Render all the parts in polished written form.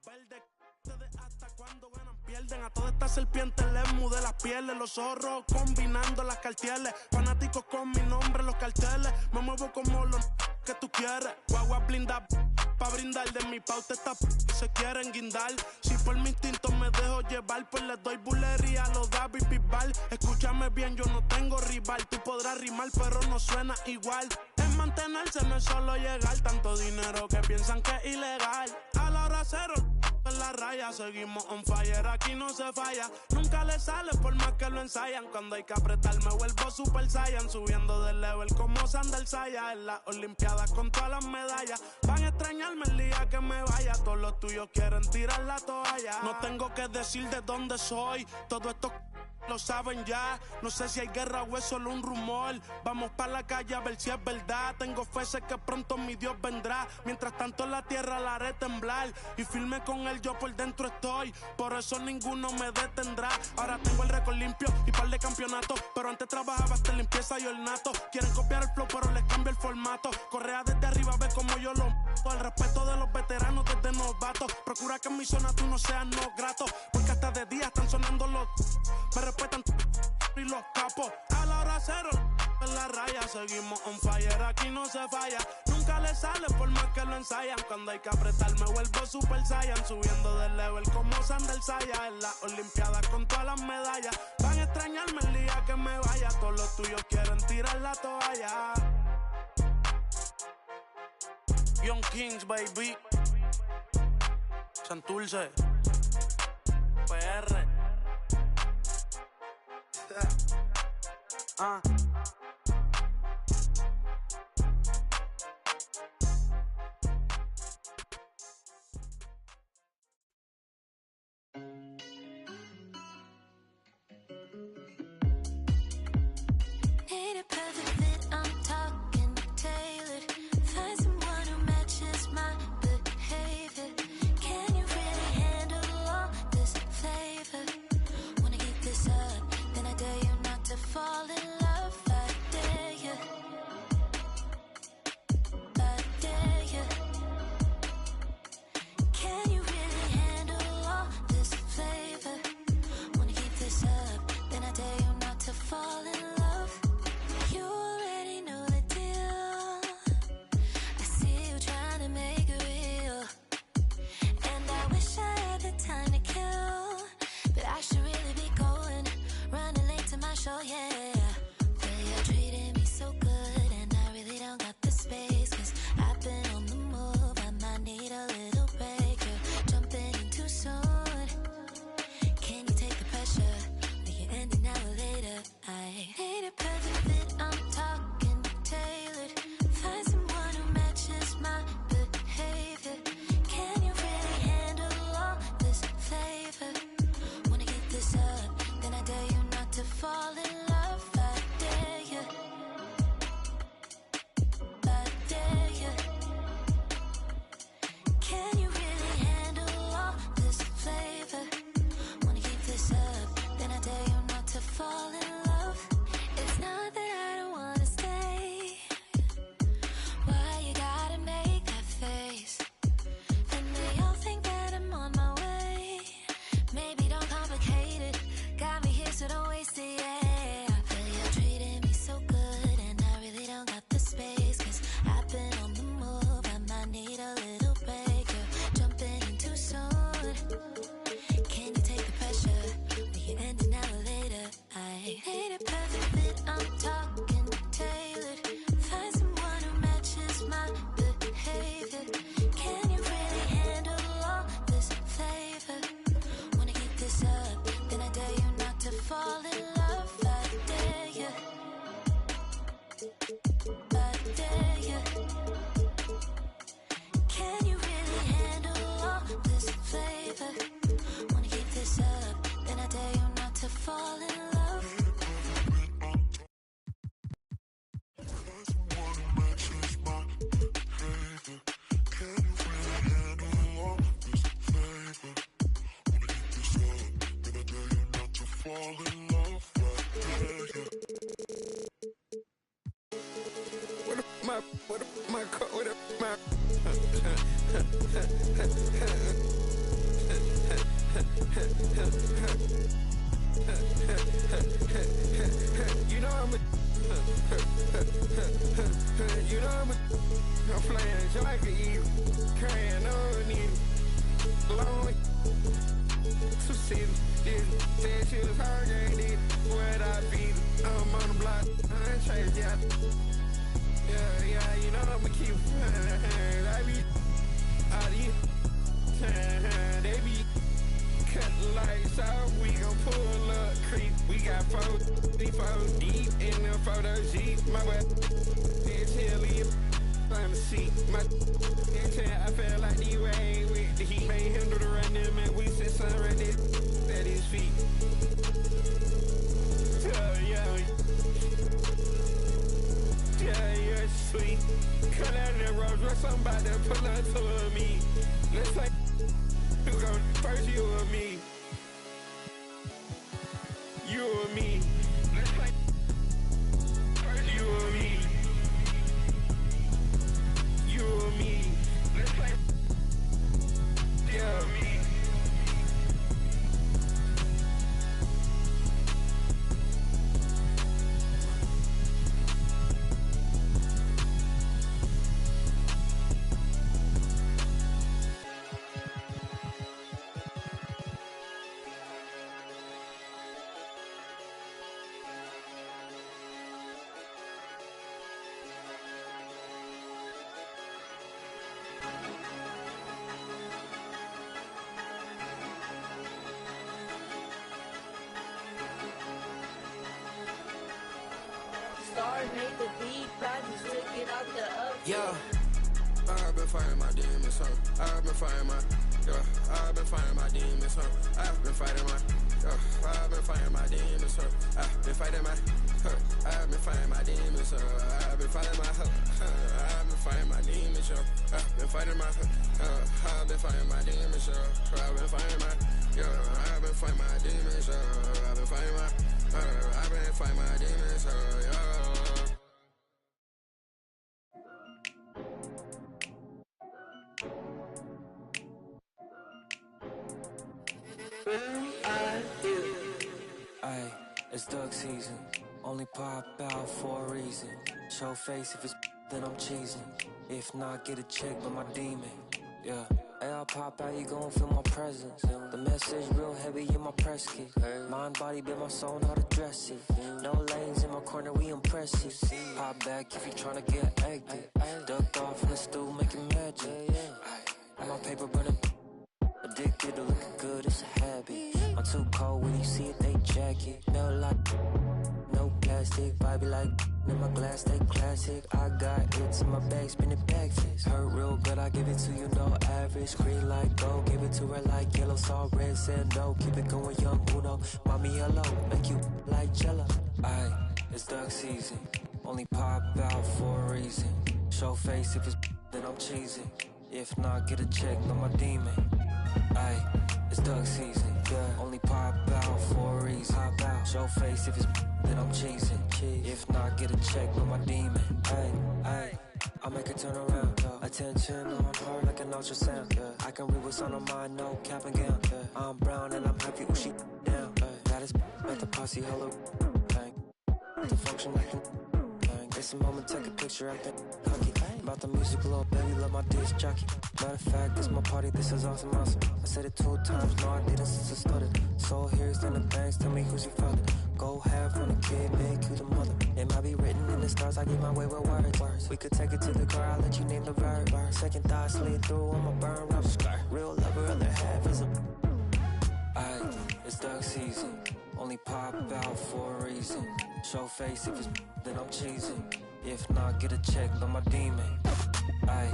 Perros verdes, hasta cuando ganan pierden. A todas estas serpientes les mudé las pieles. Los zorros combinando las cartieles. Fanáticos con mi nombre en los carteles. Me muevo como los que tú quieres. Guagua blinda pa' brindar. De mi pauta esta se quieren guindar. Si por mi instinto me dejo llevar, pues les doy bulería a los David Bisbal. Escúchame bien, yo no tengo rival. Tú podrás rimar, pero no suena igual. Es mantenerse, no es solo llegar. Tanto dinero que piensan que es ilegal. A la hora cero en la raya, seguimos on fire, aquí no se falla. Nunca le sale por más que lo ensayan. Cuando hay que apretar me vuelvo super saiyan. Subiendo de level como Sandal Saya. En las olimpiadas con todas las medallas. Van a extrañarme el día que me vaya. Todos los tuyos quieren tirar la toalla. No tengo que decir de dónde soy. Todo esto lo saben ya. No sé si hay guerra o es solo un rumor. Vamos pa' la calle a ver si es verdad. Tengo fe, sé que pronto mi Dios vendrá. Mientras tanto la tierra la haré temblar. Y firme con él yo por dentro estoy. Por eso ninguno me detendrá. Ahora tengo el récord limpio y par de campeonatos. Pero antes trabajaba hasta limpieza y ornato. Quieren copiar el flow pero les cambio el formato. Correa desde arriba, ve como yo lo mato. El respeto de los veteranos desde novatos. Procura que en mi zona tú no seas no grato. Porque hasta de día están sonando los... Me respetan y los capos. A la hora cero en la raya. Seguimos on fire, aquí no se falla. Nunca le sale por más que lo ensayan. Cuando hay que apretar me vuelvo super saiyan. Subiendo de level como Sandal Saya. En las olimpiadas con todas las medallas. Van a extrañarme el día que me vaya. Todos los tuyos quieren tirar la toalla. Young Kings, baby. Santurce PR. Need a perfect fit, I'm talking tailored. Find someone who matches my behavior. Can you really handle all this flavor? Wanna keep this up, then I dare you not to fall in love. I dare you, I dare you. Can you really handle all this flavor? Wanna keep this up, then I dare you not to fall in love. You already know the deal. I see you trying to make it real. And I wish I had the time to kill, but I should really be going, running late to my show, yeah. Well, you're treating me so good, and I really don't got the space, 'cause I've been on the move, I might need a little break. You're jumping in too soon. Can you take the pressure? Will you end it now or later? I need a perfect fit, I'm talking tailored. Find someone who matches my behavior. Can you really handle all this flavor? Wanna get this up, then I dare you not to fall in love. I dare you, I dare you. Can you really handle all this flavor? Wanna keep this up, then I dare you not to fall in love. It's not that I don't wanna stay. Why you gotta make that face? And they all think that I'm on my way. Maybe don't complicate it. Got me here, so don't waste it, yeah. But you're treating me so good, and I really don't got the space, 'cause I've been on the move, I might need a little break. You're jumping in too soon. Can you take the pressure? Will you end it now or later? I need a perfect fit, I'm talking tailored. Find someone who matches my behavior. Can you really handle all this flavor? Wanna keep this up, then I dare you not to fall in love. I dare you, I dare you. Can you really handle all this flavor? Wanna keep this up, then I dare you not to fall in love. What my Said she was her gang, did what I beat. I'm on the block, I ain't changed, yeah. Yeah, you know I'ma keep I be out here. They be cutting lights out, we gon' pull up creep. We got 4 deep in the photo Jeep. My butt, it's hilly, on the seat. My I feel like D-Wayne with the heat. Made him do the running, man. We sit sun right there at his feet. Yeah, you're sweet. Cut out that road, dress somebody to pull up to me. Let's play. You go first, you or me. You or me. Let's play. First, you or me. You or me. Let's play. Yeah, me. Made the beat, I just took it out the oven. Yeah, I've been fighting my demons, huh? I've been fighting my, I've been fighting my demons, huh? I've been fighting my, I've been fighting my demons, huh? I've been fighting my, I've been fighting my demons, huh? I've been fighting my, I've been fighting my demons, huh? I've been fighting my, I've been fighting my demons, huh? I've been fighting my, I've been fighting my demons, huh? I've been fighting my, I've been fighting my demons, huh? Ay, it's duck season. Only pop out for a reason. Show face if it's then I'm cheesing. If not, get a check by my demon. Yeah. Hey, I'll pop out, you gon' feel my presence. The message real heavy in my press kit. Mind, body, be my soul, not a dress it. No lanes in my corner, we impressive. Pop back if you tryna get active. Ducked off in the stool, making magic. My paper burning. Addicted to looking good, it's a habit. I'm too cold when you see it, they jacket. Melt like no plastic, vibe like in my glass, stay classic. I got hits in my bag, spin it back fist. Hurt real good, I give it to you, no average. Green like gold, give it to her like yellow, saw red, said no. Keep it going, young Uno. Mommy, hello, make you like jello. Aye, it's duck season. Only pop out for a reason. Show face if it's then I'm cheesing. If not, get a check on my demon. Aye, it's duck season, yeah. Only pop out for a reason. Pop out, show face if it's then I'm cheesing. If not, get a check on my demon. Aye, I make it turn around. Attention on her like an ultrasound. I can read what's on her mind, no cap and gown. I'm brown and I'm happy when she down. That is at the posse, hello. To function like it's a moment, take a picture, acting cocky. About the music, little baby, love my disc jockey. Matter of fact, this my party, this is awesome. I said it 2 times, no I didn't since I started. Soul here's then the bangs, tell me who's your father. Go half on the kid, make you the mother. It might be written in the stars, I get my way with words. We could take it to the car, I'll let you name the verb. Second thought, slid through on my burn rubber. Real lover, other half is a... Aye, it's duck season. Only pop out for a reason. Show face if it's then I'm cheesing. If not, get a check by my demon. Aye,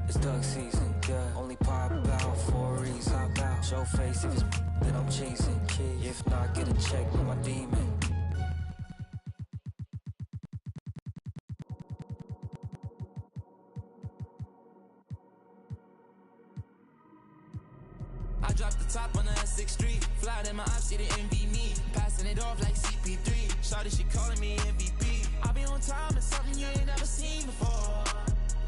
it's duck season, yeah. Only pop out for a reason. Pop out, show face if it's then I'm cheesing. If not, get a check by my demon. I dropped the top on the S6 Street. Fly in my ops, see the envy me. Passing it off like CP3. Shawty, she calling me MVP. I be on time, it's something you ain't never seen before.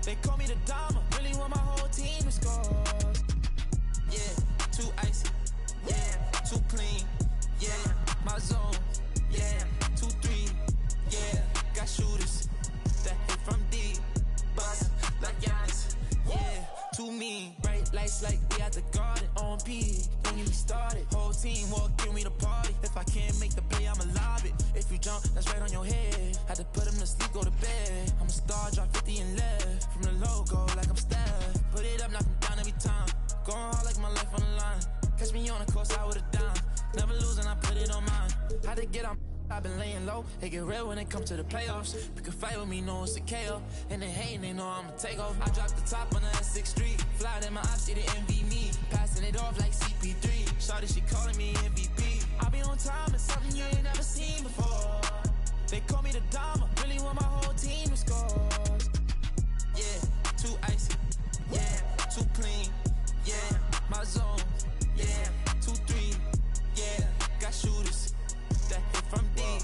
They call me the Dama, really want my whole team to score. Yeah, too icy. Yeah, too clean. Yeah, my zone. Yeah, 2-3. Yeah, got shooters that hit from deep. Bust like Giannis. Yeah, too mean. Bright lights like We at the garden, on P, don't get me started. Whole team walk in, we the party. If I can't make the play, I'ma lob it. If you jump, that's right on your head. Had to put him to sleep, go to bed. I'm a star, drop 50 and left. From the logo, like I'm Steph. Put it up, knock him down every time. Going hard like my life on the line. Catch me on the course, I would've done. Never losing, I put it on mine. Had to get on, I've been laying low. It get real when it comes to the playoffs. You can fight with me, know it's a KO. And they hating, they know I'ma take off. I dropped the top on the S6 Street. Fly in my ops, she didn't envy me. Passing it off like CP3. Shawty, she calling me MVP. I be on time, it's something you ain't never seen before. They call me the Dama, really want my whole team to score. Yeah, too icy. Yeah, too clean. Yeah, my zone. Yeah, 2-3. Yeah, got shooters that hit from deep.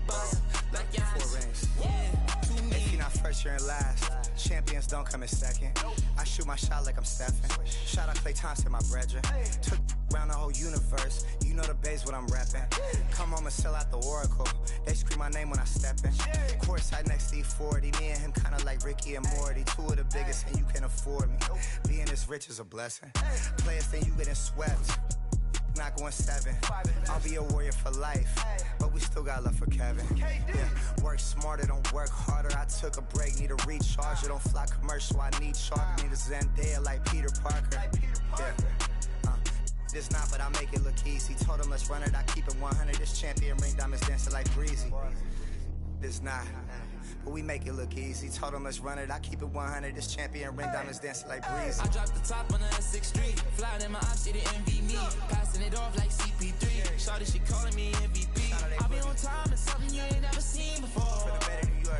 Bust like Giannis. Yeah, too mean. If you're not first, you're in last. Champions don't come in second. I shoot my shot like I'm Stephen. Shout out Klay Thompson, my brethren. Took around the whole universe. You know the base what I'm rapping. Come home and sell out the Oracle. They scream my name when I step in. Courtside next to E40. Me and him kinda like Ricky and Morty. Two of the biggest and you can afford me. Being this rich is a blessing. Players think you getting swept. Not going 7. I'll be a warrior for life, but we still got love for Kevin. Yeah, work smarter, don't work harder. I took a break, need a recharger. Don't fly commercial, I need shark. Need a Zendaya like Peter Parker. Yeah, this not, but I make it look easy. Told him let's run it, I keep it 100. This champion ring diamonds dancing like breezy. This not, but we make it look easy. Told him let's run it, I keep it 100. This champion ring diamonds dancing like breezy. I dropped the top on the S6 Street. Fly in my ops, she didn't envy me. Passing it off like CP3. Shawty, she calling me MVP. I be on time, it's something you ain't never seen before.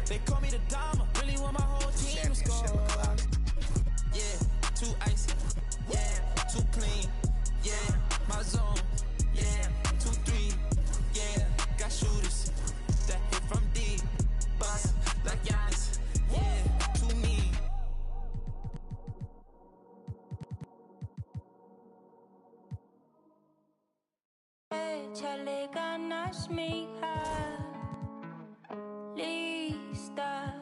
They call me the Dama, really want my whole team to score. Yeah, too icy. Yeah, too clean. Yeah, my zone. Yeah, 2-3. Yeah, got shooters that hit from deep. Bust like Giannis. Yeah, too mean. Échale ganas, mija. Lista,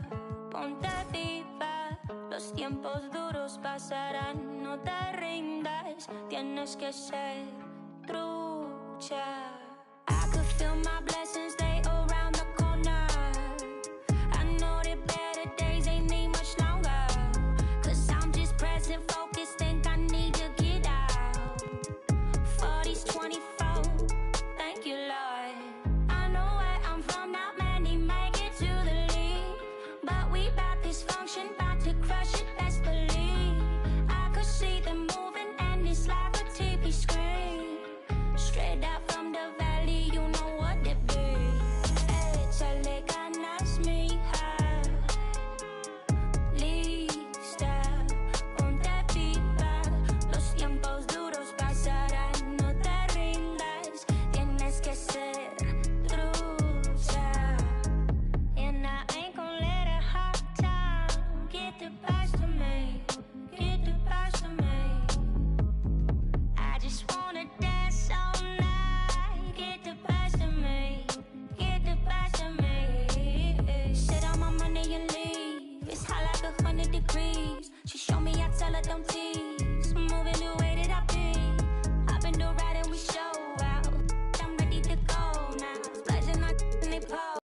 ponte viva. Los tiempos duros pasarán, no te rindas. Tienes que ser trucha. I could feel my blessings, they around the corner. I know that better days ain't need much longer. Cause I'm just present, focused, think I need to get out. 40s, 24, thank you, Lord. I know where I'm from, not many make it to the league. But we bout this function, bout to crush it, best believe. I could see them moving and it's like a TV screen. Straight out from the valley, you know what it be. Échale ganas, mija. Lista, ponte viva. Los tiempos duros pasarán, no te rindas. Tienes que ser trucha. And I ain't gon' let a hard time get the best of me. Get the best of me. I just wanna dance all night. Get the best of me. Get the best of me. Sit on my money and leave. It's hot like 100 degrees. She show me, I tell her don't tease. Moving the way that I be. I've been the ride and we show out. I'm ready to go now. Splashing on and they pose.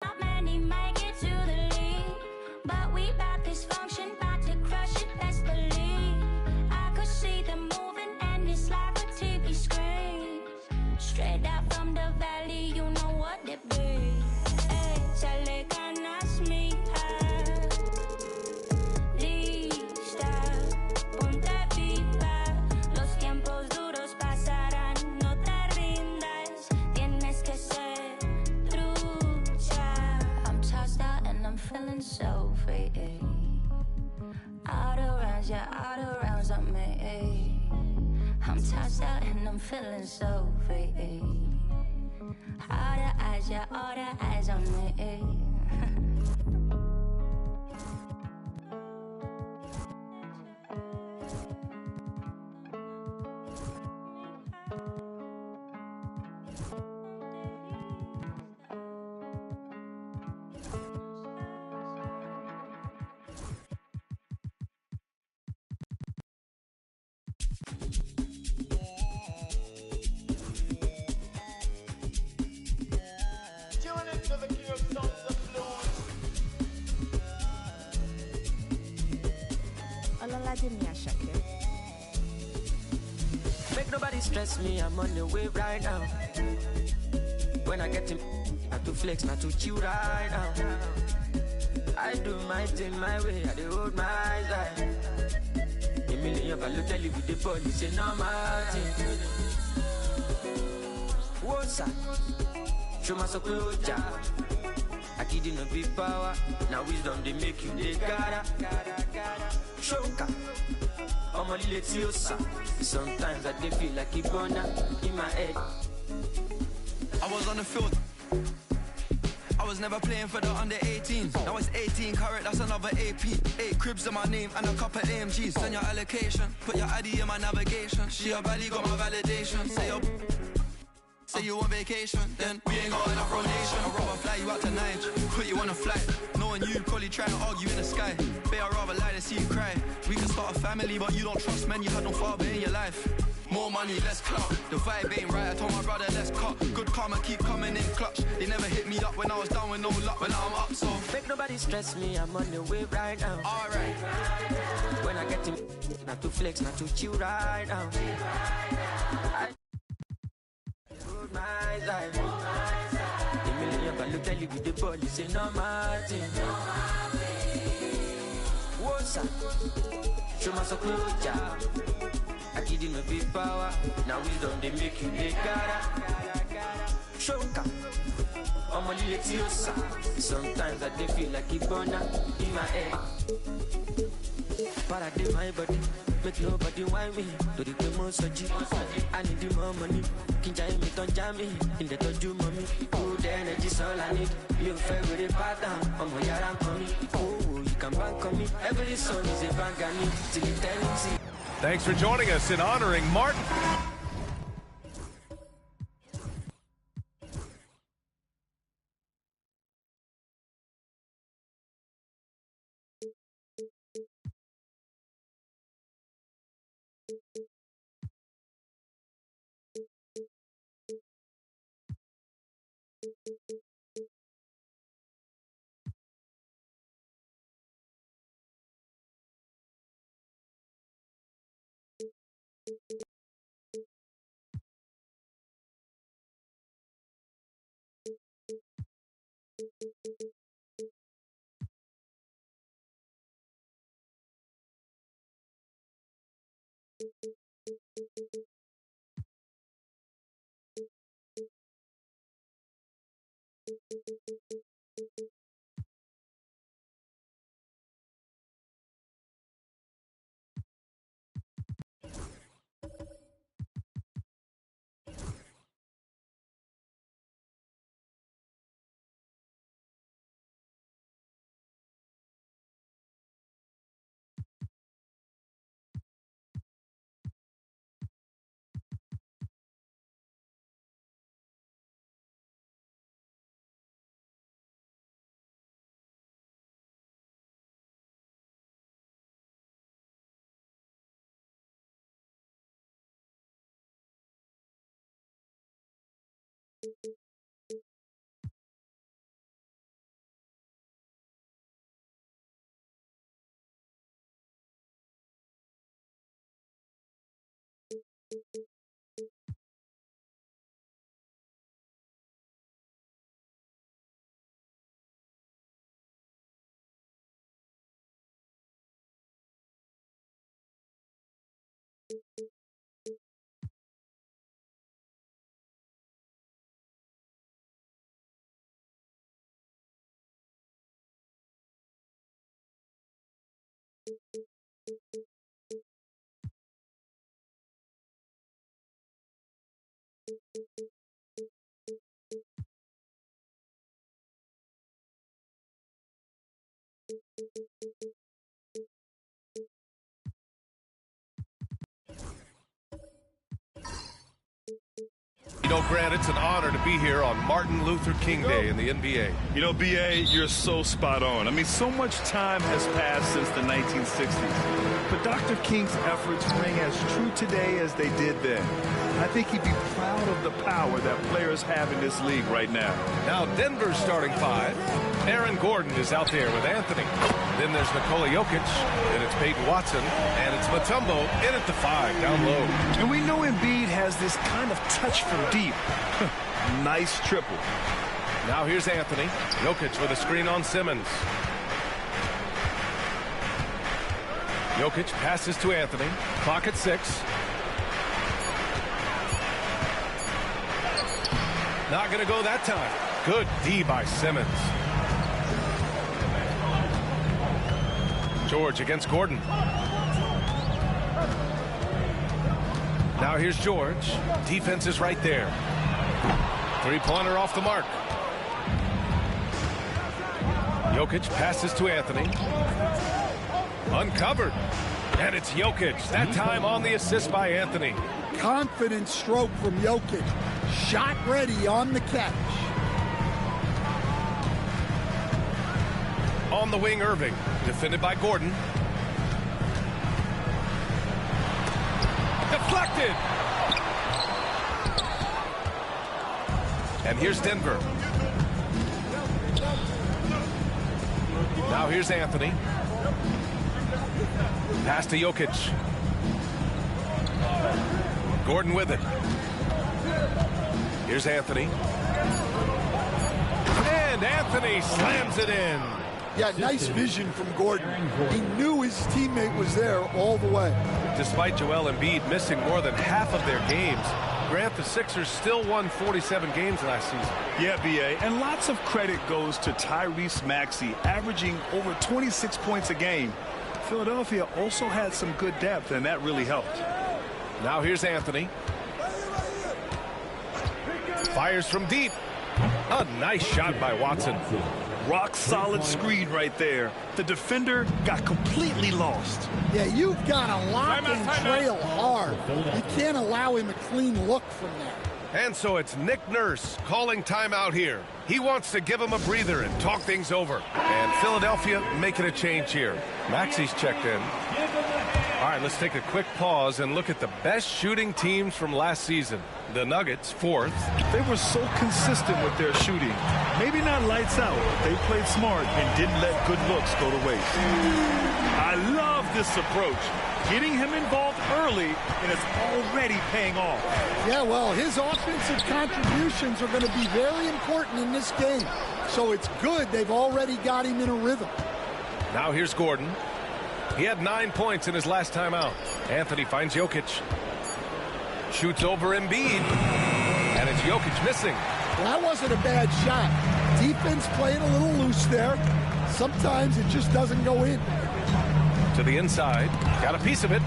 Not many make it to the league, but we bout this function, bout to crush it, best believe. I could see them moving and it's like a TV screen. Straight out from the valley, you know what it be. Échale ganas, mija. Lista, ponte viva. Los tiempos duros pasarán, no te rindas. Tienes que ser trucha. I'm tossed out and I'm feeling so free. All around, yeah, all around on me. I'm tossed out and I'm feeling so free. All the eyes, yeah, all the eyes on me. Vladimir Shakir. Make nobody stress me, I'm on the way right now. When I get him, not to flex, not to chill right now. I do my thing my way, I do hold my side. A million value tell you with the police, it's not my thing. What's up? Show my close job. I kid no big power. Now wisdom they make you they gotta. Shoka. I'm a little yosa. Sometimes I dey feel like a gunner in my head. I was on the field. I was never playing for the under 18s. Now it's 18 carat, that's another AP. 8 cribs in my name and a couple AMGs. Send your allocation, put your ID in my navigation. She a baddie, got my validation. Say you on vacation, then we ain't got enough rotation. I'd rather fly you out to Niger, put you on a flight. Knowing you probably try to argue in the sky. Babe, I'd rather lie than see you cry. We can start a family, but you don't trust men. You had no father in your life. More money, less clout. The vibe ain't right, I told my brother, let's cut. Good karma keep coming in clutch. They never hit me up when I was down with no luck. But now I'm up, so make nobody stress me, I'm on the way right now. Alright. When I get him, not to flex, not to chill right now. I hold my side. A million value tell you with the police, it's not my thing. What's up? Show my close job. I kid no big power. Now wisdom they make you they gotta. Shoka. I'm a little yosa. Sometimes I dey feel like a burner in my head. Paradigm my body, make nobody whine me. Do the demo soji. I need the more money. Kinja me don't jam me. In the touch you mommy. Good energy's all I need. You favorite pattern. I'm a yaran coming. Oh, you can bank on me. Every song is a bank on me. Till eternity. Thanks for joining us in honoring Martin. You know, Grant, it's an honor to be here on Martin Luther King Day in the NBA. You know, B.A., you're so spot on. I mean, so much time has passed since the 1960s. But Dr. King's efforts ring as true today as they did then. I think he'd be proud of the power that players have in this league right now. Now Denver's starting five. Aaron Gordon is out there with Anthony. Then there's Nikola Jokic. Then it's Peyton Watson. And it's Mutombo in at the 5, down low. And we know Embiid has this kind of touch from deep. Nice triple. Now here's Anthony. Jokic with a screen on Simmons. Jokic passes to Anthony. Clock at 6. Not going to go that time. Good D by Simmons. George against Gordon. Now here's George. Defense is right there. Three-pointer off the mark. Jokic passes to Anthony. Uncovered. And it's Jokic. That time on the assist by Anthony. Confident stroke from Jokic. Shot ready on the catch. On the wing, Irving. Defended by Gordon. Deflected. And here's Denver. Now here's Anthony. Pass to Jokic. Gordon with it. Here's Anthony. And Anthony slams it in. Yeah, nice vision from Gordon. He knew his teammate was there all the way. Despite Joel Embiid missing more than half of their games, Grant, the Sixers still won 47 games last season. Yeah, B.A., and lots of credit goes to Tyrese Maxey, averaging over 26 points a game. Philadelphia also had some good depth, and that really helped. Now here's Anthony. Fires from deep. A nice shot by Watson. Rock solid screen right there. The defender got completely lost. Yeah, you've got to lock and trail hard. You can't allow him a clean look from there. And so it's Nick Nurse calling timeout here. He wants to give him a breather and talk things over. And Philadelphia making a change here. Maxey's checked in. All right, let's take a quick pause and look at the best shooting teams from last season. The Nuggets, 4th. They were so consistent with their shooting. Maybe not lights out, but they played smart and didn't let good looks go to waste. I love this approach. Getting him involved early, and it's already paying off. Yeah, well, his offensive contributions are going to be very important in this game. So it's good they've already got him in a rhythm. Now here's Gordon. He had 9 points in his last time out. Anthony finds Jokic. Shoots over Embiid. And it's Jokic missing. Well, that wasn't a bad shot. Defense playing a little loose there. Sometimes it just doesn't go in. To the inside. Got a piece of it.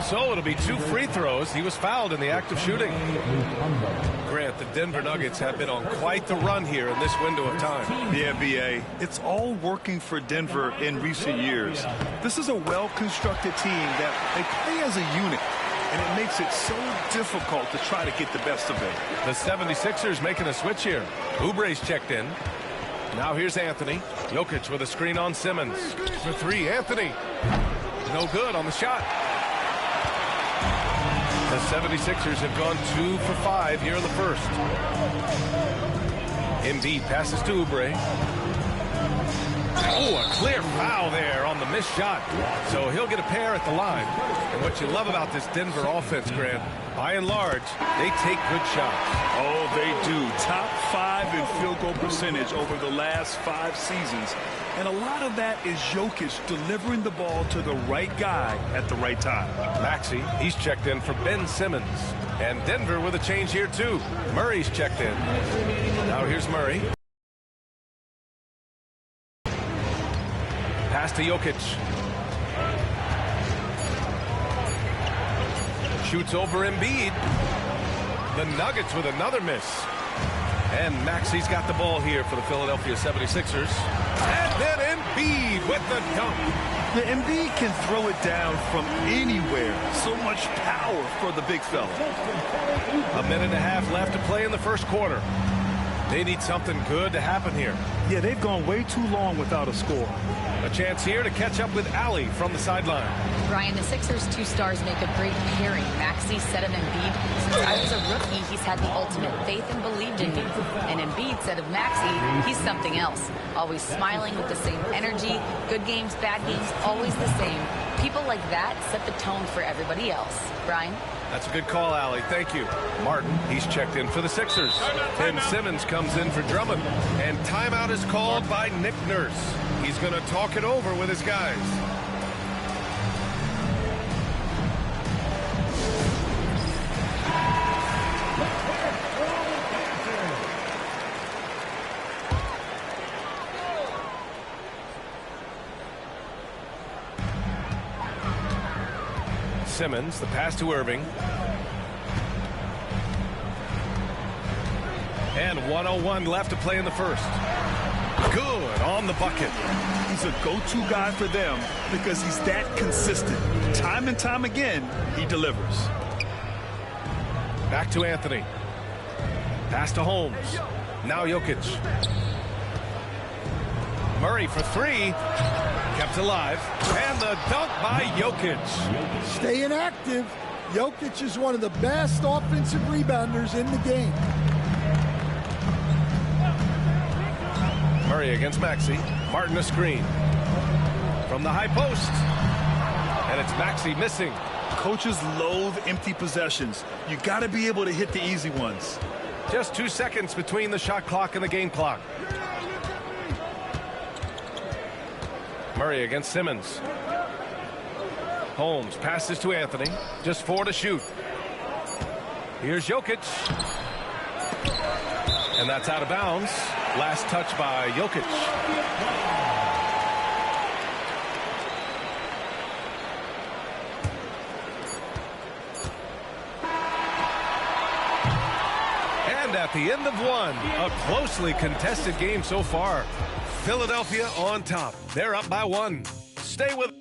So it'll be 2 free throws. He was fouled in the act of shooting. Grant, the Denver Nuggets have been on quite the run here in this window of time. Yeah, B.A., it's all working for Denver in recent years. This is a well-constructed team that they play as a unit, and it makes it so difficult to try to get the best of it. The 76ers making a switch here. Oubre's checked in. Now here's Anthony. Jokic with a screen on Simmons. For 3, Anthony. No good on the shot. The 76ers have gone 2 for 5 here in the first. Embiid passes to Oubre. Oh, a clear foul there on the missed shot. So he'll get a pair at the line. And what you love about this Denver offense, Grant, by and large, they take good shots. Oh, they do. Top 5 in field goal percentage over the last 5 seasons. And a lot of that is Jokic delivering the ball to the right guy at the right time. Maxey, he's checked in for Ben Simmons. And Denver with a change here, too. Murray's checked in. Now here's Murray. Pass to Jokic. Shoots over Embiid. The Nuggets with another miss. And Maxey's got the ball here for the Philadelphia 76ers. And then Embiid with the dunk. The Embiid can throw it down from anywhere. So much power for the big fella. 1.5 minutes left to play in the first quarter. They need something good to happen here. Yeah, they've gone way too long without a score. A chance here to catch up with Allie from the sideline. Brian, the Sixers' two stars make a great pairing. Maxey said of Embiid, since I was a rookie, he's had the ultimate faith and believed in me. And Embiid said of Maxey, he's something else. Always smiling with the same energy. Good games, bad games, always the same. People like that set the tone for everybody else. Brian? That's a good call, Allie. Thank you. Martin, he's checked in for the Sixers. Tim Simmons comes in for Drummond. And timeout is called by Nick Nurse. He's going to talk it over with his guys. Simmons, the pass to Irving. And 1:01 left to play in the first. Good on the bucket. He's a go-to guy for them because he's that consistent. Time and time again, he delivers. Back to Anthony. Pass to Holmes. Now Jokic. Murray for three. Kept alive. And the dunk by Jokic. Staying active. Jokic is one of the best offensive rebounders in the game. Murray against Maxey. Martin a screen. From the high post. And it's Maxey missing. Coaches loathe empty possessions. You got to be able to hit the easy ones. Just 2 seconds between the shot clock and the game clock. Murray against Simmons. Holmes passes to Anthony. Just 4 to shoot. Here's Jokic. And that's out of bounds. Last touch by Jokic. And at the end of one, a closely contested game so far. Philadelphia on top. They're up by 1. Stay with.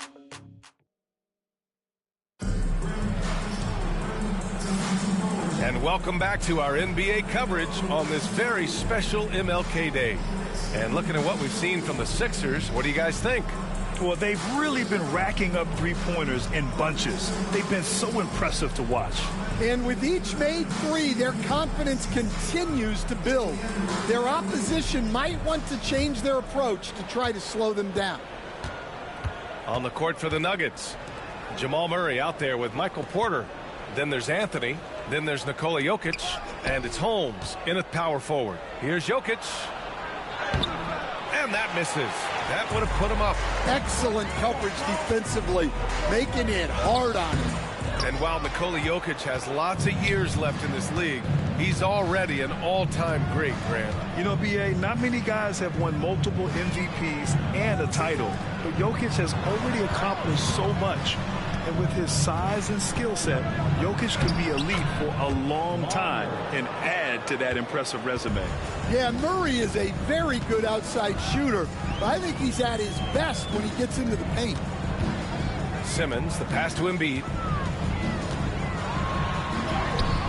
And welcome back to our NBA coverage on this very special MLK Day. And looking at what we've seen from the Sixers, what do you guys think? Well, they've really been racking up three-pointers in bunches. They've been so impressive to watch. And with each made three, their confidence continues to build. Their opposition might want to change their approach to try to slow them down. On the court for the Nuggets, Jamal Murray out there with Michael Porter. Then there's Anthony. Then there's Nikola Jokic. And it's Holmes in at power forward. Here's Jokic. And that misses. That would have put him up. Excellent coverage defensively, making it hard on him. And while Nikola Jokic has lots of years left in this league, he's already an all-time great, Grant. You know, B.A., not many guys have won multiple MVPs and a title. But Jokic has already accomplished so much. And with his size and skill set, Jokic can be elite for a long time and add to that impressive resume. Yeah, Murray is a very good outside shooter, but I think he's at his best when he gets into the paint. Simmons, the pass to Embiid.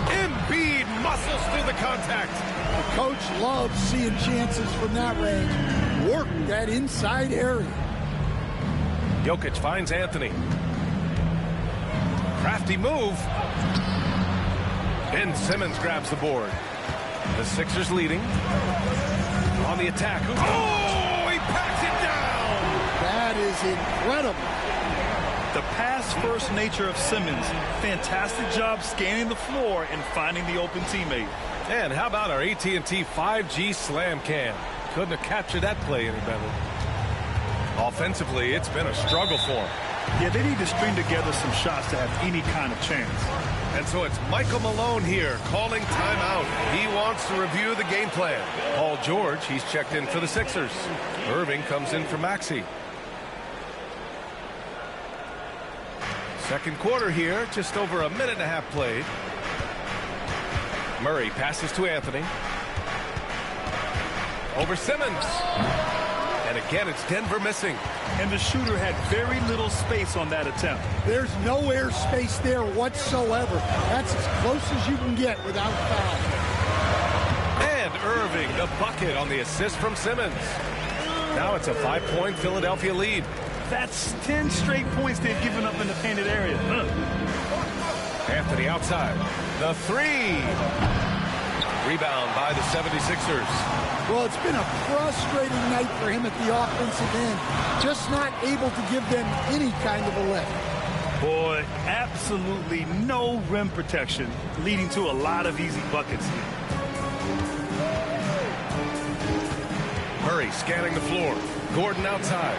Embiid muscles through the contact. The coach loves seeing chances from that range. Work that inside area. Jokic finds Anthony. Crafty move. Ben Simmons grabs the board. The Sixers leading. On the attack. Oh, he packs it down. That is incredible. The pass-first nature of Simmons. Fantastic job scanning the floor and finding the open teammate. And how about our AT&T 5G slam cam? Couldn't have captured that play any better. Offensively, it's been a struggle for him. Yeah, they need to string together some shots to have any kind of chance. And so it's Michael Malone here calling timeout. He wants to review the game plan. Paul George, he's checked in for the Sixers. Irving comes in for Maxey. Second quarter here, just over a minute and a half played. Murray passes to Anthony. Over Simmons. And again, it's Denver missing. And the shooter had very little space on that attempt. There's no air space there whatsoever. That's as close as you can get without foul. And Irving, the bucket on the assist from Simmons. Now it's a 5-point Philadelphia lead. That's 10 straight points they've given up in the painted area. Anthony outside. The three. Rebound by the 76ers. Well, it's been a frustrating night for him at the offensive end. Just not able to give them any kind of a lift. Boy, absolutely no rim protection, leading to a lot of easy buckets. Murray scanning the floor. Gordon outside.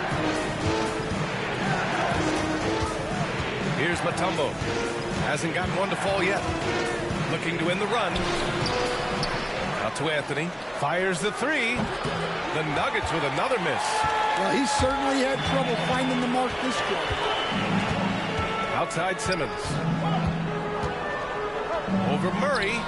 Here's Mutombo. Hasn't gotten one to fall yet. Looking to win the run. Out to Anthony. Fires the three. The Nuggets with another miss. Well, he certainly had trouble finding the mark this quarter. Outside Simmons. Over Murray.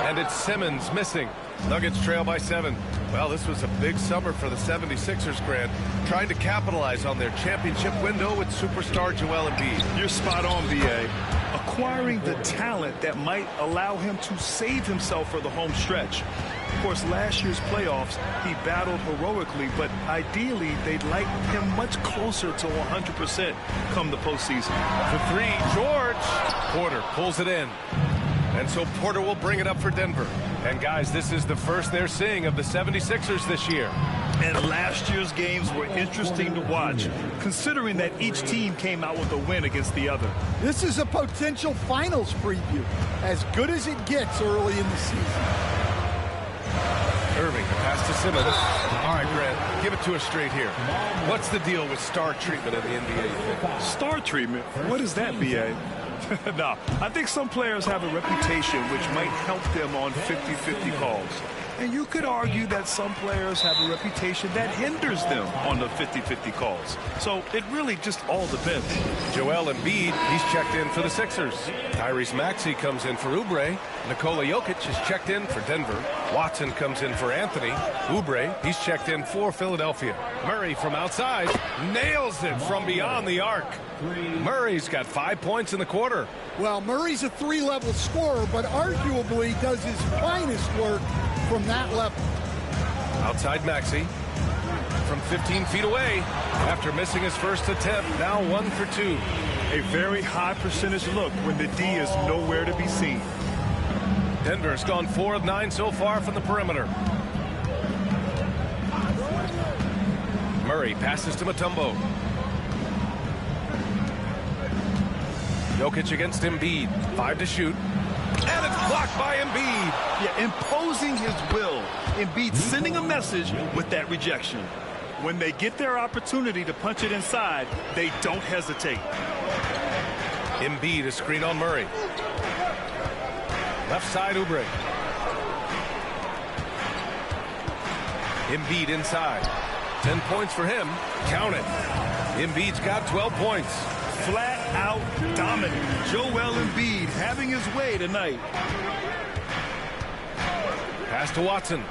And it's Simmons missing. Nuggets trail by 7. Well, this was a big summer for the 76ers, Grant, trying to capitalize on their championship window with superstar Joel Embiid. You're spot on, B.A. Acquiring the talent that might allow him to save himself for the home stretch. Of course, last year's playoffs, he battled heroically, but ideally, they'd like him much closer to 100% come the postseason. The three, George. Porter pulls it in. And so Porter will bring it up for Denver. And guys, this is the first they're seeing of the 76ers this year. And last year's games were interesting to watch, considering that each team came out with a win against the other. This is a potential finals preview, as good as it gets early in the season. Irving, the pass to Simmons. All right, Grant, give it to us straight here. What's the deal with star treatment in the NBA? Star treatment? What is that, B.A.? No, I think some players have a reputation which might help them on 50-50 calls. And you could argue that some players have a reputation that hinders them on the 50-50 calls. So it really just all depends. Joel Embiid, he's checked in for the Sixers. Tyrese Maxey comes in for Oubre. Nikola Jokic is checked in for Denver. Watson comes in for Anthony. Oubre, he's checked in for Philadelphia. Murray from outside nails it from beyond the arc. Murray's got 5 points in the quarter. Well, Murray's a three-level scorer, but arguably does his finest work from that level. Outside Maxey from 15 feet away after missing his first attempt. Now 1 for 2. A very high percentage look when the D is nowhere to be seen. Denver's gone 4 of 9 so far from the perimeter. Murray passes to Mutombo. Jokic against Embiid. 5 to shoot. And it's blocked by Embiid. Yeah, imposing his will. Embiid sending a message with that rejection. When they get their opportunity to punch it inside, they don't hesitate. Embiid is screen on Murray. Left side, Oubre. Embiid inside. 10 points for him. Count it. Embiid's got 12 points. Flat out dominant. Joel Embiid having his way tonight. Pass to Watson.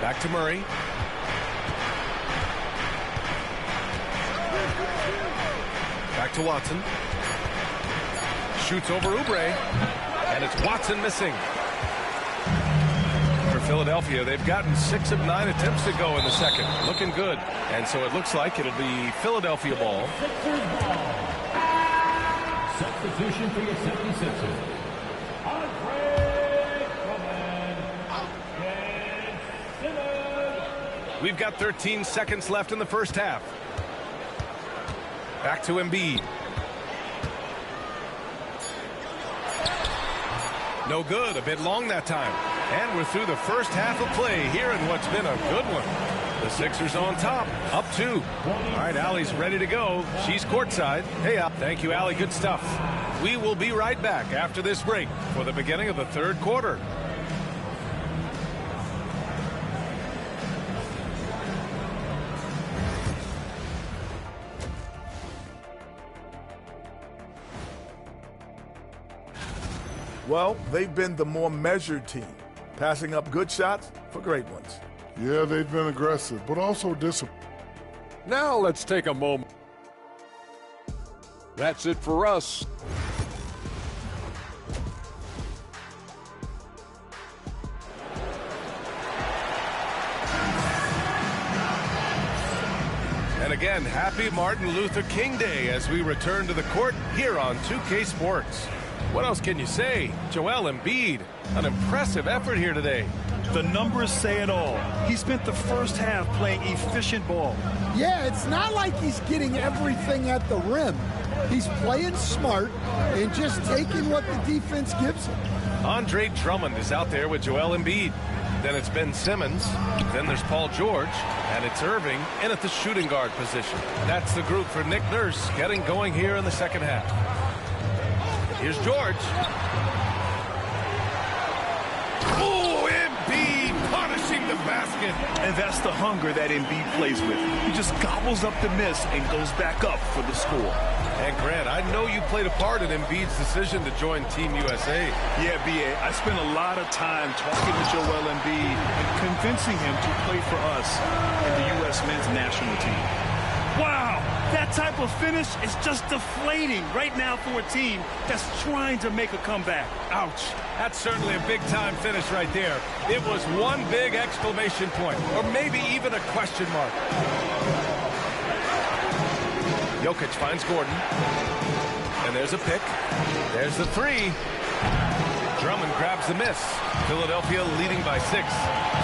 Back to Murray. Back to Watson. Shoots over Oubre. And it's Watson missing. For Philadelphia, they've gotten 6 of 9 attempts to go in the second. Looking good. And so it looks like it'll be Philadelphia ball. Substitution for your 76ers. We've got 13 seconds left in the first half. Back to Embiid. No good. A bit long that time. And we're through the first half of play here in what's been a good one. The Sixers on top, up 2. All right, Allie's ready to go. She's courtside. Hey, Al. Thank you, Allie. Good stuff. We will be right back after this break for the beginning of the third quarter. Well, they've been the more measured team, passing up good shots for great ones. Yeah, they've been aggressive, but also disciplined. Now let's take a moment. That's it for us. And again, happy Martin Luther King Day as we return to the court here on 2K Sports. What else can you say? Joel Embiid, an impressive effort here today. The numbers say it all. He spent the first half playing efficient ball. Yeah, it's not like he's getting everything at the rim. He's playing smart and just taking what the defense gives him. Andre Drummond is out there with Joel Embiid. Then it's Ben Simmons. Then there's Paul George. And it's Irving in at the shooting guard position. That's the group for Nick Nurse getting going here in the second half. Here's George. Oh, Embiid punishing the basket. And that's the hunger that Embiid plays with. He just gobbles up the miss and goes back up for the score. And Grant, I know you played a part in Embiid's decision to join Team USA. Yeah, B.A., I spent a lot of time talking to Joel Embiid and convincing him to play for us in the U.S. men's national team. Wow, that type of finish is just deflating right now for a team that's trying to make a comeback. Ouch. That's certainly a big-time finish right there. It was one big exclamation point, or maybe even a question mark. Jokic finds Gordon. And there's a pick. There's the three. Drummond grabs the miss. Philadelphia leading by 6.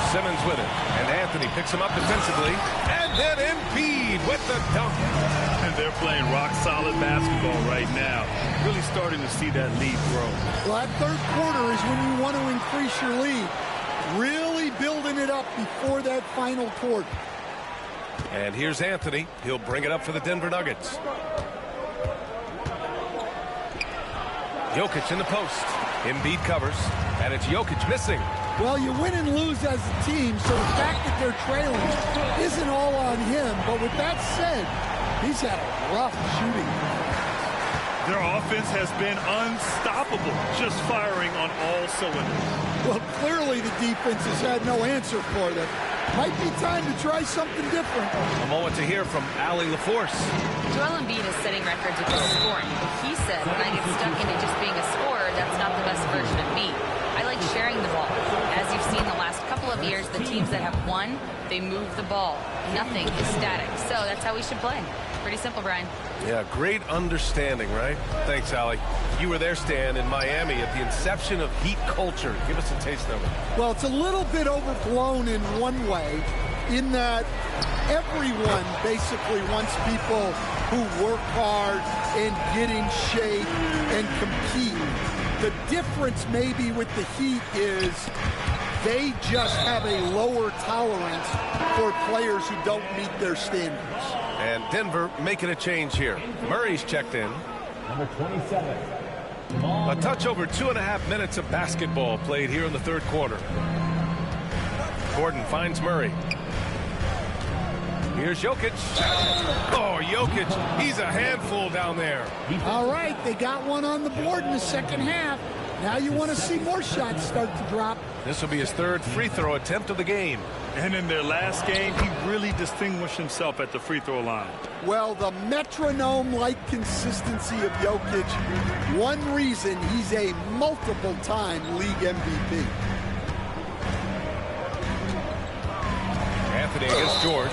Simmons with it. And Anthony picks him up defensively. And then Embiid with the dunk. And they're playing rock-solid basketball right now. Really starting to see that lead grow. Well, that third quarter is when you want to increase your lead. Really building it up before that final quarter. And here's Anthony. He'll bring it up for the Denver Nuggets. Jokic in the post. Embiid covers. And it's Jokic missing. Well, you win and lose as a team, so the fact that they're trailing isn't all on him. But with that said, he's had a rough shooting. Their offense has been unstoppable, just firing on all cylinders. Well, clearly the defense has had no answer for them. Might be time to try something different. A moment to hear from Allie LaForce. Joel Embiid is setting records with his scoring. He said, when I get stuck into just being a scorer, that's not the best version of me. I like sharing the ball. As you've seen the last couple of years, the teams that have won, they move the ball. Nothing is static. So that's how we should play. Pretty simple, Brian. Yeah, great understanding, right? Thanks, Allie. You were there, Stan, in Miami at the inception of Heat culture. Give us a taste of it. Well, it's a little bit overblown in one way, in that everyone basically wants people who work hard and get in shape and compete. The difference maybe with the Heat is they just have a lower tolerance for players who don't meet their standards. And Denver making a change here. Murray's checked in. Number 27. A touch over 2.5 minutes of basketball played here in the third quarter. Gordon finds Murray. Here's Jokic. Oh, Jokic, he's a handful down there. All right, they got one on the board in the second half. Now you want to see more shots start to drop. This will be his third free throw attempt of the game. And in their last game, he really distinguished himself at the free throw line. Well, the metronome-like consistency of Jokic, one reason he's a multiple-time league MVP. Anthony against George.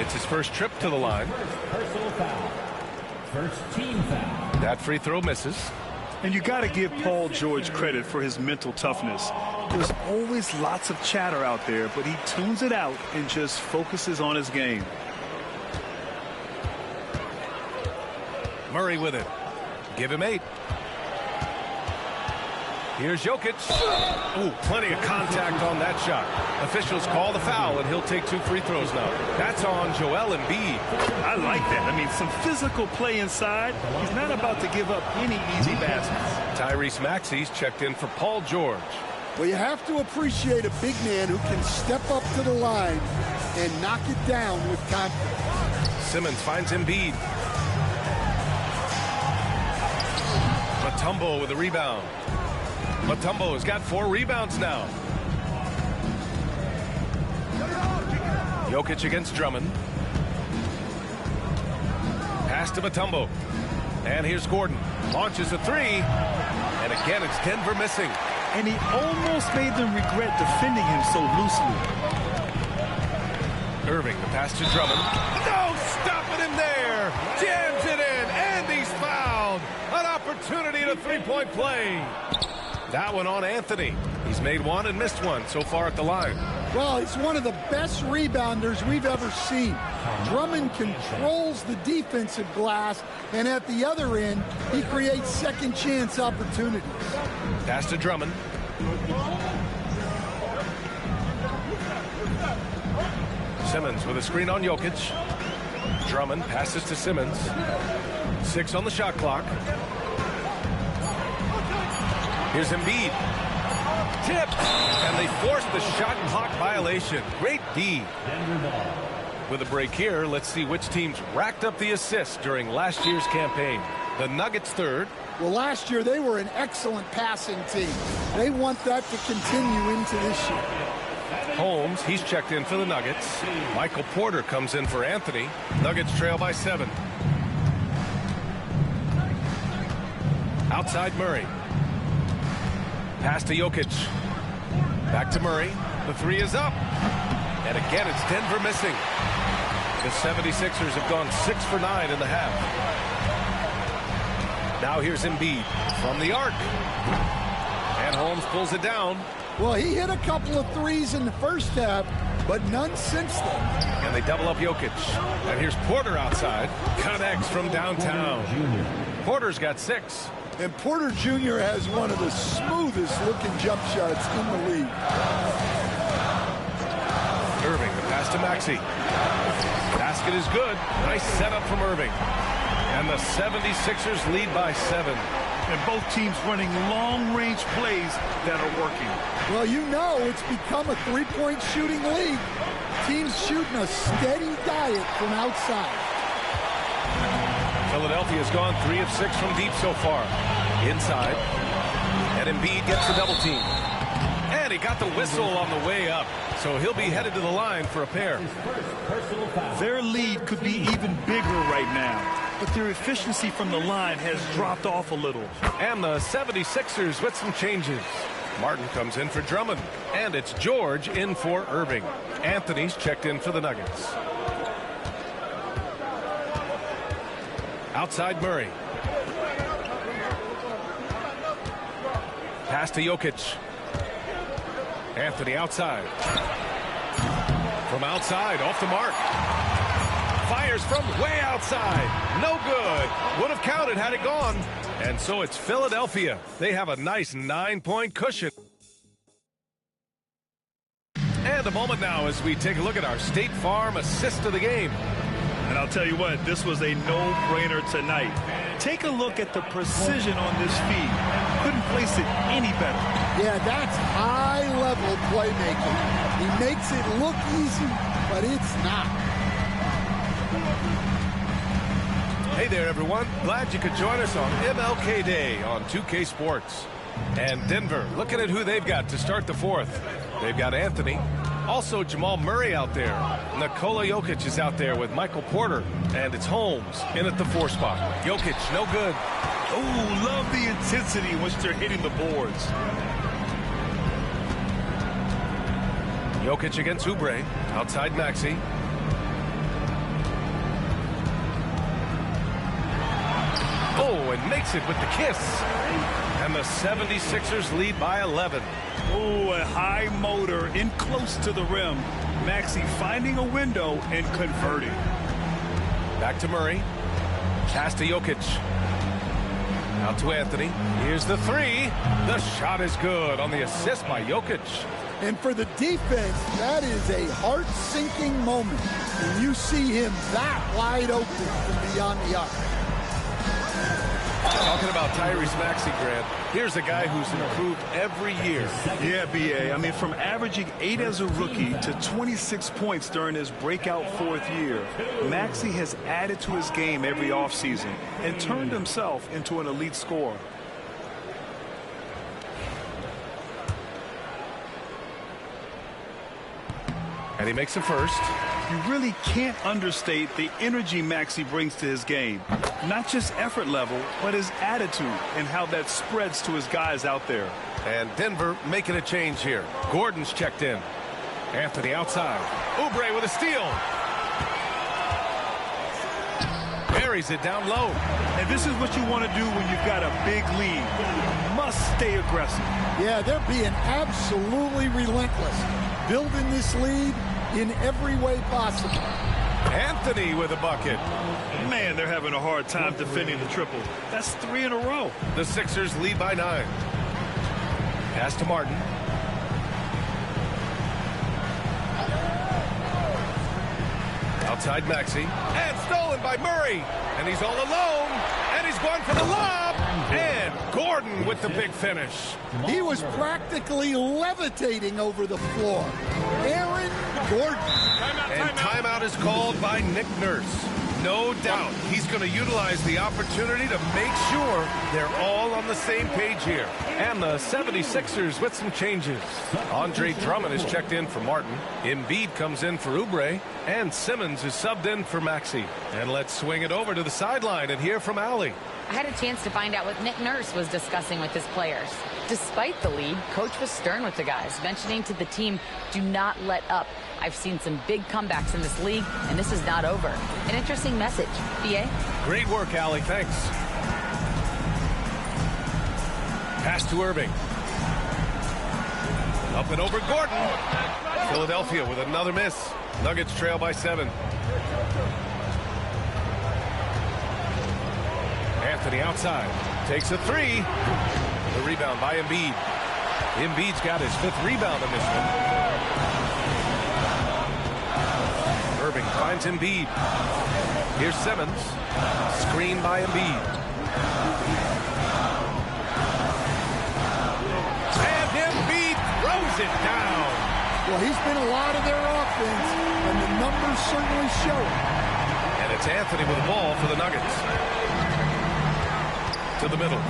It's his first trip to the line. Personal foul. First team foul. That free throw misses. And you got to give Paul George credit for his mental toughness. There's always lots of chatter out there, but he tunes it out and just focuses on his game. Murray with it. Give him 8. Here's Jokic. Ooh, plenty of contact on that shot. Officials call the foul, and he'll take 2 free throws now. That's on Joel Embiid. I like that. I mean, some physical play inside. He's not about to give up any easy baskets. Tyrese Maxey's checked in for Paul George. Well, you have to appreciate a big man who can step up to the line and knock it down with confidence. Simmons finds Embiid. Mutombo with a rebound. Mutombo has got 4 rebounds now. Jokic against Drummond. Pass to Mutombo. And here's Gordon. Launches a 3. And again, it's Denver missing. And he almost made them regret defending him so loosely. Irving, the pass to Drummond. No, stopping him there. Jams it in, and he's fouled. An opportunity to three-point play. That one on Anthony. He's made one and missed one so far at the line. Well, he's one of the best rebounders we've ever seen. Drummond controls the defensive glass, and at the other end, he creates second chance opportunities. Pass to Drummond. Simmons with a screen on Jokic. Drummond passes to Simmons. 6 on the shot clock. Here's Embiid. Tipped, and they force the shot clock violation. Great D. With a break here, let's see which teams racked up the assists during last year's campaign. The Nuggets third. Well, last year they were an excellent passing team. They want that to continue into this year. Holmes, he's checked in for the Nuggets. Michael Porter comes in for Anthony. Nuggets trail by 7. Outside Murray. Pass to Jokic. Back to Murray. The 3 is up. And again, it's Denver missing. The 76ers have gone 6 for 9 in the half. Now here's Embiid from the arc. And Holmes pulls it down. Well, he hit a couple of threes in the first half, but none since then. And they double up Jokic. And here's Porter outside. Connects from downtown. Porter's got 6. And Porter Jr. has one of the smoothest looking jump shots in the league. Irving, the pass to Maxey. Basket is good. Nice setup from Irving. And the 76ers lead by 7. And both teams running long-range plays that are working. Well, you know it's become a three-point shooting league. Teams shooting a steady diet from outside. Philadelphia's gone 3 of 6 from deep so far. Inside. And Embiid gets the double team. And he got the whistle on the way up. So he'll be headed to the line for a pair. Their lead could be even bigger right now, but their efficiency from the line has dropped off a little. And the 76ers with some changes. Martin comes in for Drummond. And it's George in for Irving. Anthony's checked in for the Nuggets. Outside Murray. Pass to Jokic. Anthony outside. From outside, off the mark. Fires from way outside. No good. Would have counted had it gone. And so it's Philadelphia. They have a nice 9-point cushion. And a moment now as we take a look at our State Farm assist of the game. And I'll tell you what, this was a no-brainer tonight. Take a look at the precision on this feed. Couldn't place it any better. Yeah, that's high-level playmaking. He makes it look easy, but it's not. Hey there, everyone. Glad you could join us on MLK Day on 2K Sports. And Denver, looking at who they've got to start the fourth. They've got Anthony. Also, Jamal Murray out there. Nikola Jokic is out there with Michael Porter. And it's Holmes in at the 4 spot. Jokic, no good. Oh, love the intensity in which they're hitting the boards. Jokic against Oubre. Outside Maxey. Oh, and makes it with the kiss. And the 76ers lead by 11. Oh, a high motor in close to the rim. Maxey finding a window and converting. Back to Murray. Pass to Jokic. Out to Anthony. Here's the 3. The shot is good on the assist by Jokic. And for the defense, that is a heart-sinking moment when you see him that wide open from beyond the arc. Talking about Tyrese Maxey, Grant, here's a guy who's improved every year. Yeah, B.A. I mean, from averaging 8 as a rookie to 26 points during his breakout 4th year, Maxey has added to his game every offseason and turned himself into an elite scorer. And he makes the first. You really can't understate the energy Maxey brings to his game. Not just effort level, but his attitude and how that spreads to his guys out there. And Denver making a change here. Gordon's checked in. Anthony outside. Oubre with a steal. Buries it down low. And this is what you want to do when you've got a big lead. You must stay aggressive. Yeah, they're being absolutely relentless, building this lead in every way possible. Anthony with a bucket. Man, they're having a hard time defending the triple. That's 3 in a row. The Sixers lead by 9. Pass to Martin. Outside Maxey. And stolen by Murray. And he's all alone. And he's going for the lob. And Gordon with the big finish. He was practically levitating over the floor. Aaron Gordon. And timeout is called by Nick Nurse. No doubt he's going to utilize the opportunity to make sure they're all on the same page here. And the 76ers with some changes. Andre Drummond is checked in for Martin. Embiid comes in for Oubre. And Simmons is subbed in for Maxey. And let's swing it over to the sideline and hear from Allie. I had a chance to find out what Nick Nurse was discussing with his players. Despite the lead, coach was stern with the guys, mentioning to the team, do not let up. I've seen some big comebacks in this league, and this is not over. An interesting message. B.A.? Great work, Allie. Thanks. Pass to Irving. Up and over Gordon. Philadelphia with another miss. Nuggets trail by 7. Anthony outside. Takes a 3. The rebound by Embiid. Embiid's got his 5th rebound in this one. Irving finds Embiid. Here's Simmons. Screen by Embiid. And Embiid throws it down. Well, he's been a lot of their offense, and the numbers certainly show it. And it's Anthony with the ball for the Nuggets. To the middle.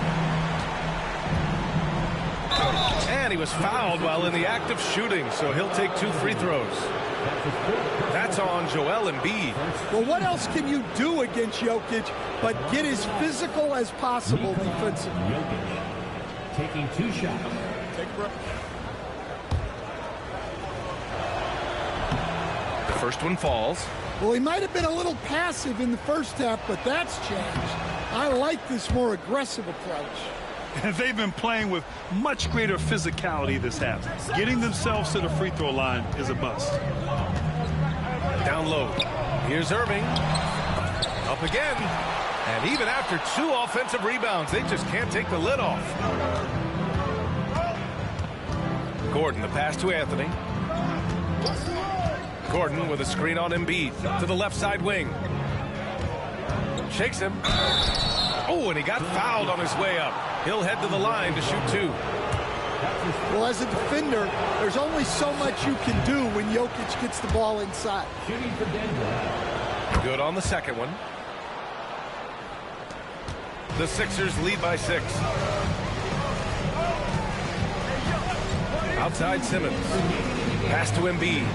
And he was fouled while in the act of shooting, so he'll take 2 free throws. That's on Joel Embiid. Well, what else can you do against Jokic but get as physical as possible defensively? Jokic taking 2 shots. The first one falls. Well, he might have been a little passive in the first half, but that's changed. I like this more aggressive approach. And they've been playing with much greater physicality this half. Getting themselves to the free throw line is a must. Down low. Here's Irving. Up again. And even after 2 offensive rebounds, they just can't take the lid off. Gordon, the pass to Anthony. Gordon with a screen on Embiid to the left side wing. Shakes him. Oh, and he got fouled on his way up. He'll head to the line to shoot 2. Well, as a defender, there's only so much you can do when Jokic gets the ball inside. Good on the second one. The Sixers lead by 6. Outside Simmons. Pass to Embiid.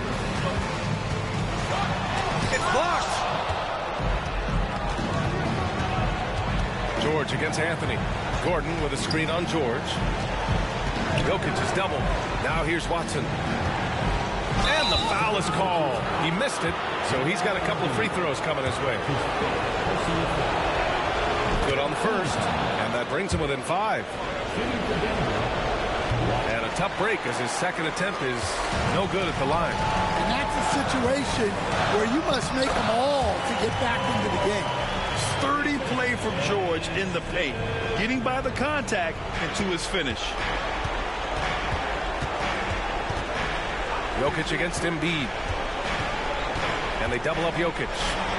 It's blocked. George against Anthony. Gordon with a screen on George. Jokic is doubled. Now here's Watson. And the foul is called. He missed it, so he's got a couple of free throws coming his way. Good on the first, and that brings him within 5. And a tough break as his second attempt is no good at the line. And that's a situation where you must make them all to get back into the game. Sturdy play from George in the paint, getting by the contact and to his finish. Jokic against Embiid. And they double up Jokic.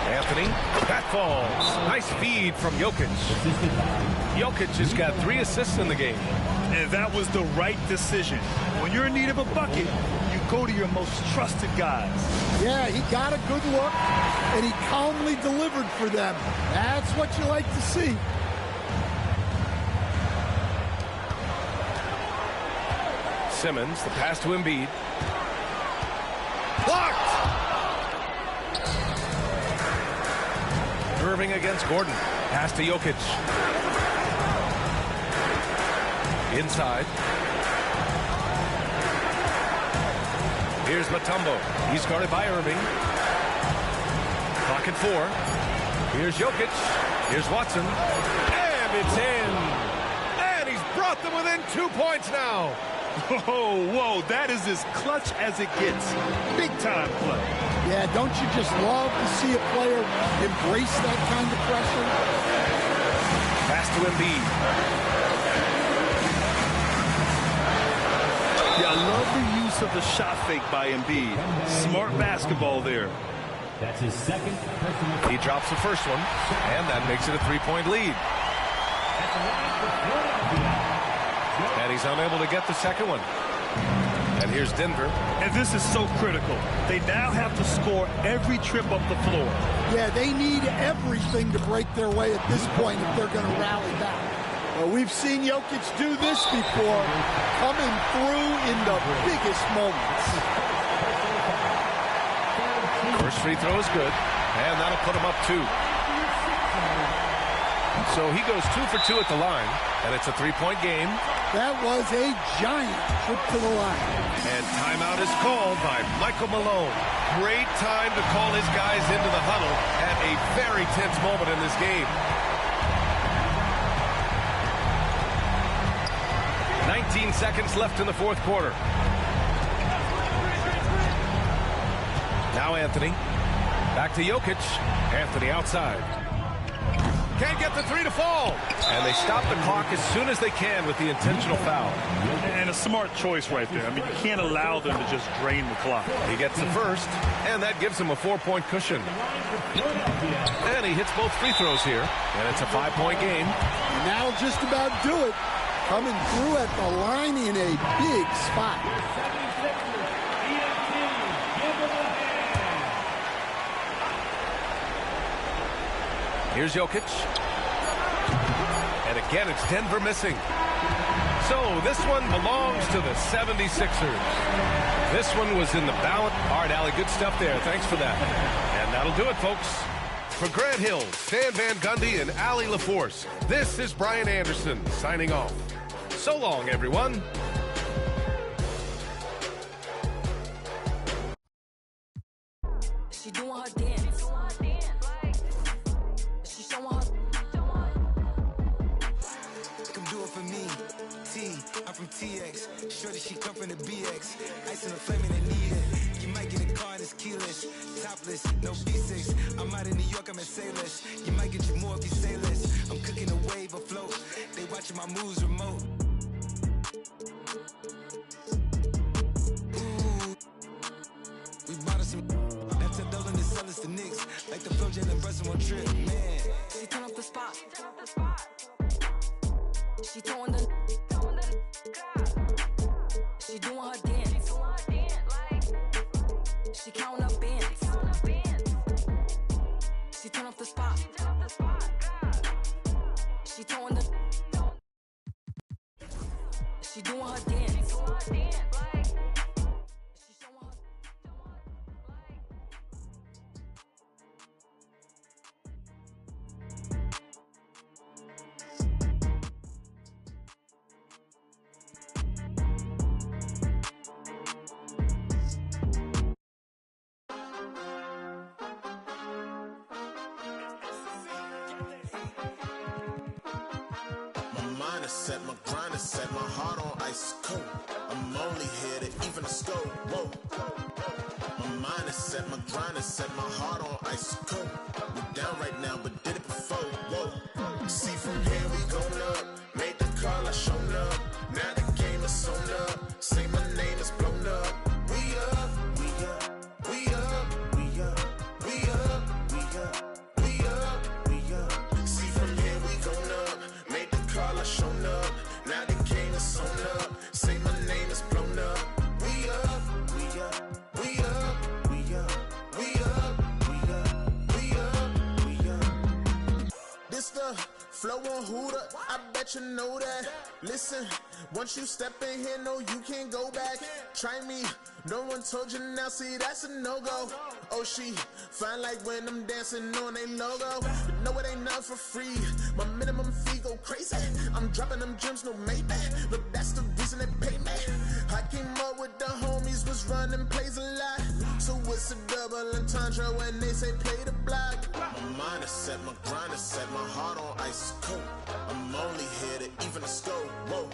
Anthony, that falls. Nice feed from Jokic. Jokic has got 3 assists in the game. And that was the right decision. When you're in need of a bucket, you go to your most trusted guys. Yeah, he got a good look, and he calmly delivered for them. That's what you like to see. Simmons, the pass to Embiid. Blocked! Irving against Gordon. Pass to Jokic. Inside. Here's Mutombo. He's guarded by Irving. Clock at 4. Here's Jokic. Here's Watson. And it's in. And he's brought them within 2 points now. Whoa, that is as clutch as it gets. Big time play. Yeah, don't you just love to see a player embrace that kind of pressure? Pass to Embiid. Yeah, I love the use of the shot fake by Embiid. Smart basketball there. That's his second. He drops the first one, and that makes it a 3-point lead. And he's unable to get the second one. And here's Denver. And this is so critical. They now have to score every trip up the floor. Yeah, they need everything to break their way at this point if they're going to rally back. Well, we've seen Jokic do this before, coming through in the biggest moments. First free throw is good, and that'll put him up 2. So he goes 2 for 2 at the line, and it's a 3-point game. That was a giant trip to the line. And timeout is called by Michael Malone. Great time to call his guys into the huddle at a very tense moment in this game. 19 seconds left in the fourth quarter. Now Anthony. Back to Jokic. Anthony outside. Can't get the 3 to fall. And they stop the clock as soon as they can with the intentional foul. And a smart choice right there. I mean, you can't allow them to just drain the clock. He gets the first, and that gives him a 4-point cushion. And he hits both free throws here, and it's a 5-point game. And that'll just about do it. Coming through at the line in a big spot. Here's Jokic. And again, it's Denver missing. So this one belongs to the 76ers. This one was in the balance. All right, Allie, good stuff there. Thanks for that. And that'll do it, folks. For Grant Hill, Stan Van Gundy, and Allie LaForce, this is Brian Anderson signing off. So long, everyone. She doing her dance. She showing her. Come do it for me. T, I'm from TX. Shorty, she come from the BX. Ice in the flame and I need it. You might get a car and it's keyless. Topless, no B6. I'm out in New York, I'm at Sailors. You might get you more if you say less. I'm cooking a wave afloat. They watching my moves remote. Ooh. We bought us some. That's a double in the sellers to Knicks. Like the flow jet and bustin' one trip, man. She turn up the spot. She throwing the. She doing her dance. She counting up bands. She turn up the spot. She throwing the. She doing her dance. Set my grind is set, my heart on ice cold. I'm only here to even a scope. Whoa. My mind is set, my grind is set, my heart on ice cold. We down right now, but did it before. Whoa. See from here we going up. Made the call, I shown up. Now the game is sewn up. Say my name is blown up. We up, we up, we up, we up, we up, we up, we up, we up. See from here we going up. Made the call, I shown up. Now the game is sewn up. Say my name is blown up. We up, we up, we up, we up, we up, we up, we up, we up. This the flow on Hooter, I bet you know that. Listen, once you step in here, no, you can't go back. Try me, no one told you now, see, that's a no-go. Oh, she fine like when I'm dancing on a logo. But no, it ain't nothing for free. My minimum fee go crazy. I'm dropping them gems, no Maybach. Look, that's the reason they pay me. I came up with the homies. was running plays a lot. So it's a double entendre when they say play the block. My mind is set, my grind is set, my heart on ice cold. I'm only here to even the score. Whoa.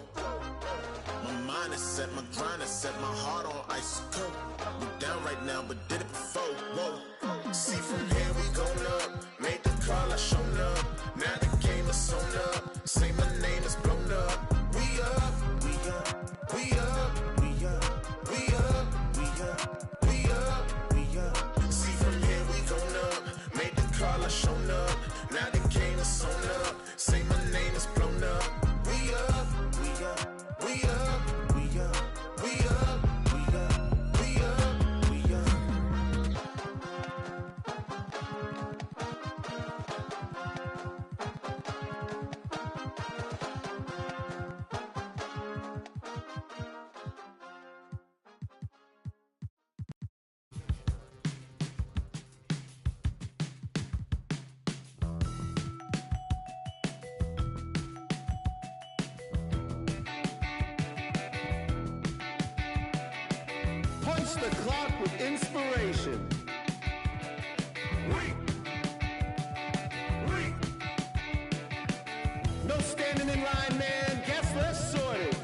My mind is set, my grind is set, my heart on ice cold. We down right now, but did it before. Whoa. See from here we going up. Made the call, I shown up. Now the game is sewn up. Say my name is blown up. We up, we up, we up, we up, we up, we up, we up, we up. See from here we going up. Made the call, I shown up. Now the game is sewn up. Say my name is blown up. We up, we up, we up, we up, we up, we up, we up, we up. Punch the clock with inspiration. No standing in line, man. Guess less sorted.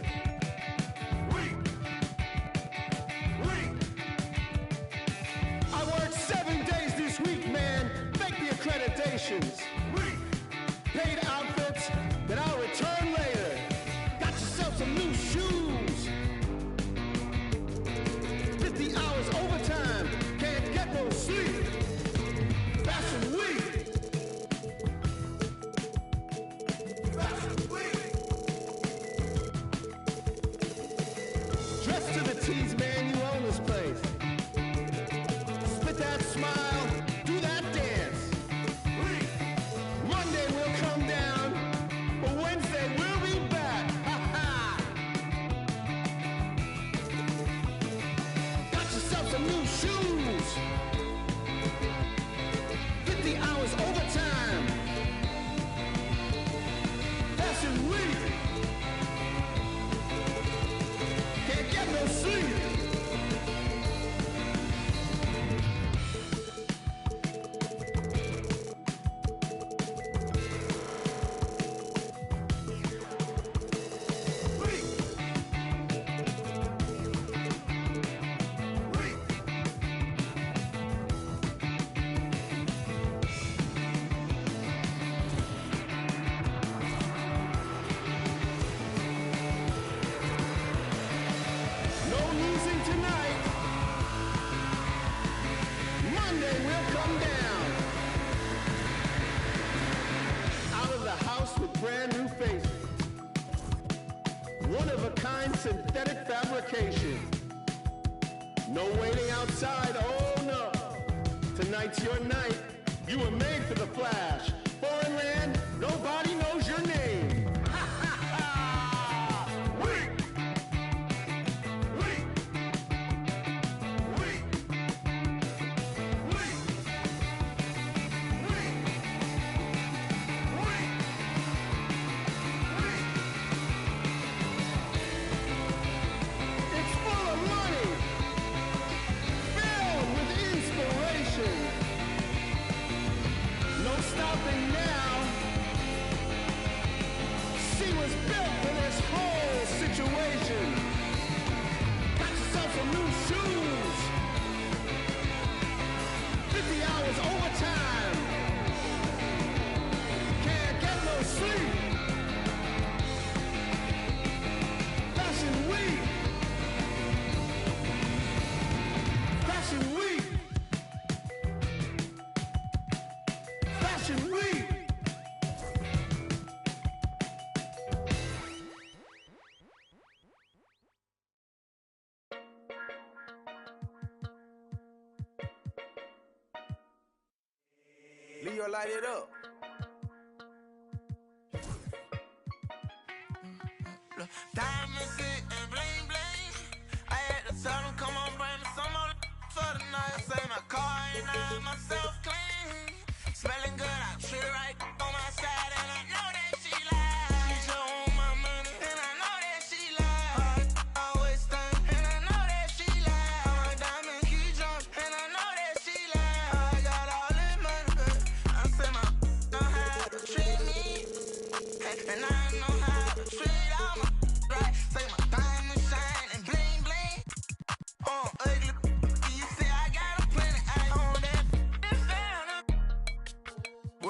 I worked 7 days this week, man. Fake the accreditations. Paid outfits that I'll return later. Got yourself some new shoes. 50 hours overtime. Can't get no sleep. Fashion week. Dressed to the T's, man, you own this place. Spit that smile, do that dance. Monday we'll come down, but Wednesday we'll be back. Ha ha! Got yourself some new shoes. 50 hours overtime. Fashion week. Can't get no sleep. No losing tonight. Monday we'll come down. Out of the house with brand new faces. One of a kind synthetic fabrication. No waiting outside, oh no. Tonight's your night. You were made for the flash. Foreign land, nobody knows your name. Ha ha ha! Weak! Weak! Weak! Weak! Weak! Weak! Weak! It's full of money, filled with inspiration. No stopping now. She was built for this whole situation. Got yourself some new shoes. 50 hours overtime. Can't get no sleep. Fashion week. Fashion week. Fashion week. Leo, light it up. Diamonds and bling bling. I had to tell them, come on, bring me some more for the night. Say my car ain't I myself clean. Smelling good, I treat her right on my side, and I know that she lies. She just want my money, and I know that she lies. Always think, and I know that she lies.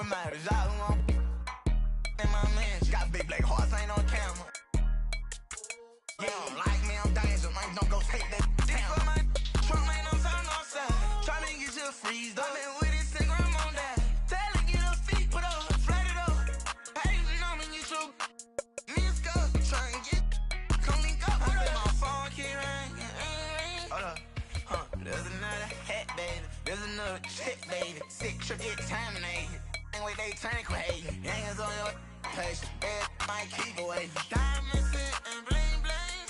With my result, in my man, got big black hearts, ain't on camera. You don't like me, I'm dangerous, man, don't go take that down. My trunk ain't no time, no side. Tryna get you a freeze, though. I been with it, since I'm on that. Tell her, get her feet, put her, flat it up. Hey, you know me, you should. Me and Scott, tryna get, come link up with her. My phone keep ringing, hold up. There's another hat, baby. There's another chick, baby. Sick trip, get terminated. Ain't wait, they turn crazy. Hands on your patient. Might keep away. Diamonds and bling bling.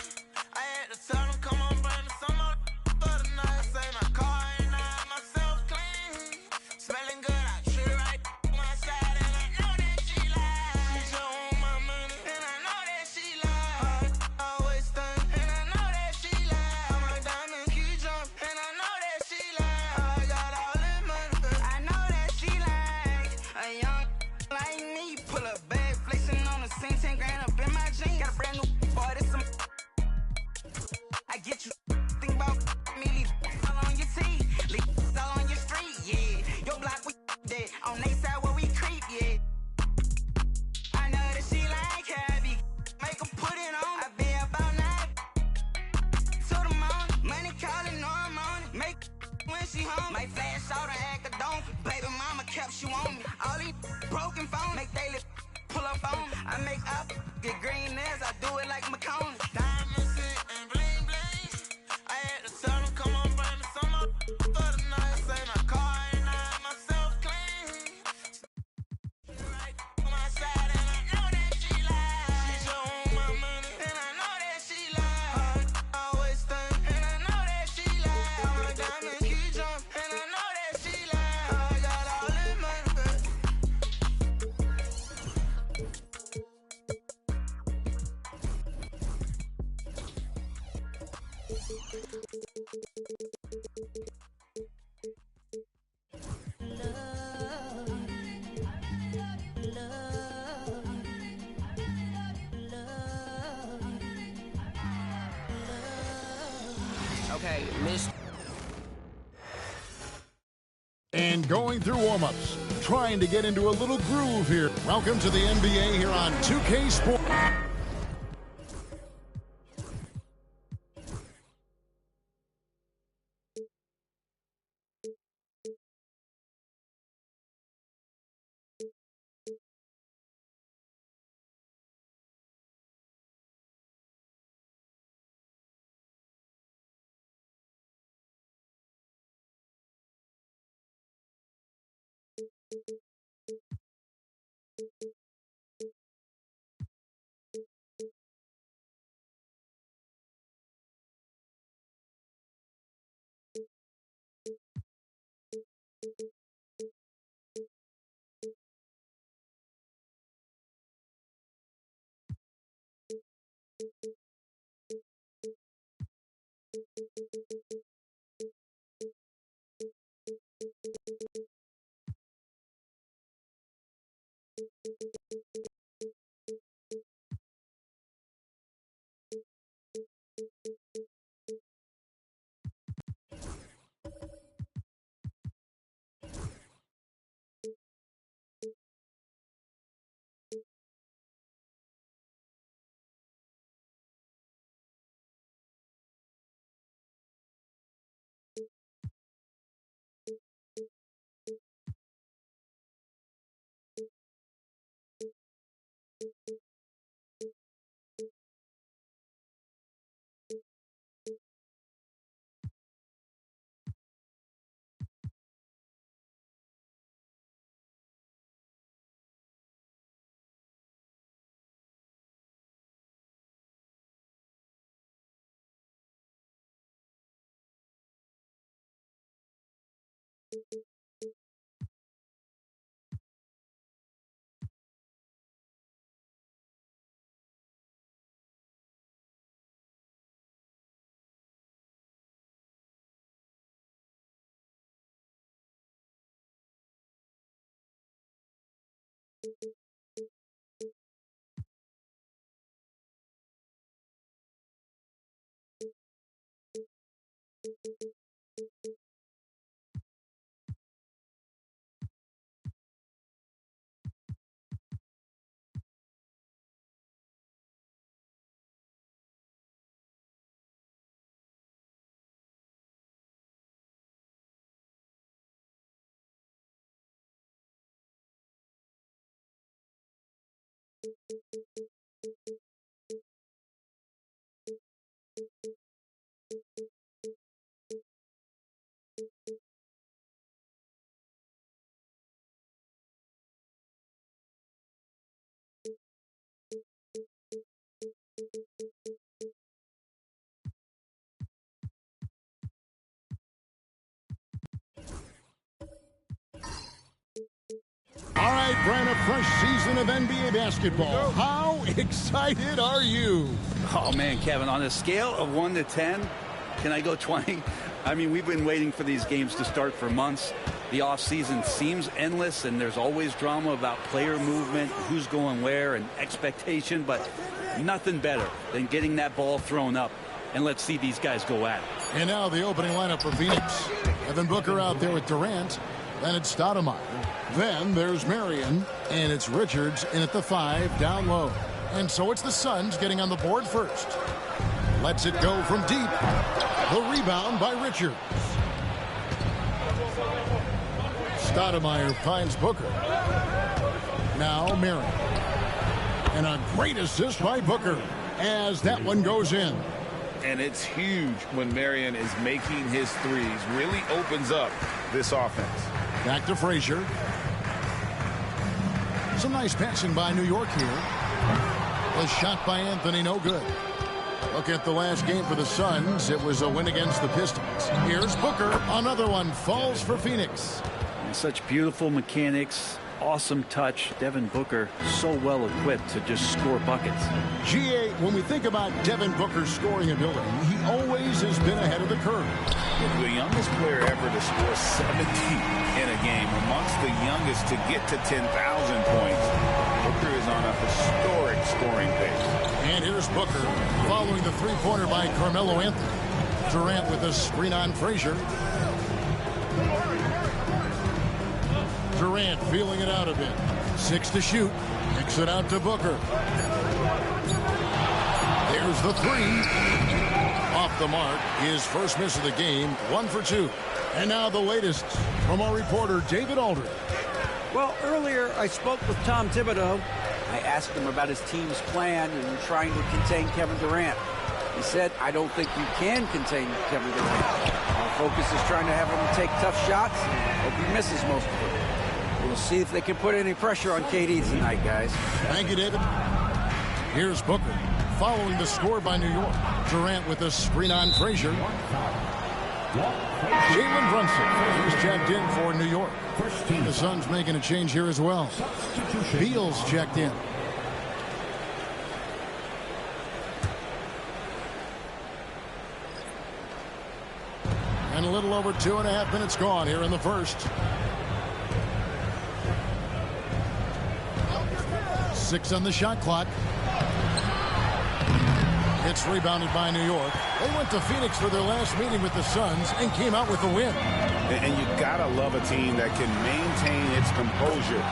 I had to tell them, come on, bring me some more for the night. Say my car ain't out, myself clean. Smelling good, I treat her right on my side, and I know that she lied. She just want my money, and I know that she lied. Always stunned, and I know that she lied. My diamond keep jumping, and I know that she lied. I got all that money, I know that she lied. A young like me, pull a bag, flexing on the scene, 10 grand up in my jeans. Got a brand new boy, this some. I get you think about me, leave all on your teeth, leave all on your street, yeah. Your block we dead, on they side where we creep, yeah. I know that she like heavy, make her put it on. I be about 9 to the morning, money calling, no I'm on it. Make when she home, might flash out and act a donkey. Baby mama kept you on me, all these broken phones, make daily pull up on me. I make up, get green nails, I do it like McCone. Diamonds and bling bling. I had to tell them, come on, bring me some more for the night. Say my car ain't out, myself clean. Right on my side, and I know that she lied. She just want my money, and I know that she lied. Always stunned, and I know that she lied. My diamond keep jumping, and I know that she lied. I got all that money, but Okay, Miss. And going through warm-ups, trying to get into a little groove here. Welcome to the NBA here on 2K Sports. All right, Brent, a fresh season of NBA basketball. How excited are you? Oh, man, Kevin, on a scale of 1 to 10, can I go 20? I mean, we've been waiting for these games to start for months. The offseason seems endless, and there's always drama about player movement, who's going where, and expectation, but nothing better than getting that ball thrown up. And let's see these guys go at it. And now the opening lineup for Phoenix. Devin Booker out there with Durant. Then it's Stoudemire. Then there's Marion. And it's Richards in at the 5 down low. And so it's the Suns getting on the board first. Lets it go from deep. The rebound by Richards. Stoudemire finds Booker. Now Marion. And a great assist by Booker as that one goes in. And it's huge when Marion is making his threes. Really opens up this offense. Back to Frazier. Some nice passing by New York here. The shot by Anthony, no good. Look at the last game for the Suns. It was a win against the Pistons. Here's Booker. Another one falls for Phoenix. And such beautiful mechanics. Awesome touch. Devin Booker so well equipped to just score buckets. GA, when we think about Devin Booker's scoring ability, he always has been ahead of the curve. The youngest player ever to score 70 in a game, amongst the youngest to get to 10,000 points. Booker is on a historic scoring pace. And here's Booker following the three-pointer by Carmelo Anthony. Durant with a screen on Frazier. Durant feeling it out a bit. 6 to shoot. Kicks it out to Booker. There's the 3. Off the mark. His first miss of the game. 1 for 2. And now the latest from our reporter, David Aldridge. Well, earlier I spoke with Tom Thibodeau. I asked him about his team's plan in trying to contain Kevin Durant. He said, I don't think you can contain Kevin Durant. Our focus is trying to have him take tough shots. Hope he misses most of them. We'll see if they can put any pressure on KD tonight, guys. Thank you, David. Here's Booker following the score by New York. Durant with a screen on Frazier. Jalen Brunson is checked in for New York. The Suns making a change here as well. Beal's checked in. And a little over 2.5 minutes gone here in the first. 6 on the shot clock. It's rebounded by New York. They went to Phoenix for their last meeting with the Suns and came out with a win. And you gotta love a team that can maintain its composure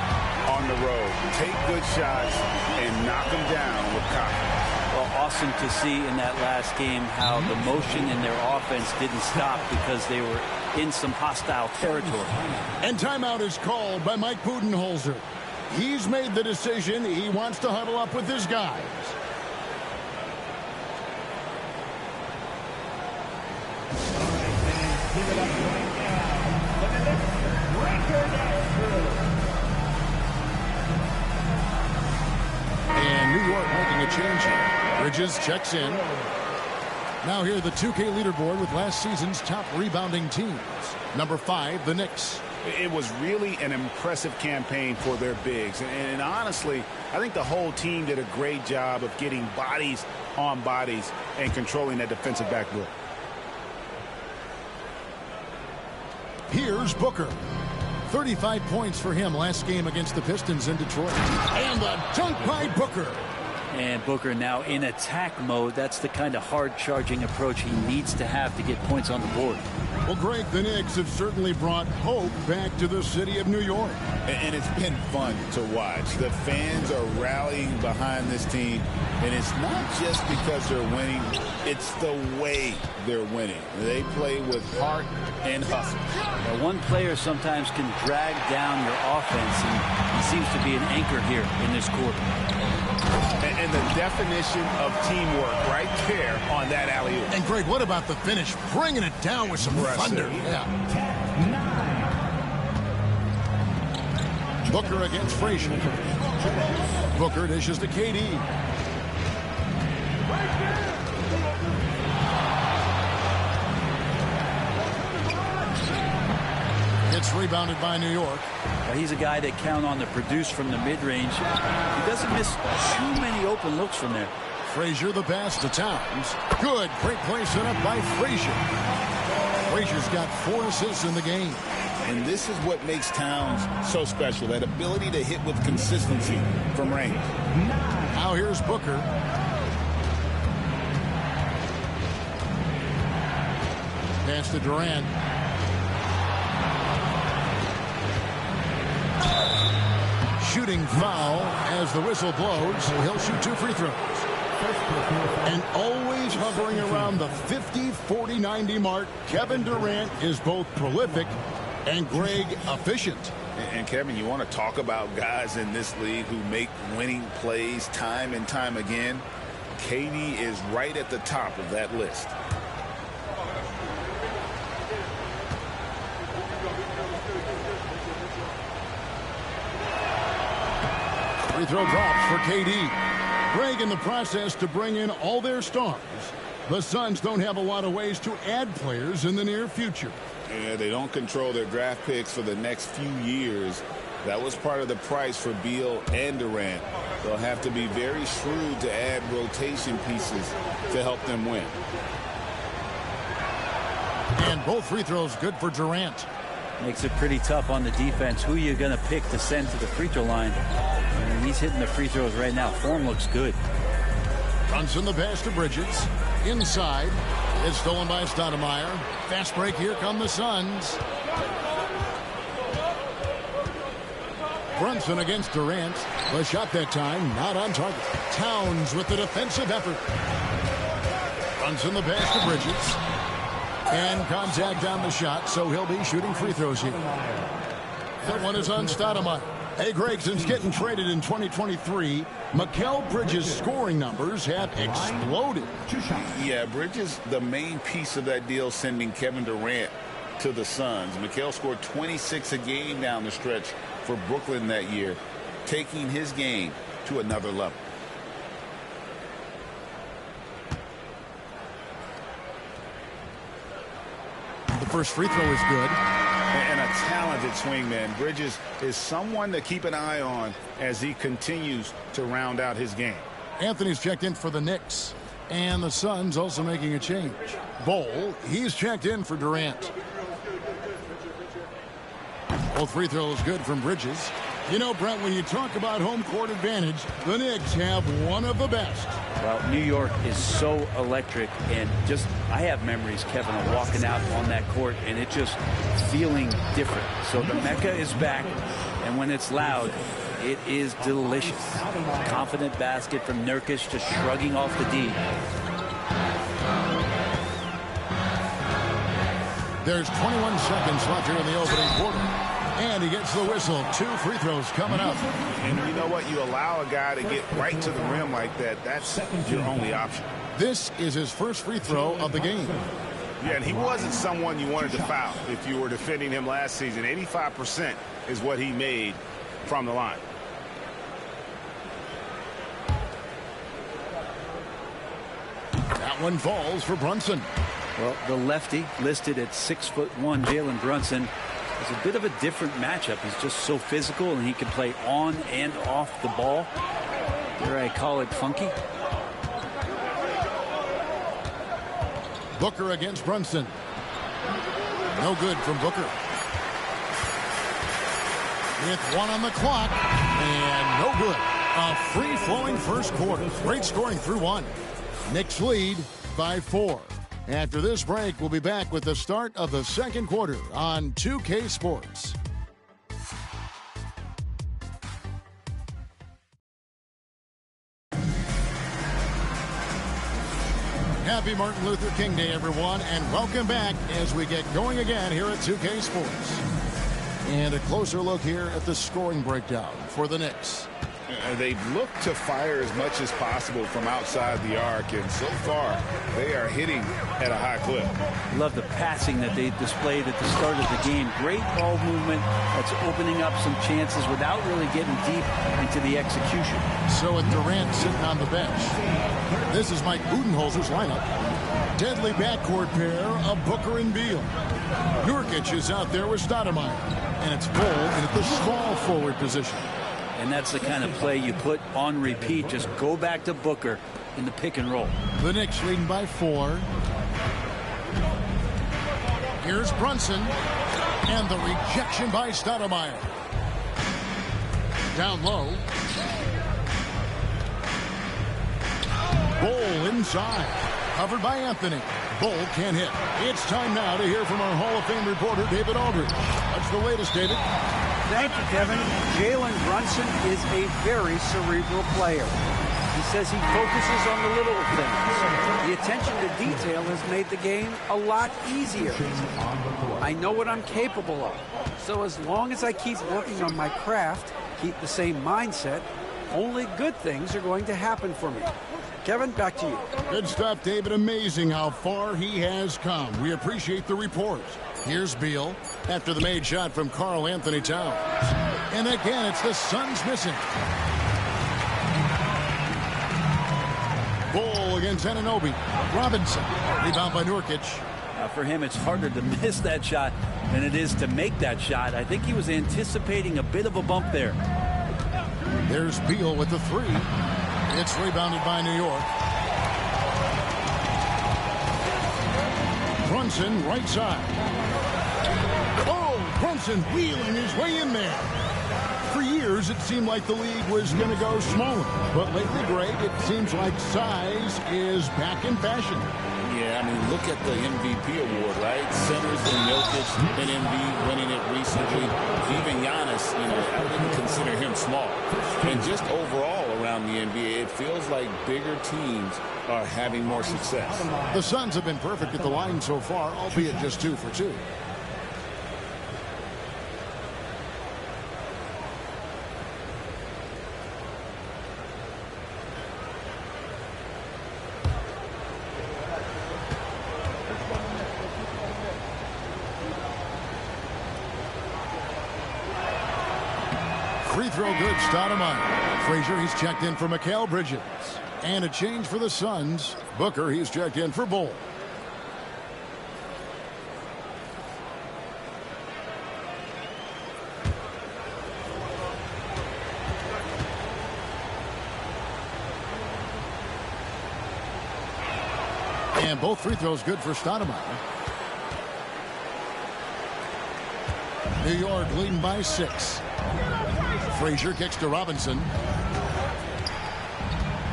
on the road, take good shots, and knock them down with confidence. Well, awesome to see in that last game how the motion in their offense didn't stop because they were in some hostile territory. And timeout is called by Mike Budenholzer. He's made the decision. He wants to huddle up with his guys. And New York making a change here. Bridges checks in. Now here the 2K leaderboard with last season's top rebounding teams. Number 5, the Knicks. It was really an impressive campaign for their bigs. And honestly, I think the whole team did a great job of getting bodies on bodies and controlling that defensive backboard. Here's Booker. 35 points for him last game against the Pistons in Detroit. And the dunk by Booker. And Booker now in attack mode. That's the kind of hard-charging approach he needs to have to get points on the board. Well, Greg, the Knicks have certainly brought hope back to the city of New York. And it's been fun to watch. The fans are rallying behind this team. And it's not just because they're winning. It's the way they're winning. They play with heart and hustle. Now, one player sometimes can drag down your offense, and he seems to be an anchor here in this quarter. And the definition of teamwork right there on that alley-oop. And, Greg, what about the finish? Bringing it down with some thunder. Yeah. Booker against Frazier. Booker dishes to KD. It's rebounded by New York. He's a guy that count on to produce from the mid-range. He doesn't miss too many open looks from there. Frazier the pass to Towns. Good. Great play set up by Frazier. Frazier's got 4 assists in the game. And this is what makes Towns so special, that ability to hit with consistency from range. Now here's Booker. Pass to Durant. Shooting foul as the whistle blows. He'll shoot 2 free throws. And always hovering around the 50, 40, 90 mark, Kevin Durant is both prolific and Greg efficient. And Kevin, you want to talk about guys in this league who make winning plays time and time again. KD is right at the top of that list. Free throw drops for KD. Greg in the process to bring in all their stars. The Suns don't have a lot of ways to add players in the near future. Yeah, they don't control their draft picks for the next few years. That was part of the price for Beal and Durant. They'll have to be very shrewd to add rotation pieces to help them win. And both free throws good for Durant. Makes it pretty tough on the defense. Who you're going to pick to send to the free throw line. And he's hitting the free throws right now. Form looks good. Brunson the pass to Bridges. Inside. It's stolen by Stoudemire. Fast break. Here come the Suns. Brunson against Durant. The shot that time not on target. Towns with the defensive effort. Brunson the pass to Bridges. And contact on the shot, so he'll be shooting free throws here. That one is on Stoudemire. Hey, Greg, since getting traded in 2023, Mikal Bridges' scoring numbers have exploded. Yeah, Bridges, the main piece of that deal, sending Kevin Durant to the Suns. Mikal scored 26 a game down the stretch for Brooklyn that year, taking his game to another level. The first free throw is good. And a talented swingman. Bridges is someone to keep an eye on as he continues to round out his game. Anthony's checked in for the Knicks. And the Suns also making a change. Bol, he's checked in for Durant. Both free throws good from Bridges. You know, Brent, when you talk about home court advantage, the Knicks have one of the best. Well, New York is so electric, and just, I have memories, Kevin, of walking out on that court and it just feeling different. So the Mecca is back, and when it's loud, it is delicious. Confident basket from Nurkic, just shrugging off the D. There's 21 seconds left here in the opening quarter. And he gets the whistle. 2 free throws coming up. And you know what? You allow a guy to get right to the rim like that. That's your only option. This is his first free throw of the game. Yeah, and he wasn't someone you wanted to foul if you were defending him last season. 85% is what he made from the line. That one falls for Brunson. Well, the lefty listed at 6'1", Jalen Brunson. It's a bit of a different matchup. He's just so physical, and he can play on and off the ball. Dare I call it funky? Booker against Brunson. No good from Booker. With 1 on the clock, and no good. A free-flowing first quarter. Great scoring through 1. Knicks lead by 4. After this break, we'll be back with the start of the second quarter on 2K Sports. Happy Martin Luther King Day, everyone, and welcome back as we get going again here at 2K Sports. And a closer look here at the scoring breakdown for the Knicks. They look to fire as much as possible from outside the arc, and so far they are hitting at a high clip. Love the passing that they displayed at the start of the game. Great ball movement that's opening up some chances without really getting deep into the execution. So with Durant sitting on the bench, this is Mike Budenholzer's lineup. Deadly backcourt pair of Booker and Beal. Nurkic is out there with Stoudemire, and it's Bull in at the small forward position. And that's the kind of play you put on repeat. Just go back to Booker in the pick and roll. The Knicks leading by 4. Here's Brunson. And the rejection by Stoudemire. Down low. Bull inside. Covered by Anthony. Bull can't hit. It's time now to hear from our Hall of Fame reporter, David Aldridge. What's the latest, David? Thank you, Kevin. Jalen Brunson is a very cerebral player. He says he focuses on the little things. The attention to detail has made the game a lot easier. I know what I'm capable of. So as long as I keep working on my craft, keep the same mindset, only good things are going to happen for me. Kevin, back to you. Good stuff, David. Amazing how far he has come. We appreciate the report. Here's Beal after the made shot from Karl Anthony Towns. And again, it's the Suns missing. Bull against Anunoby. Robinson. Rebound by Nurkic. For him, it's harder to miss that shot than it is to make that shot. I think he was anticipating a bit of a bump there. There's Beal with the 3. It's rebounded by New York. Brunson, right side. Oh, Brunson wheeling his way in there. For years, it seemed like the league was going to go smaller. But lately, Greg, it seems like size is back in fashion. Yeah, I mean, look at the MVP award, right? Centers and Jokic and Embiid winning it recently. Even Giannis, I wouldn't consider him small. And just overall around the NBA, it feels like bigger teams are having more success. The Suns have been perfect at the line so far, albeit just 2 for 2. Free throw good, Stoudemire. Frazier, he's checked in for Mikal Bridges. And a change for the Suns. Booker, he's checked in for Bull. And both free throws good for Stoudemire. New York leading by 6. Frazier kicks to Robinson.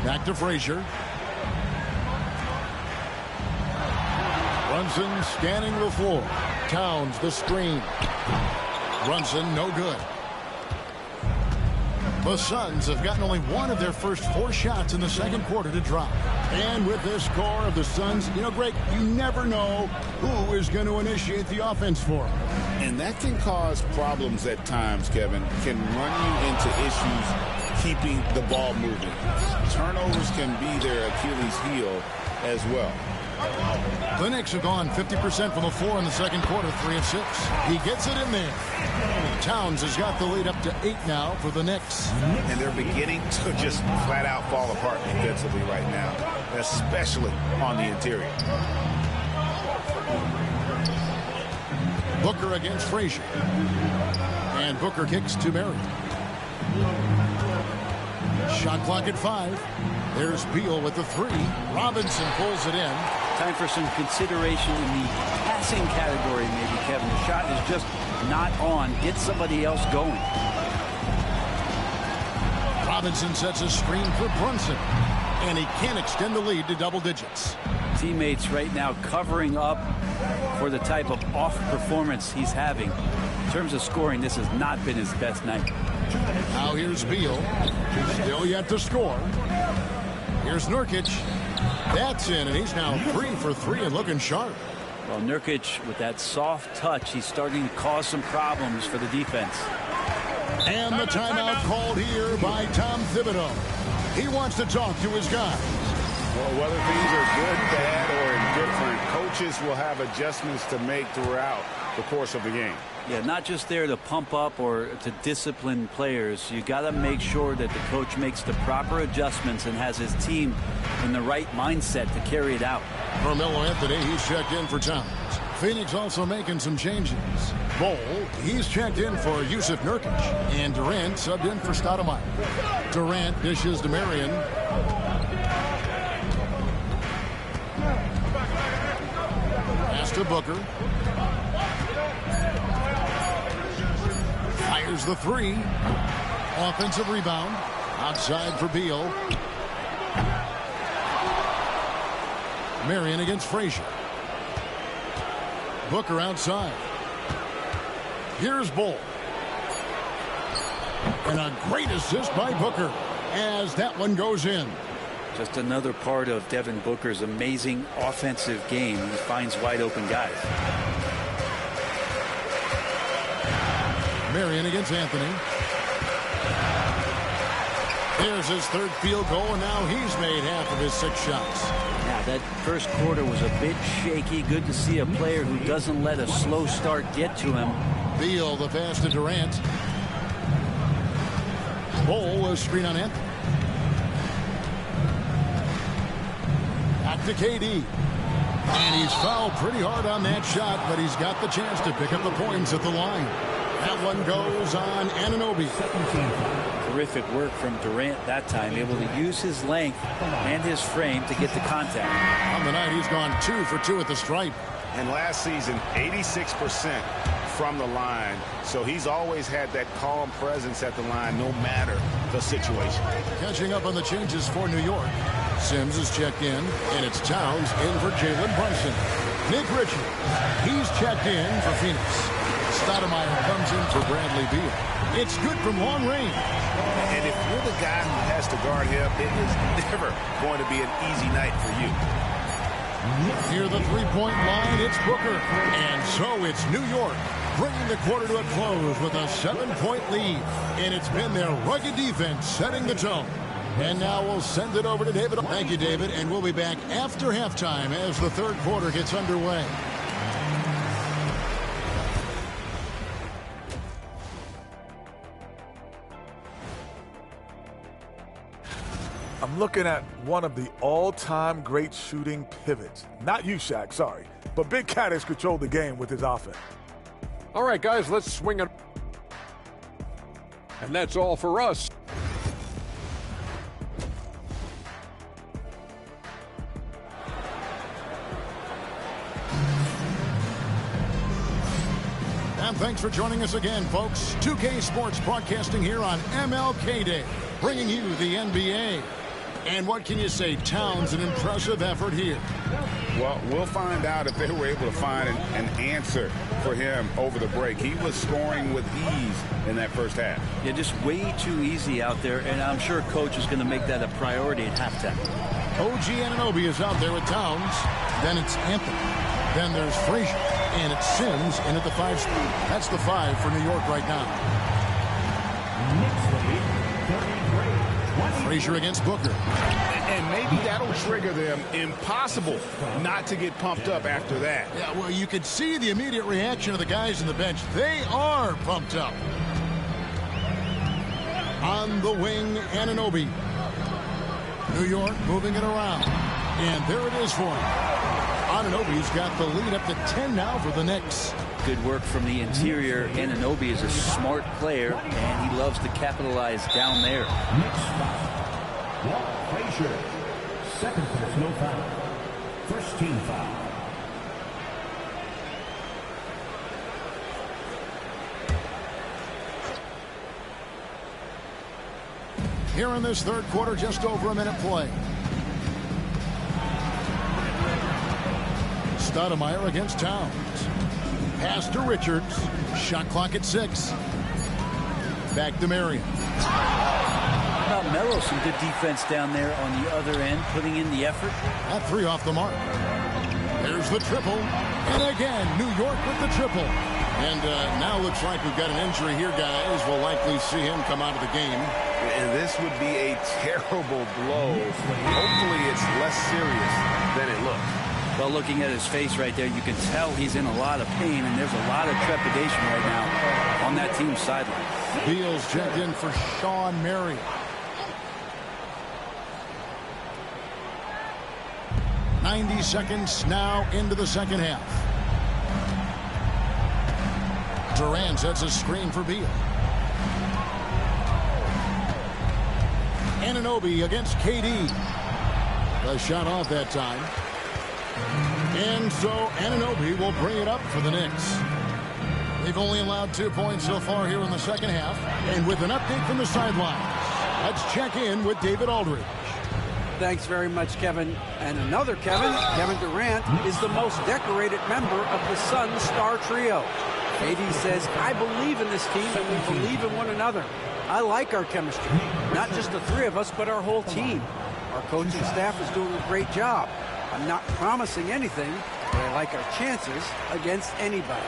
Back to Frazier. Brunson scanning the floor. Towns the screen. Brunson no good. The Suns have gotten only one of their first 4 shots in the second quarter to drop. And with this score of the Suns, Greg, you never know who is going to initiate the offense for them. And that can cause problems at times, Kevin. Can run you into issues keeping the ball moving. Turnovers can be their Achilles heel as well. The Knicks have gone 50% from the floor in the second quarter, 3 of 6. He gets it in there. Towns has got the lead up to 8 now for the Knicks. And they're beginning to just flat out fall apart defensively right now, especially on the interior. Booker against Frazier. And Booker kicks to Murray. Shot clock at 5. There's Beal with the 3. Robinson pulls it in. Time for some consideration in the passing category, maybe, Kevin. The shot is just not on. Get somebody else going. Robinson sets a screen for Brunson. And he can't extend the lead to double digits. Teammates right now covering up for the type of off performance he's having. In terms of scoring, this has not been his best night. Now here's Beal. Still yet to score. Here's Nurkic. That's in, and he's now 3 for 3 and looking sharp. Well, Nurkic, with that soft touch, he's starting to cause some problems for the defense. And the timeout called called here by Tom Thibodeau. He wants to talk to his guys. Well, whether things are good, bad, or indifferent, coaches will have adjustments to make throughout the course of the game. Yeah, not just there to pump up or to discipline players. You got to make sure that the coach makes the proper adjustments and has his team in the right mindset to carry it out. Carmelo Anthony, he's checked in for Towns. Phoenix also making some changes. Bol, he's checked in for Yusuf Nurkic. And Durant subbed in for Stoudemire. Durant dishes to Marion. Pass to Booker. Fires the three. Offensive rebound. Outside for Beal. Marion against Frazier. Booker outside. Here's Bol. And a great assist by Booker as that one goes in. Just another part of Devin Booker's amazing offensive game. He finds wide open guys. Marion against Anthony. There's his third field goal, and now he's made half of his 6 shots. Yeah, that first quarter was a bit shaky. Good to see a player who doesn't let a slow start get to him. Beal, the pass to Durant. Bol, a screen on Anthony. Back to KD. And he's fouled pretty hard on that shot, but he's got the chance to pick up the points at the line. That one goes on Anunoby. Terrific work from Durant that time, able to use his length and his frame to get the contact. On the night, he's gone 2 for 2 at the stripe. And last season, 86% from the line. So he's always had that calm presence at the line, no matter the situation. Catching up on the changes for New York. Sims is checked in, and it's Towns in for Jalen Brunson. Nick Richards, he's checked in for Phoenix. Stoudemire comes in for Bradley Beal. It's good from long range. And if you're the guy who has to guard him, it is never going to be an easy night for you. Near the three-point line, it's Booker. And so it's New York, bringing the quarter to a close with a 7-point lead. And it's been their rugged defense setting the tone. And now we'll send it over to David. Thank you, David. And we'll be back after halftime as the third quarter gets underway. I'm looking at one of the all-time great shooting pivots. Not you, Shaq, sorry. But Big Cat has controlled the game with his offense. All right, guys, let's swing it. And that's all for us. And thanks for joining us again, folks. 2K Sports broadcasting here on MLK Day, bringing you the NBA. And what can you say? Towns, an impressive effort here. Well, we'll find out if they were able to find an answer for him over the break. He was scoring with ease in that first half. Yeah, just way too easy out there, and I'm sure Coach is going to make that a priority at halftime. OG Anunoby is out there with Towns. Then it's Anthony. Then there's Frazier. And it's Sims in at the 5 spot. That's the 5 for New York right now. Frazier against Booker. And maybe that'll trigger them. Impossible not to get pumped up after that. Yeah, well, you could see the immediate reaction of the guys on the bench. They are pumped up. On the wing, Anunoby. New York moving it around. And there it is for him. Anunoby's got the lead up to 10 now for the Knicks. Good work from the interior. Anunoby is a smart player, and he loves to capitalize down there. Next foul. Walt Frazier. Second personal foul. First team foul. Here in this third quarter, just over a minute play. Stoudemire against Towns. Pass to Richards. Shot clock at 6. Back to Marion. How about Melo? Some good defense down there on the other end, putting in the effort. That 3 off the mark. There's the triple. And again, New York with the triple. And now looks like we've got an injury here, guys. We'll likely see him come out of the game. And this would be a terrible blow. Hopefully it's less serious than it looks. Well, looking at his face right there, you can tell he's in a lot of pain, and there's a lot of trepidation right now on that team's sideline. Beals checked in for Sean Mary. "90 seconds now into the second half. Durant sets a screen for Beal. Anunoby against KD. The shot off that time. And so Anunoby will bring it up for the Knicks. They've only allowed 2 points so far here in the second half. And with an update from the sidelines, let's check in with David Aldridge. Thanks very much, Kevin. And another Kevin, Kevin Durant, is the most decorated member of the Suns star trio. KD says, I believe in this team and we believe in one another. I like our chemistry. Not just the three of us, but our whole team. Our coaching staff is doing a great job. I'm not promising anything, but I like our chances against anybody.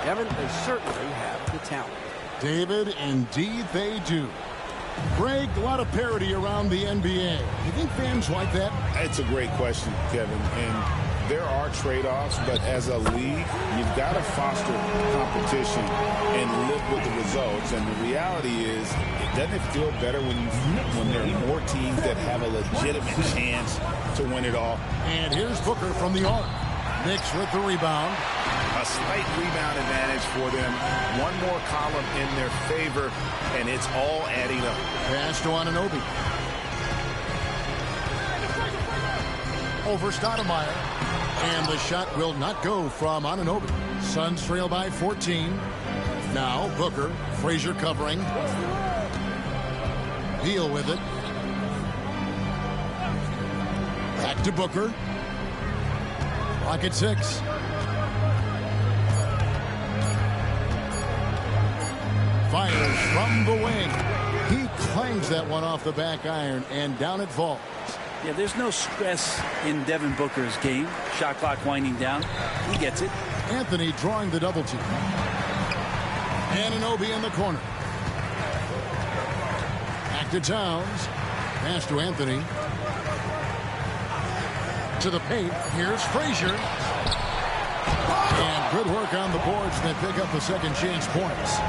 Kevin, they certainly have the talent. David, indeed they do. Greg, a lot of parity around the NBA. You think fans like that? It's a great question, Kevin. And there are trade-offs, but as a league, you've got to foster competition and live with the results. And the reality is, doesn't it feel better when there are more teams that have a legitimate chance to win it all? And here's Booker from the arc. Knicks with the rebound. A slight rebound advantage for them. One more column in their favor, and it's all adding up. Pass to Anunoby. Over Stoudemire. And the shot will not go from Anunoby. Suns trail by 14. Now Booker. Frazier covering. Beal with it. Back to Booker. Clock at 6. Fires from the wing. He clangs that one off the back iron, and down it falls. Yeah, there's no stress in Devin Booker's game. Shot clock winding down. He gets it. Anthony drawing the double team. Anunoby in the corner. Back to Towns. Pass to Anthony. To the paint. Here's Frazier. And good work on the boards that pick up the second chance points.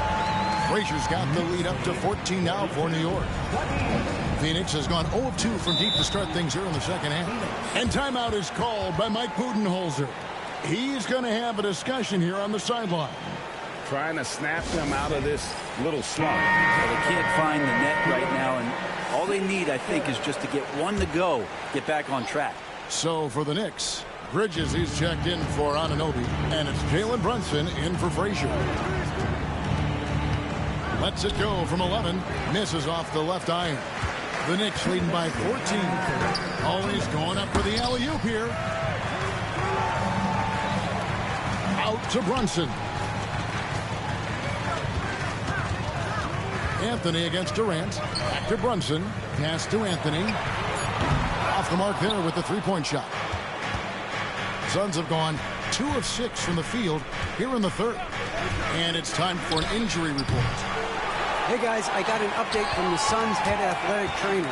Frazier's got the lead up to 14 now for New York. Phoenix has gone 0-2 from deep to start things here in the second half. And timeout is called by Mike Budenholzer. He's going to have a discussion here on the sideline. Trying to snap them out of this little slump. Well, they can't find the net right now, and all they need, I think, is just to get one to go, get back on track. So for the Knicks, Bridges, he's checked in for Anunoby, and it's Jalen Brunson in for Frazier. Lets it go from 11. Misses off the left iron. The Knicks leading by 14. Always going up for the alley-oop here. Out to Brunson. Anthony against Durant. Back to Brunson. Pass to Anthony. Off the mark there with the three-point shot. Suns have gone 2 of 6 from the field here in the third. And it's time for an injury report. Hey guys, I got an update from the Suns head athletic trainer.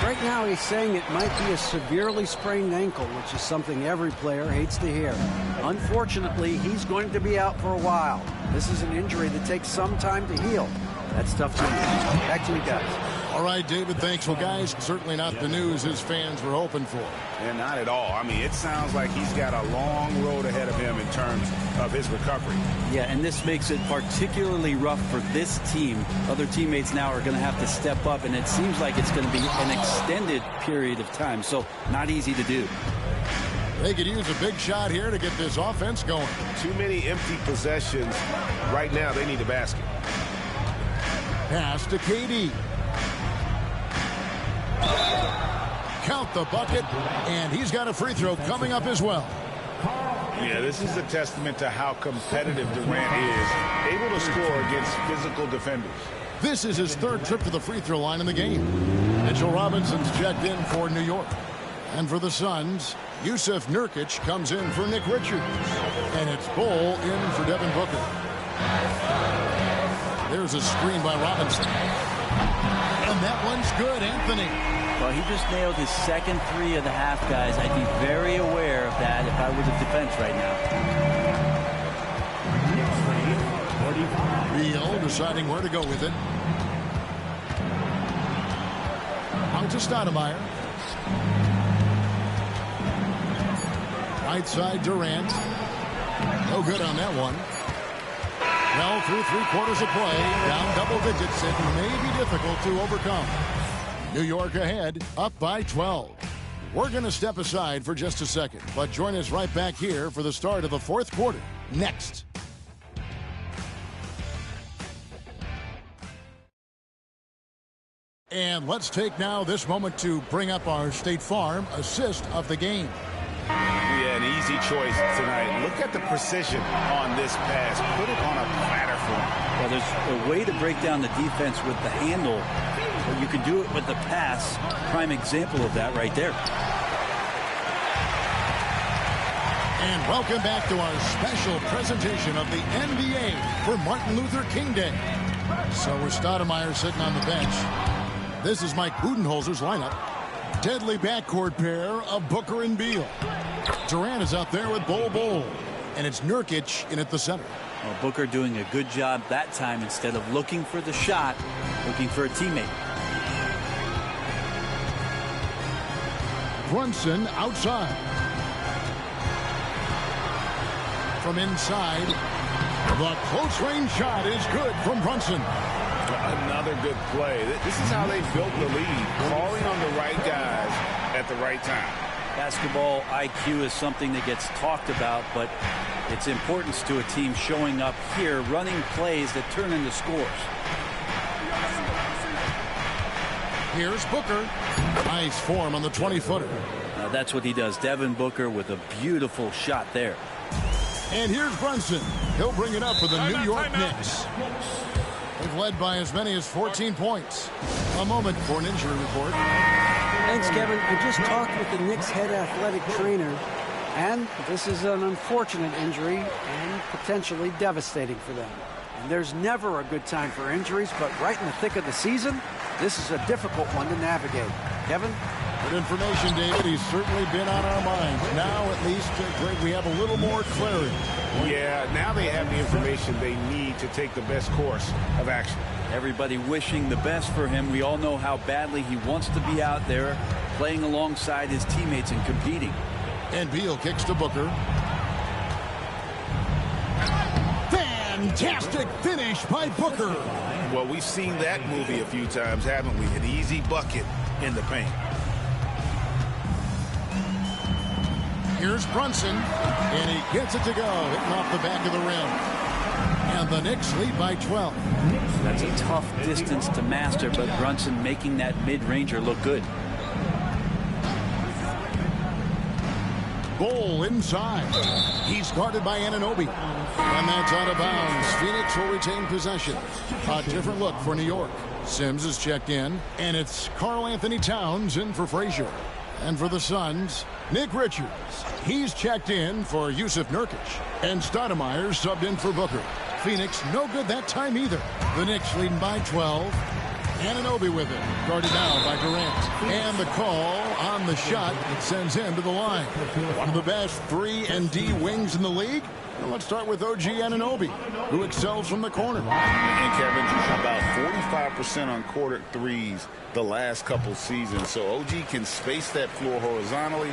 Right now he's saying it might be a severely sprained ankle, which is something every player hates to hear. Unfortunately, he's going to be out for a while. This is an injury that takes some time to heal. That's tough to manage. Back to you guys. All right, David, thanks. Well, guys, certainly not the news his fans were hoping for. And not at all. I mean, it sounds like he's got a long road ahead of him in terms of his recovery. Yeah, and this makes it particularly rough for this team. Other teammates now are going to have to step up, and it seems like it's going to be an extended period of time, so not easy to do. They could use a big shot here to get this offense going. Too many empty possessions. Right now, they need a basket. Pass to KD. Count the bucket, and he's got a free throw coming up as well. Yeah, this is a testament to how competitive Durant is, able to score against physical defenders. This is his third trip to the free throw line in the game. Mitchell Robinson's checked in for New York. And for the Suns, Yusuf Nurkic comes in for Nick Richards. And it's Bull in for Devin Booker. There's a screen by Robinson. And that one's good, Anthony. Well, he just nailed his second three of the half, guys. I'd be very aware of that if I were the defense right now. Beal deciding where to go with it. Out to Stoudemire. Right side Durant. No good on that one. Well, through 3/4 of play, down double digits, it may be difficult to overcome. New York ahead, up by 12. We're going to step aside for just a second, but join us right back here for the start of the fourth quarter. Next. And let's take now this moment to bring up our State Farm assist of the game. Yeah, an easy choice tonight. Look at the precision on this pass. Put it on a platter for him. Well, there's a way to break down the defense with the handle, but you can do it with the pass. Prime example of that right there. And welcome back to our special presentation of the NBA for Martin Luther King Day. So with Stoudemire sitting on the bench, this is Mike Budenholzer's lineup. Deadly backcourt pair of Booker and Beal. Durant is out there with Bol. And it's Nurkic in at the center. Well, Booker doing a good job that time. Instead of looking for the shot, looking for a teammate. Brunson outside. From inside, the close range shot is good from Brunson. Another good play. This is how they built the lead, calling on the right guys at the right time. Basketball IQ is something that gets talked about, but its importance to a team showing up here, running plays that turn into scores. Here's Booker. Nice form on the 20-footer. That's what he does. Devin Booker with a beautiful shot there. And here's Brunson. He'll bring it up for the New York Knicks. They've led by as many as 14 points. A moment for an injury report. Thanks, Kevin. I just talked with the Knicks head athletic trainer, and this is an unfortunate injury and potentially devastating for them. And there's never a good time for injuries, but right in the thick of the season, this is a difficult one to navigate. Kevin? Good information, David. He's certainly been on our minds. Now, at least, Greg, we have a little more clarity. Yeah, now they have the information they need to take the best course of action. Everybody wishing the best for him. We all know how badly he wants to be out there playing alongside his teammates and competing. And Beal kicks to Booker. Fantastic finish by Booker. Well, we've seen that movie a few times, haven't we? An easy bucket in the paint. Here's Brunson, and he gets it to go, hitting off the back of the rim. And the Knicks lead by 12. That's a tough distance to master, but Brunson making that mid-ranger look good. Bol inside. He's guarded by Anunoby. And that's out of bounds. Phoenix will retain possession. A different look for New York. Sims is checked in, and it's Karl Anthony Towns in for Frazier. And for the Suns, Nick Richards. He's checked in for Yusuf Nurkic. And Stoudemire subbed in for Booker. Phoenix no good that time either. The Knicks leading by 12. Anunoby with it. Guarded now by Durant. And the call on the shot sends him to the line. One of the best 3-and-D wings in the league. And let's start with OG Anunoby, who excels from the corner. And Kevin, about 45% on quarter threes the last couple seasons. So OG can space that floor horizontally.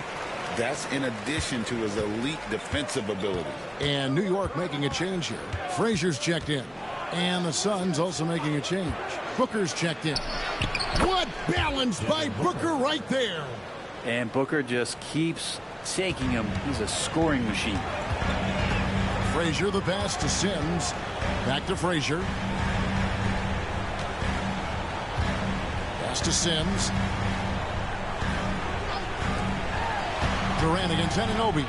That's in addition to his elite defensive ability. And New York making a change here. Frazier's checked in. And the Suns also making a change. Booker's checked in. What balance by Booker right there. And Booker just keeps taking him. He's a scoring machine. Frazier the pass to Sims. Back to Frazier. Pass to Sims. Durant against Anunoby.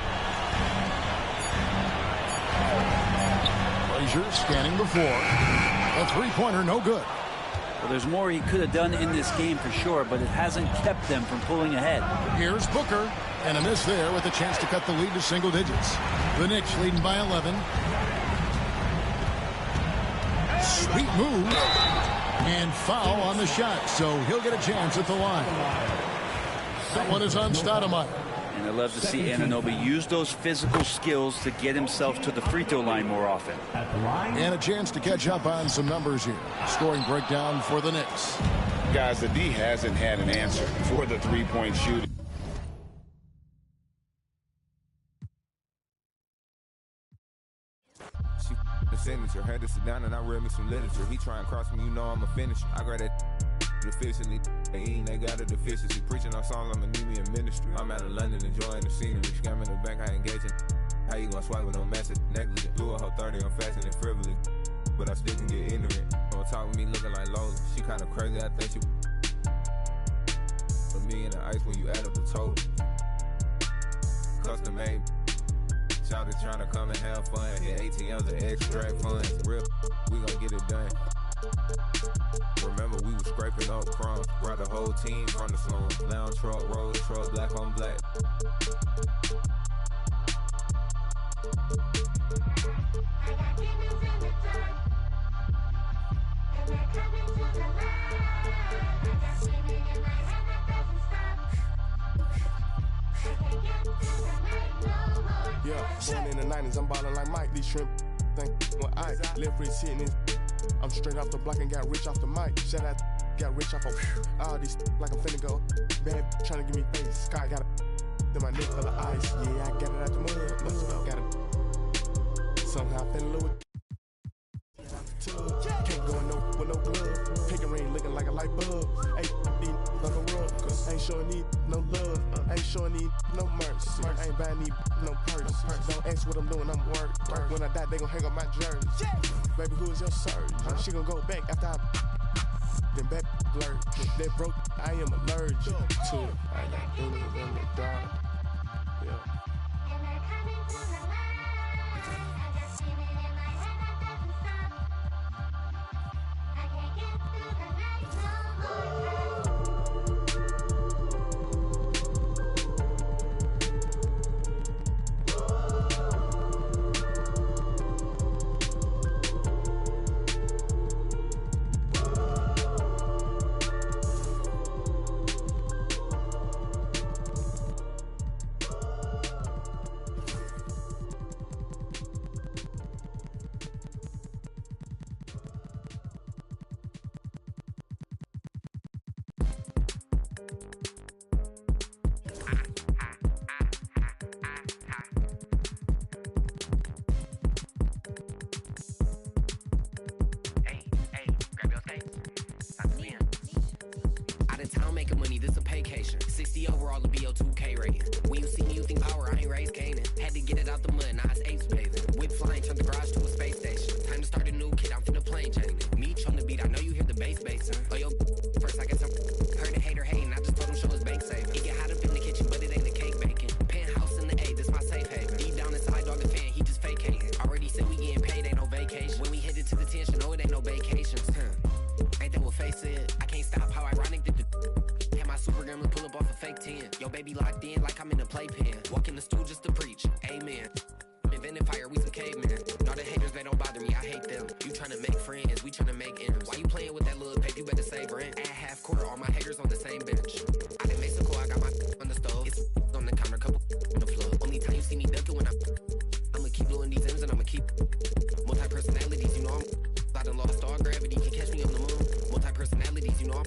Frazier scanning before. A three-pointer, no good. Well, there's more he could have done in this game for sure, but it hasn't kept them from pulling ahead. Here's Booker, and a miss there with a chance to cut the lead to single digits. The Knicks leading by 11. Sweet move. And foul on the shot, so he'll get a chance at the line. That one is on Stoudemire. And I love to see Anunoby use those physical skills to get himself to the free throw line more often. And a chance to catch up on some numbers here. Scoring breakdown for the Knicks. Guys, the D hasn't had an answer for the three-point shooting. The signature had to sit down and I read me some literature. He try and cross me, you know I'm a finisher. I grab that officially. They got a deficiency. Preaching our songs, I'ma need me in ministry. I'm out of London enjoying the scenery. Scamming the bank, I engage in. How you gonna swipe with no message? Negligent. Do a whole 30, I'm faster than frivolous. But I still can get ignorant. Don't talk with me looking like Lola. She kinda crazy, I think she. For me in the ice when you add up the total. Custom made. Shouted trying to come and have fun. Hit ATMs and extract funds. Real, we gon' get it done. Remember, we was scraping up crumbs. Brought the whole team from the slums. Lounge truck, road truck, black on black. Yeah, born in the 90s, I'm ballin' like Mike. These shrimp think when I left wrist hitting this. I'm straight off the block and got rich off the mic. Shout out, got rich off of all these like I'm finna go. Bad trying to give me face. Sky got it. Then my neck full of ice. Yeah, I got it out the mud. Let's go. Got it. Somehow I fell in love with. Can't go in no with no glove. Pink ring looking like a light bulb. Ain't need like a rub. Ain't showing need no love. Ain't showing need no mercy. Ain't buying need no purse. Don't ask what I'm doing, I'm work. When I die, they gon' hang up my jersey. Baby, who is your surgeon? She gon' go back after I then back blurred. That broke, I am allergic to it. I got demons in the dark. Yeah. Making money, this a paycation. 60 overall, the BO2K rating. When you see me, you think power, I ain't raised Canaan. Had to get it out the mud, now it's apes paving. Whip flying, turned the garage to a space station. Time to start a new kid, I'm finna plane chain it. Meech on the beat, I know you hear the bass basin. Oh, yo, first I get some. Heard a hater hating, I just told him show his bank safe. It get hot up in the kitchen, but it ain't the cake baking. Penthouse in the A, this my safe haven. Deep down inside, dog the fan, he just fake hating. Already said we getting paid, ain't no vacation. When we headed to the tension, no, it ain't no vacations. Ain't that what face it? I can't stop how ironic the super gremlin pull up off a fake 10. Yo, baby locked in like I'm in a playpen. Walk in the stool just to preach. Amen. Invented fire, we some cavemen. All the haters, they don't bother me, I hate them. You tryna make friends, we tryna make ends. Why you playing with that little paper? You better save rent. At half court, all my haters on the same bench. I in Mexico, I got my on the stove. It's on the counter, couple on the floor. Only time you see me ducking when I'ma keep blowing these M's and I'ma keep multi-personalities, you know I done lost all gravity, can catch me on the moon. Multi-personalities, you know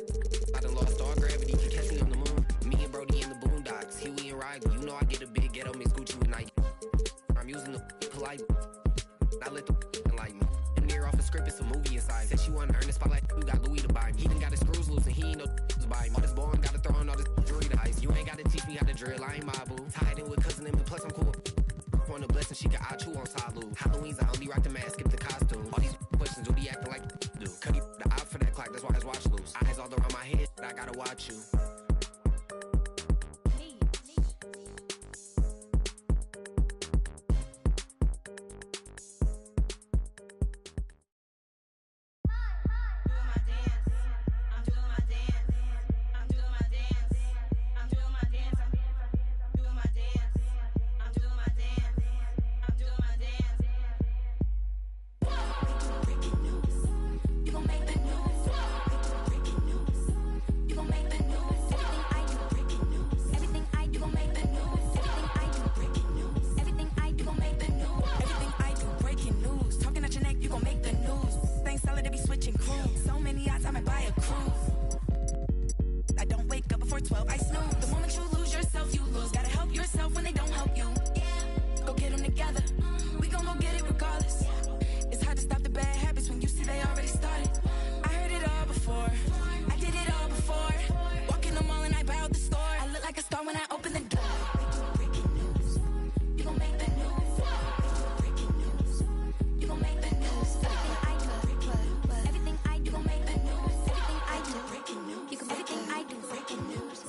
I done lost all gravity, can catch me on the moon. Me and Brody in the boondocks, Huey and Riley, you know I get a big ghetto mix Gucci with Nike. I'm using the polite, I let the enlighten me. And near off a script, it's a movie inside. Said she wanna earn the spotlight, you got Louis to buy me. He done got his screws loose and he ain't no to buy me. All this ball, gotta throw on all this jewelry to ice. You ain't gotta teach me how to drill, I ain't my boo. Tied in with cousin and plus I'm cool. On a blessing, she can eye chew on Salu. Halloween's I only rock the mask, skip the costume. All these questions, do be acting like do. Cut the eye for that clock, that's why his watch loose. Eyes all around my head, I gotta watch you. 412. I snooze. The moment you lose yourself, you lose. Gotta help yourself when they don't help you. Go get them together. We gon' go get it regardless. It's hard to stop the bad habits when you see they already started. I heard it all before. I did it all before. Walk in the mall and I buy out the store. I look like a star when I open the door. You gon' make the news. You gon' make the news. Everything I do, gon' make the news. Everything I do, breaking news. You can everything I do, breaking news.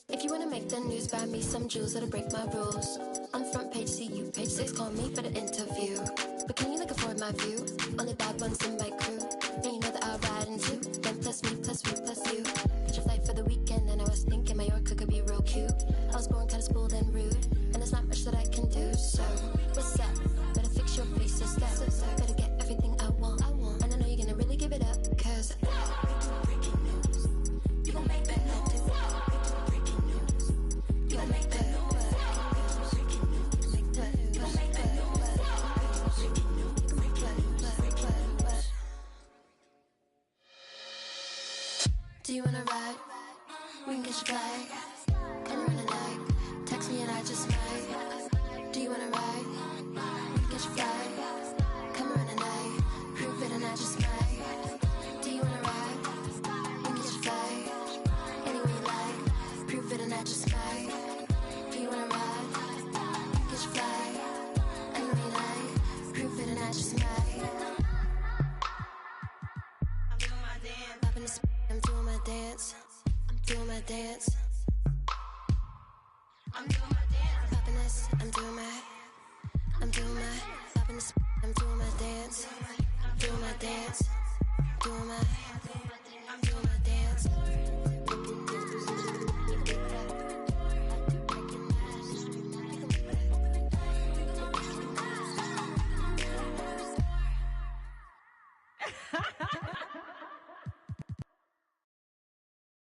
If you wanna make the news, buy me some jewels that'll break my rules. On front page, see you, page 6, call me for the interview. But can you look afford my view? Only bad ones in my crew. And you know that I'll ride into. Then plus me, plus you, plus you. Catch a flight for the weekend, and I was thinking Mallorca could be real cute. I was born kinda spoiled and rude, and there's not much that I can do. So, what's up? Better fix your face so step. Better get everything I want. And I know you're gonna really give it up, cause you gon' make the news. You gon' make the news. do you wanna ride? We can catch a flight. Can you run a night? Text me and I just might. Do you wanna ride? We can catch a flight. Come run a night. Prove it and I just might. Do you wanna ride? We can catch a flight. Anywhere you like. Prove it and I just might. Do you wanna ride? We can catch a flight. Anywhere you like. Prove it and I just might. I'm doing my dance. I'm doing my dance. I'm doing my dance. Popping this. I'm doing my. Popping this. I'm doing my dance. I'm doing my dance. Doing my. I'm doing my dance.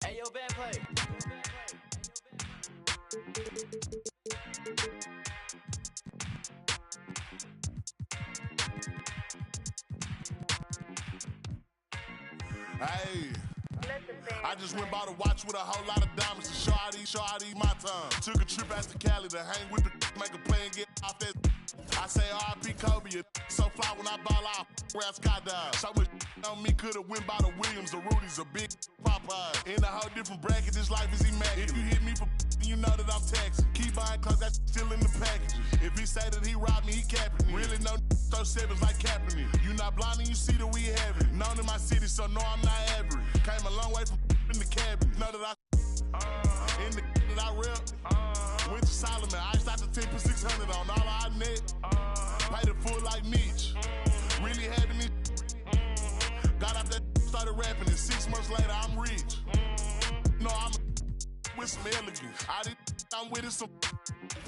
Hey, yo, band play. Hey, I just went by to watch with a whole lot of diamonds to show I these my time. Took a trip out to Cali to hang with the make a play and get off that. I say R.I.P. Kobe, so fly when I ball out, where I skydive. So much on me, could've went by the Williams, the Rudies, a big Popeye. In a whole different bracket, this life is immaculate. If you hit me for you know that I'm taxing. Keep buying cause that's still in the package. If he say that he robbed me, he capping me. Really no throw sevens like Kaepernick. You not blind and you see that we have it. Known in my city, so no, I'm not average. Came a long way from in the cabinet. Know that I in the that I rep. Went to Solomon, I out the 10 for 600 on all our net. Paid it full like Mitch. Really having it. Got out that started rapping, and 6 months later I'm rich. No, I'm with some elegance. I'm with it some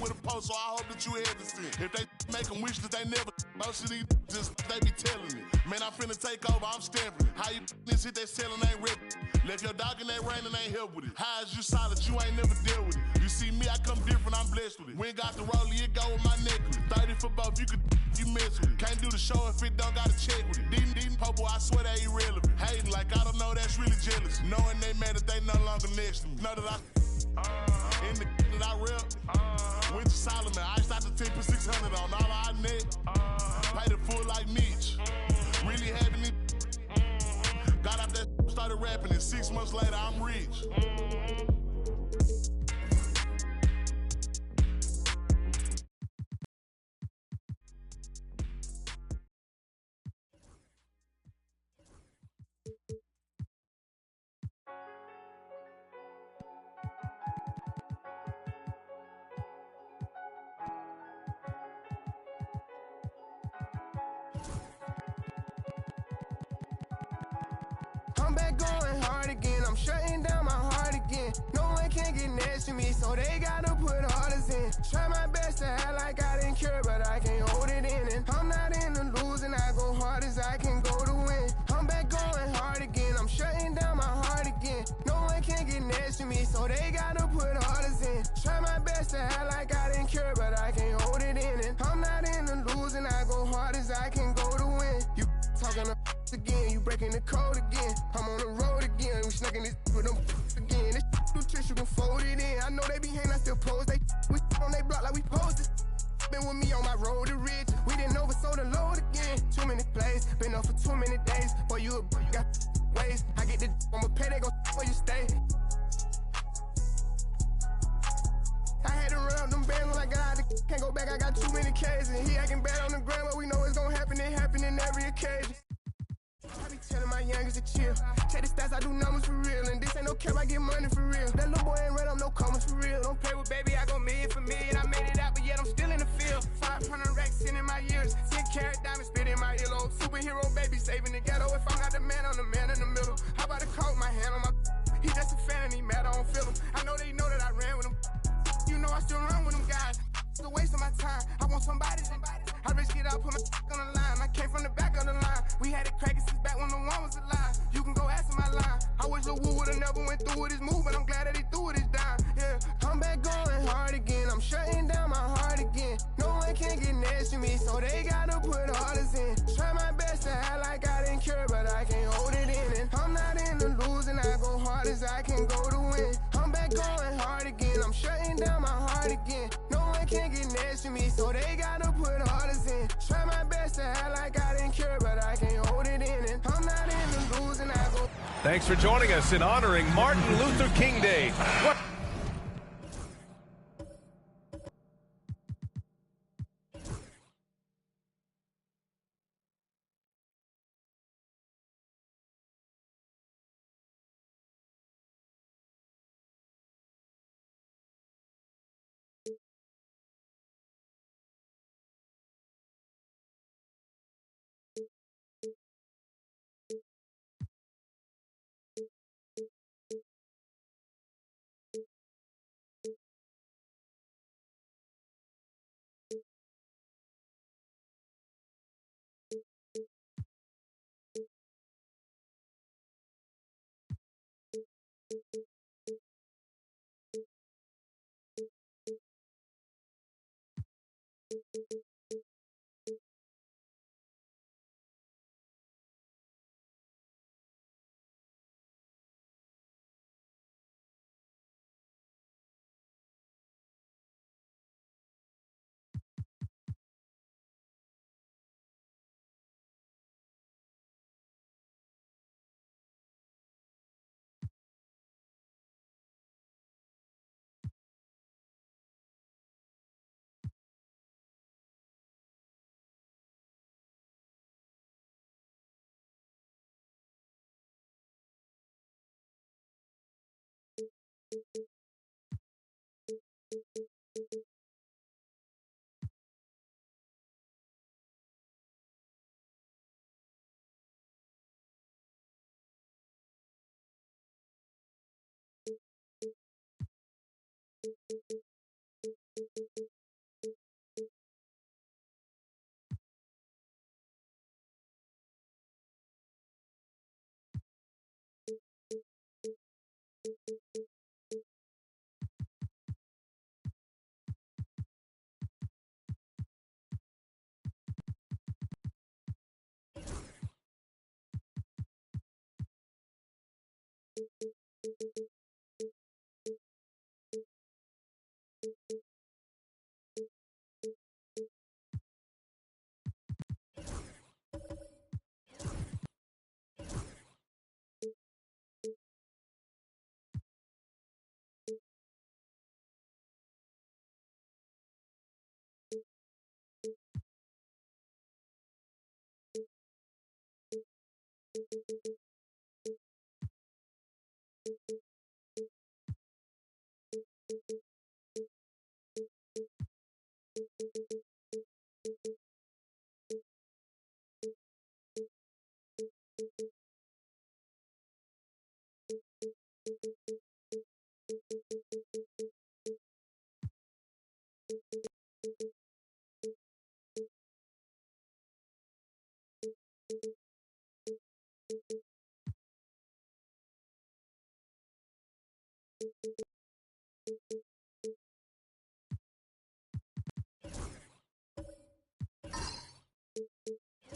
with a post, so I hope that you ever see. If they make them wish that they never most of these just they be telling me. Man, I'm finna take over, I'm stamping. How you this hit that selling ain't rip. Left your dog in that rain and ain't help with it. How is you solid, you ain't never dealt with it. You see me, I come different, I'm blessed with it. We ain't got the rollie, it go with my necklace. 30 for both, you mess with it. Can't do the show if it don't got a check with it. These popo, I swear they irrelevant. Hating like I don't know, that's really jealous. Knowing they mad that they no longer next to me. Know that in the that I rep. Went to Solomon, I out the 10 for 600 on all our net. Paid it full like Mitch. Really having it. Got out that started rapping, and 6 months later I'm rich. I'm back going hard again. I'm shutting down my heart again. No one can get next to me, so they gotta put orders in. Try my best to act like I didn't care, but I can't hold it in. And I'm not in the losing. I go hard as I can go to win. I'm back going hard again. I'm shutting down my heart again. No one can get next to me, so they gotta put orders in. Try my best to act like I didn't care, but I can't hold it in. And I'm not in the losing. I go hard as I can go to win. You talking to again, you breaking the code again. I'm on the road again, we snacking this with them again. This new tricks you can fold occasion. He acting bad on the ground, but we know it's gonna happen. It happen in every occasion. I be telling my youngest to chill. Check the stats, I do numbers for real. And this ain't no cap, I get money for real. That little boy ain't ran up no commas for real. Don't play with baby, I go million for million. I made it out, but yet I'm still in the field. 500 racks in my years. 10 carat diamonds spit in my earlobe. Superhero baby saving the ghetto. If I'm not the man, I'm the man in the middle. How about the coat, my hand on my... He just a fan and he mad, I don't feel him. I know they know that I ran with him. You know I still run with them guys. It's a waste of my time. I want somebody to... I risk it out, put my on the line. I came from the back of the line. We had it cracking since back when the one was alive. You can go ask my line. I wish Lil Wu would've never went through with his move, but I'm glad that he threw it his dime. Yeah, I'm back going hard again. I'm shutting down my heart again. No one can get next to me, so they gotta put orders in. Try my best to act like I didn't care, but I can't hold it in. And I'm not in the losing. I go hard as I can go to win. I'm back going hard again. I'm shutting down my heart again. No one can get next to me, so they gotta put orders in. Try my best to act like I didn't care, but I can't hold it in. And I'm not in the losing. I go. Thanks for joining us in honoring Martin Luther King Day. What?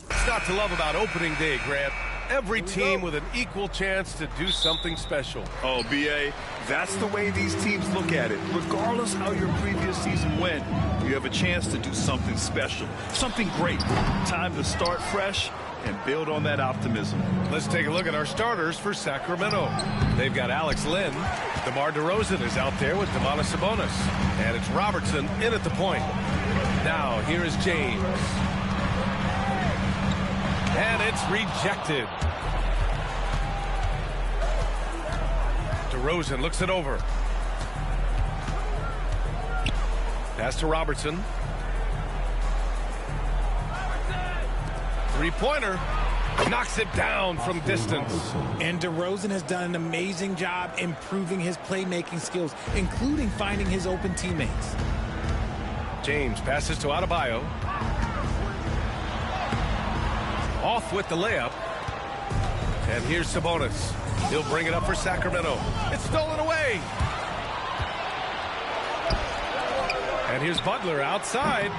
What's not to love about opening day, Grant? Every team with an equal chance to do something special. Oh, B.A., that's the way these teams look at it. Regardless how your previous season went, you have a chance to do something special, something great. Time to start fresh and build on that optimism. Let's take a look at our starters for Sacramento. They've got Alex Len. DeMar DeRozan is out there with Domantas Sabonis. And it's Robertson in at the point. Now, here is James. And it's rejected. DeRozan looks it over. Pass to Robertson. Three-pointer. Knocks it down from distance. And DeRozan has done an amazing job improving his playmaking skills, including finding his open teammates. James passes to Adebayo. Off with the layup. And here's Sabonis. He'll bring it up for Sacramento. It's stolen away. And here's Butler outside.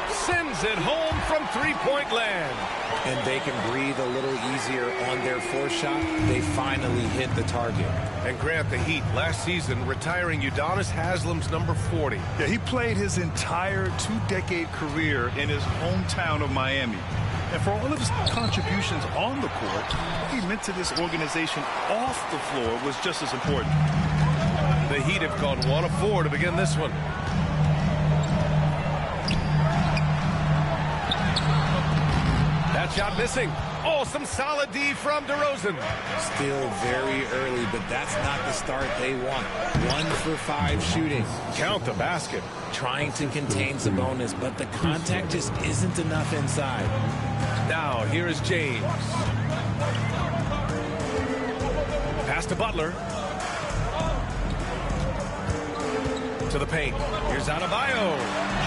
Sends it home from three-point land. And they can breathe a little easier on their fourth shot. They finally hit the target. And Grant, the Heat last season retiring Udonis Haslam's number 40. Yeah, he played his entire two-decade career in his hometown of Miami. And for all of his contributions on the court, what he meant to this organization off the floor was just as important. The Heat have gone 1 of 4 to begin this one. That shot missing. Oh, some solid D from DeRozan. Still very early, but that's not the start they want. 1 for 5 shooting. Count the basket. Trying to contain Sabonis, but the contact just isn't enough inside. Now, here is James. Pass to Butler. To the paint. Here's Adebayo.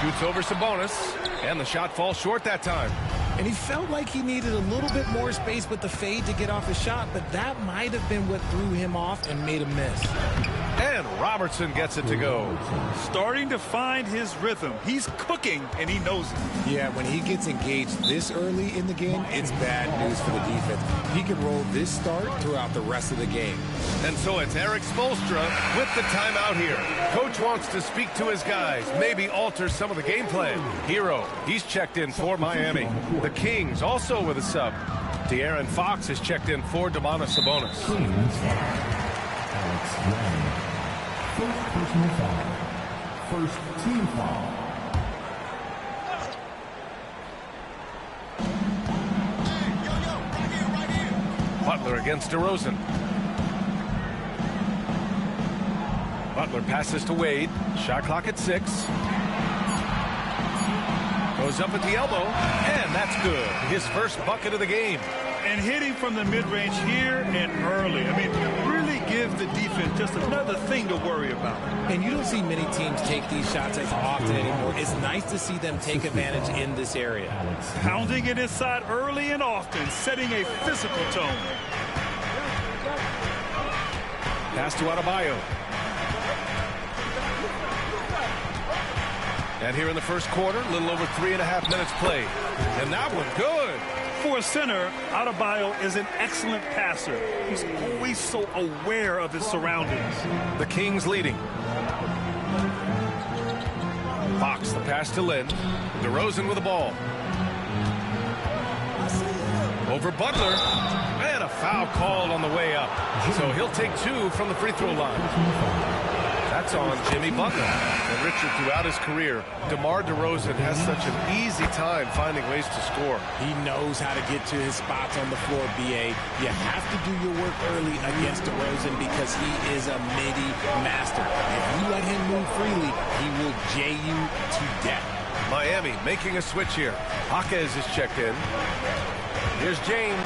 Shoots over Sabonis. And the shot falls short that time. And he felt like he needed a little bit more space with the fade to get off his shot, but that might have been what threw him off and made him miss. And Robertson gets it to go. Starting to find his rhythm. He's cooking, and he knows it. Yeah, when he gets engaged this early in the game, it's bad news for the defense. He can roll this start throughout the rest of the game. And so it's Eric Spoelstra with the timeout here. Coach wants to speak to his guys, maybe alter some of the game plan. Hero, he's checked in for Miami. The Kings also with a sub. De'Aaron Fox has checked in for Domantas Sabonis. Alex Len. First personal foul. First team foul. Butler against DeRozan. Butler passes to Wade. Shot clock at 6. Goes up at the elbow, and that's good. His first bucket of the game. And hitting from the mid-range here and early. I mean, really give the defense just another thing to worry about. And you don't see many teams take these shots as often anymore. It's nice to see them take advantage in this area. Pounding it inside early and often, setting a physical tone. Pass to Adebayo. And here in the first quarter, a little over 3.5 minutes played. And that one good. For a center, Adebayo is an excellent passer. He's always so aware of his surroundings. The Kings leading. Fox, the pass to Lynn. DeRozan with the ball. Over Butler. And a foul called on the way up. So he'll take 2 from the free throw line. That's on Jimmy Butler. And Richard, throughout his career, DeMar DeRozan has such an easy time finding ways to score. He knows how to get to his spots on the floor, B.A. You have to do your work early against DeRozan because he is a midi master. If you let him move freely, he will jay you to death. Miami making a switch here. Jaquez is checked in. Here's James.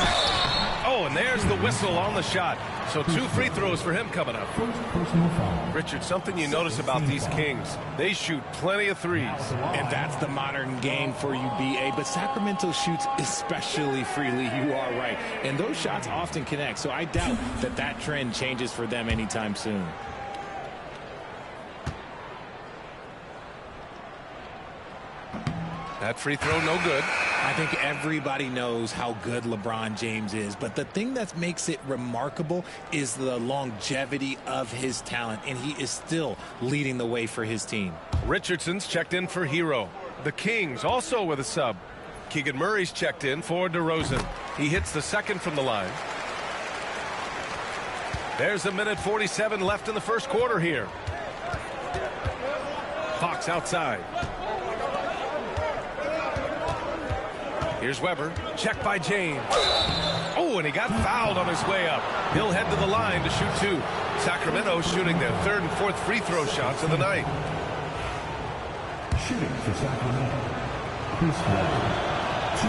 Oh, and there's the whistle on the shot. So 2 free throws for him coming up. Richard, something you notice about these Kings, they shoot plenty of threes. And that's the modern game for you, B.A. But Sacramento shoots especially freely. You are right. And those shots often connect. So I doubt that that trend changes for them anytime soon. That free throw no good. I think everybody knows how good LeBron James is, but the thing that makes it remarkable is the longevity of his talent, and he is still leading the way for his team. Richardson's checked in for Hero. The Kings also with a sub. Keegan Murray's checked in for DeRozan. He hits the second from the line. There's a minute 47 left in the first quarter here. Fox outside. Here's Weber. Check by James. Oh, and he got fouled on his way up. He'll head to the line to shoot two. Sacramento shooting their third and fourth free throw shots of the night. Shooting for Sacramento.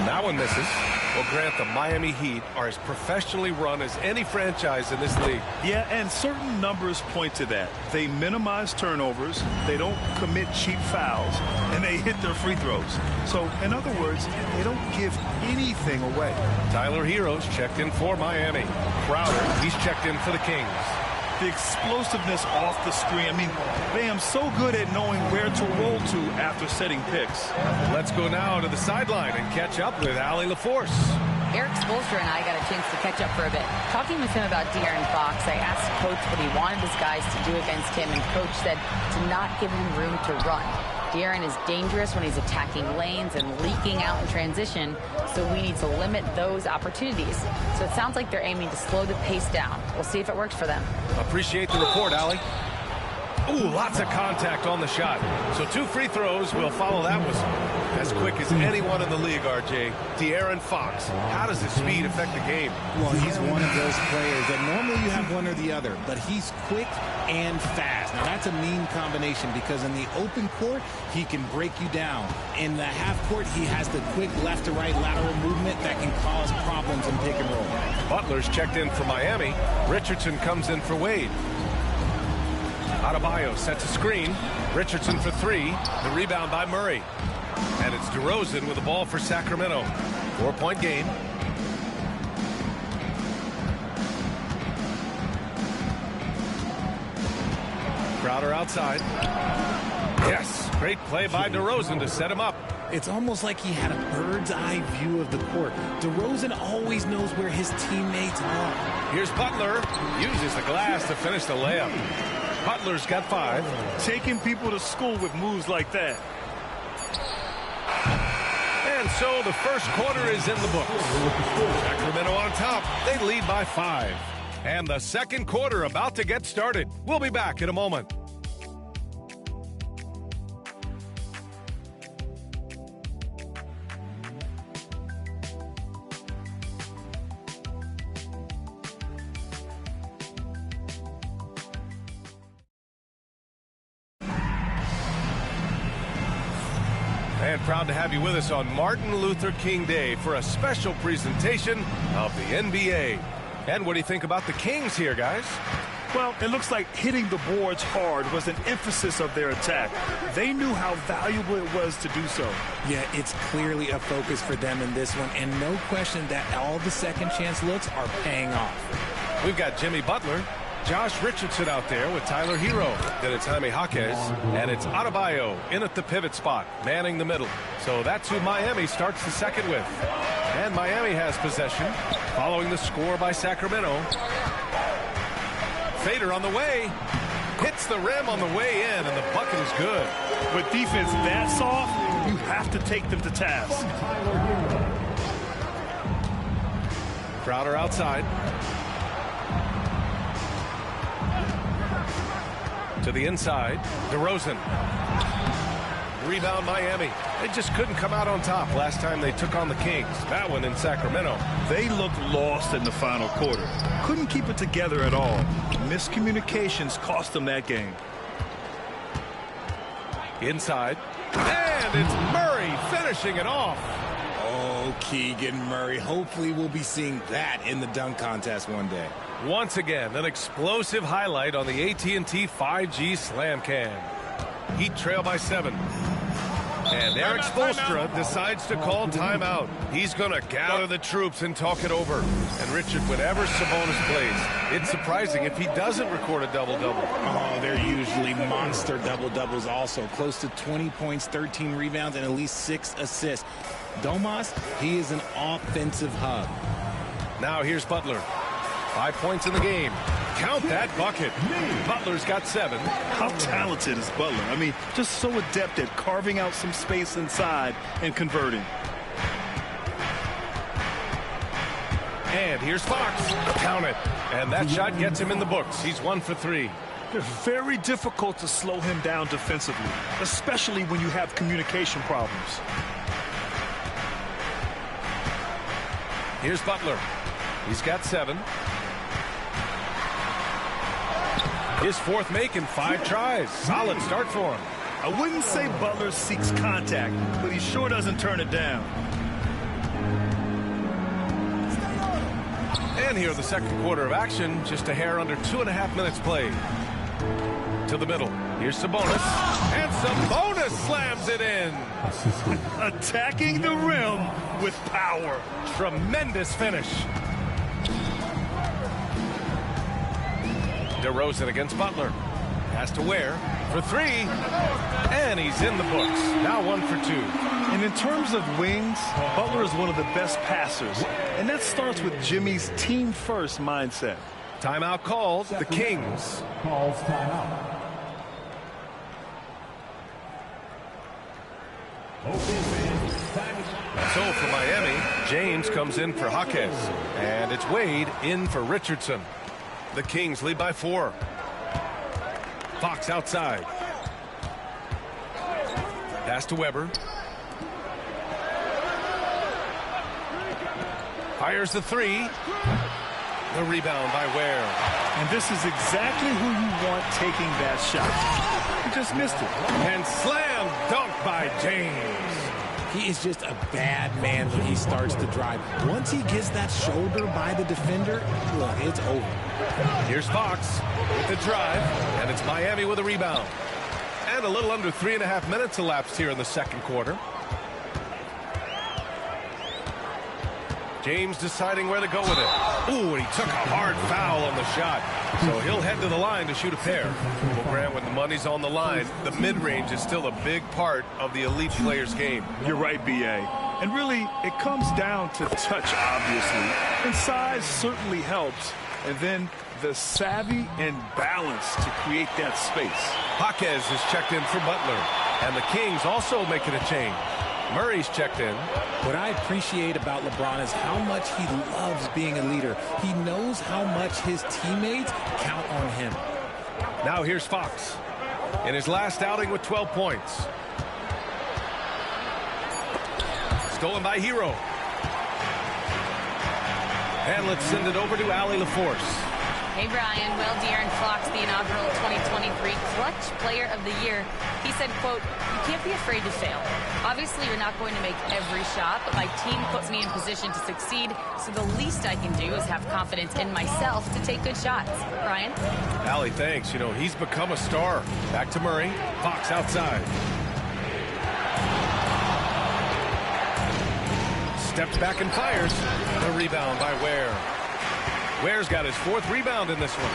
That one misses. Well, Grant, the Miami Heat are as professionally run as any franchise in this league. Yeah, and certain numbers point to that. They minimize turnovers, they don't commit cheap fouls, and they hit their free throws. So, in other words, they don't give anything away. Tyler Hero's checked in for Miami. Crowder, he's checked in for the Kings. The explosiveness off the screen. I mean, Bam's so good at knowing where to roll to after setting picks. Let's go now to the sideline and catch up with Allie LaForce. Eric Spoelstra and I got a chance to catch up for a bit. Talking with him about De'Aaron Fox, I asked Coach what he wanted his guys to do against him, and Coach said to not give him room to run. De'Aaron is dangerous when he's attacking lanes and leaking out in transition, so we need to limit those opportunities. So it sounds like they're aiming to slow the pace down. We'll see if it works for them. Appreciate the report, Allie. Ooh, lots of contact on the shot. So 2 free throws will follow that whistle. As quick as anyone in the league, RJ. De'Aaron Fox. How does his speed affect the game? Well, he's one of those players that normally you have one or the other, but he's quick and fast. Now, that's a mean combination because in the open court, he can break you down. In the half court, he has the quick left to right lateral movement that can cause problems in pick and roll. Butler's checked in for Miami. Richardson comes in for Wade. Adebayo sets a screen. Richardson for 3. The rebound by Murray. And it's DeRozan with the ball for Sacramento. 4-point game. Crowder outside. Yes, great play by DeRozan to set him up. It's almost like he had a bird's eye view of the court. DeRozan always knows where his teammates are. Here's Butler. Uses the glass to finish the layup. Butler's got 5. Taking people to school with moves like that. And so the first quarter is in the books. Sacramento on top. They lead by 5. And the second quarter about to get started. We'll be back in a moment. And proud to have you with us on Martin Luther King Day for a special presentation of the NBA. And what do you think about the Kings here, guys? Well, it looks like hitting the boards hard was an emphasis of their attack. They knew how valuable it was to do so. Yeah, it's clearly a focus for them in this one, and no question that all the second chance looks are paying off. We've got Jimmy Butler, Josh Richardson out there with Tyler Hero. Then it's Jaime Jaquez, and it's Adebayo in at the pivot spot, manning the middle. So that's who Miami starts the second with. And Miami has possession, following the score by Sacramento. Fader on the way. Hits the rim on the way in, and the bucket is good. With defense that soft, you have to take them to task. Crowder outside. To the inside, DeRozan. Rebound Miami. They just couldn't come out on top last time they took on the Kings. That one in Sacramento. They looked lost in the final quarter. Couldn't keep it together at all. Miscommunications cost them that game. Inside. And it's Murray finishing it off. Oh, Keegan Murray. Hopefully we'll be seeing that in the dunk contest one day. Once again, an explosive highlight on the AT&T 5G Slam Cam. Heat trail by 7. And Eric Spoelstra decides to call timeout. He's going to gather the troops and talk it over. And Richard, whenever Sabonis plays, it's surprising if he doesn't record a double-double. Oh, they're usually usually monster double-doubles also. Close to 20 points, 13 rebounds, and at least 6 assists. Domas, he is an offensive hub. Now here's Butler. 5 points in the game. Count that bucket. Butler's got 7. How talented is Butler? I mean, just so adept at carving out some space inside and converting. And here's Fox. Count it. And that shot gets him in the books. He's 1 for 3. It's very difficult to slow him down defensively, especially when you have communication problems. Here's Butler. He's got 7. His 4th make in 5 tries. Solid start for him. I wouldn't say Butler seeks contact, but he sure doesn't turn it down. And here the second quarter of action. Just a hair under 2.5 minutes played. To the middle. Here's Sabonis. And Sabonis slams it in. Attacking the rim with power. Tremendous finish. DeRozan against Butler. Has to Ware for 3. And he's in the books. Now 1 for 2. And in terms of wings, Butler is one of the best passers. And that starts with Jimmy's team-first mindset. Timeout called. The Kings. Calls timeout. So for Miami, James comes in for Jaquez. And it's Wade in for Richardson. The Kings lead by 4. Fox outside. Pass to Weber. Fires the 3. The rebound by Ware. And this is exactly who you want taking that shot. He just missed it. And slam dunk by James. He is just a bad man when he starts to drive. Once he gets that shoulder by the defender, look, it's over. Here's Fox with the drive, and it's Miami with a rebound. And a little under 3.5 minutes elapsed here in the second quarter. James deciding where to go with it. Ooh, and he took a hard foul on the shot. So he'll head to the line to shoot a pair. Well, Grant, when the money's on the line, the mid-range is still a big part of the elite player's game. You're right, B.A. And really, it comes down to touch, obviously. And size certainly helps. And then the savvy and balance to create that space. Jaquez is checked in for Butler. And the Kings also making a change. Murray's checked in. What I appreciate about LeBron is how much he loves being a leader. He knows how much his teammates count on him. Now here's Fox in his last outing with 12 points. Stolen by Hero. And let's send it over to Allie LaForce. Hey, Brian. Well, De'Aaron Fox, the inaugural 2023 Clutch Player of the Year, he said, quote, "You can't be afraid to fail. Obviously, you're not going to make every shot, but my team puts me in position to succeed, so the least I can do is have confidence in myself to take good shots." Brian? Allie, thanks. You know, he's become a star. Back to Murray. Fox outside. Steps back and fires. The rebound by Ware. Ware's got his 4th rebound in this one.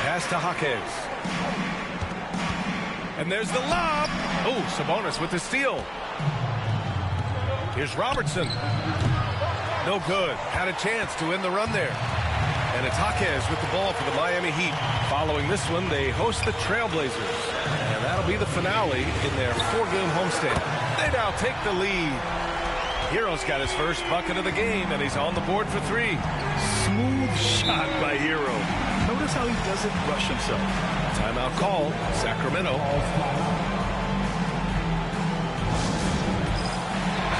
Pass to Jaquez. And there's the lob. Oh, Sabonis with the steal. Here's Robertson. No good. Had a chance to end the run there. And it's Jaquez with the ball for the Miami Heat. Following this one, they host the Trailblazers. And that'll be the finale in their 4-game homestand. They now take the lead. Hero's got his first bucket of the game, and he's on the board for 3. Smooth shot by Hero. Notice how he doesn't rush himself. Timeout call, Sacramento.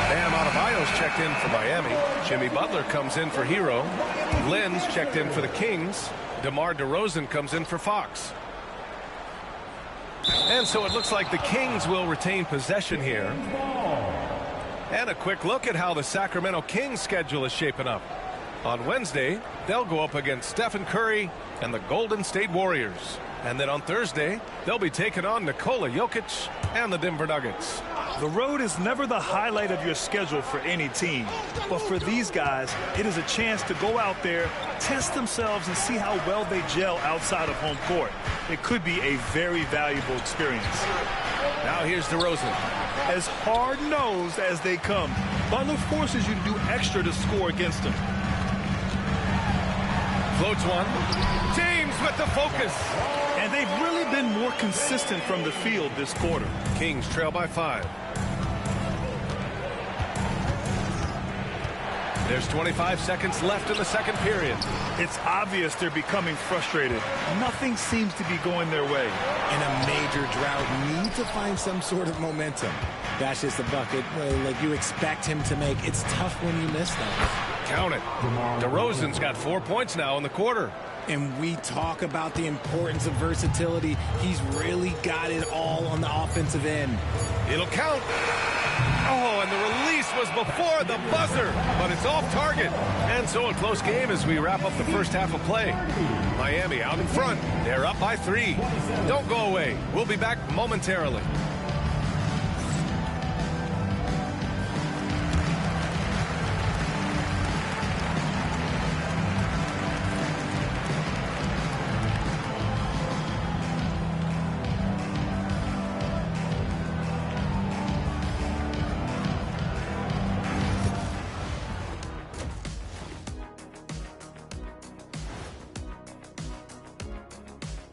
Bam Adebayo's checked in for Miami. Jimmy Butler comes in for Hero. Lynn's checked in for the Kings. DeMar DeRozan comes in for Fox. And so it looks like the Kings will retain possession here. And a quick look at how the Sacramento Kings schedule is shaping up. On Wednesday, they'll go up against Stephen Curry and the Golden State Warriors. And then on Thursday, they'll be taking on Nikola Jokic and the Denver Nuggets. The road is never the highlight of your schedule for any team. But for these guys, it is a chance to go out there, test themselves, and see how well they gel outside of home court. It could be a very valuable experience. Now here's DeRozan. As hard-nosed as they come, Butler forces you to do extra to score against them. Floats one. James with the focus. And they've really been more consistent from the field this quarter. Kings trail by 5. There's 25 seconds left in the second period. It's obvious they're becoming frustrated. Nothing seems to be going their way. In a major drought, need to find some sort of momentum. That's just a bucket like you expect him to make. It's tough when you miss those. Count it. DeRozan's got 4 points now in the quarter. And we talk about the importance of versatility. He's really got it all on the offensive end. It'll count. Oh, and the release was before the buzzer, but it's off target. And so a close game as we wrap up the first half of play. Miami out in front. They're up by 3. Don't go away. We'll be back momentarily.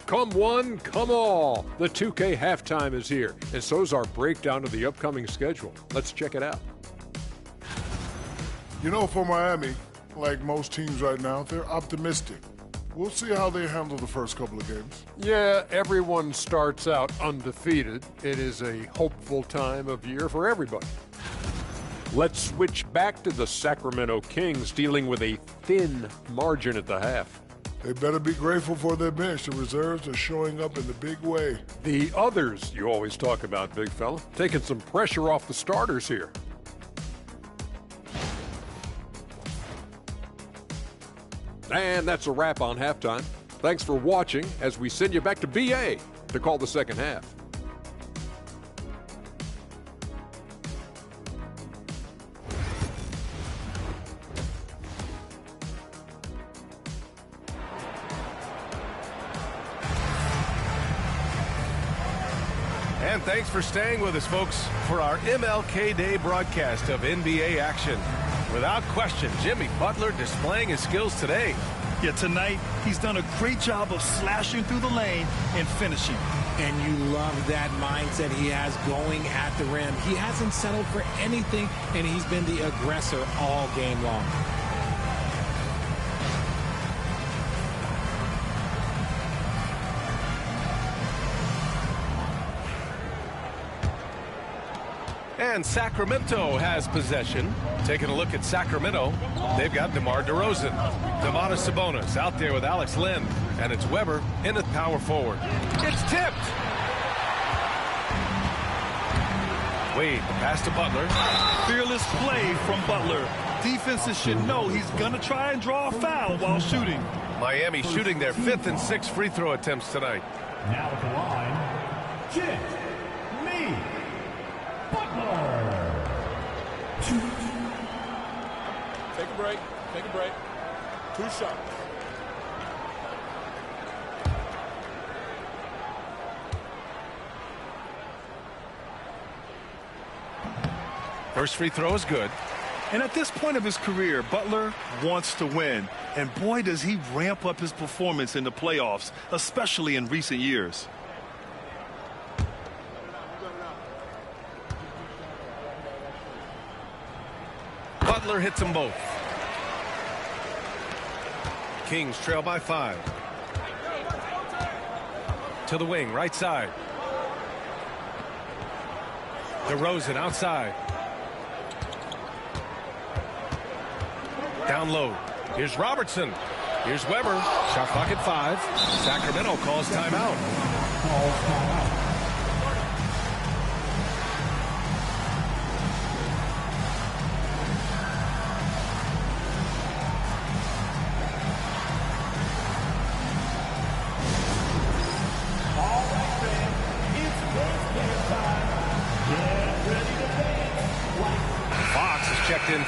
Come one, come all. The 2K halftime is here, and so's our breakdown of the upcoming schedule. Let's check it out. You know, for Miami, like most teams right now, they're optimistic. We'll see how they handle the first couple of games. Yeah, everyone starts out undefeated. It is a hopeful time of year for everybody. Let's switch back to the Sacramento Kings, dealing with a thin margin at the half. They better be grateful for their bench. The reserves are showing up in the big way. The others you always talk about, big fella. Taking some pressure off the starters here. And that's a wrap on halftime. Thanks for watching as we send you back to BA to call the second half. And thanks for staying with us, folks, for our MLK Day broadcast of NBA action. Without question, Jimmy Butler displaying his skills today. Yeah, tonight, he's done a great job of slashing through the lane and finishing. And you love that mindset he has going at the rim. He hasn't settled for anything, and he's been the aggressor all game long. And Sacramento has possession. Taking a look at Sacramento, they've got DeMar DeRozan. Domantas Sabonis out there with Alex Len. And it's Weber in at power forward. It's tipped. Wade, pass to Butler. Fearless play from Butler. Defenses should know he's going to try and draw a foul while shooting. Miami shooting their 5th and 6th free throw attempts tonight. Now at the line, Jimmy Butler. Take a break. Take a break. 2 shots. First free throw is good. And at this point of his career, Butler wants to win. And boy, does he ramp up his performance in the playoffs, especially in recent years. Butler hits them both. Kings trail by 5. To the wing, right side. DeRozan outside. Down low. Here's Robertson. Here's Weber. Shot clock at 5. Sacramento calls timeout. All right, fans, it's first game time. Get ready to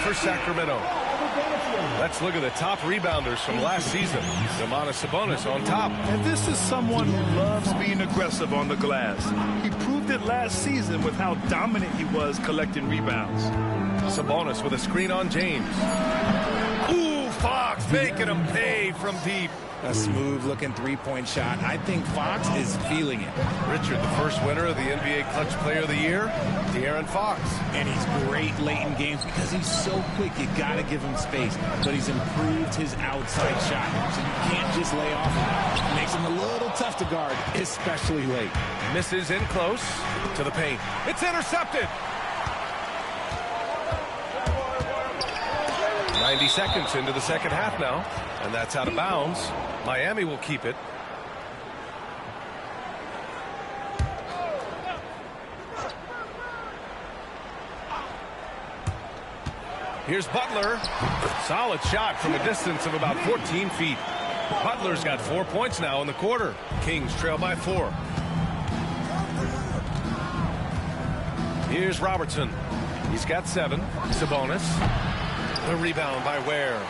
for Sacramento. Let's look at the top rebounders from last season. Domantas Sabonis on top. And this is someone who loves being aggressive on the glass. He proved it last season with how dominant he was collecting rebounds. Sabonis with a screen on James. Ooh, Fox making him pay from deep. A smooth-looking three-point shot. I think Fox is feeling it. Richard, the first winner of the NBA Clutch Player of the Year, De'Aaron Fox. And he's great late in games because he's so quick. You got to give him space. But he's improved his outside shot. So you can't just lay off of him. Makes him a little tough to guard, especially late. Misses in close to the paint. It's intercepted. 90 seconds into the second half now, and that's out of bounds. Miami will keep it. Here's Butler. Solid shot from a distance of about 14 feet. Butler's got 4 points now in the quarter. Kings trail by 4. Here's Robertson. He's got 7. Sabonis. The rebound by Ware.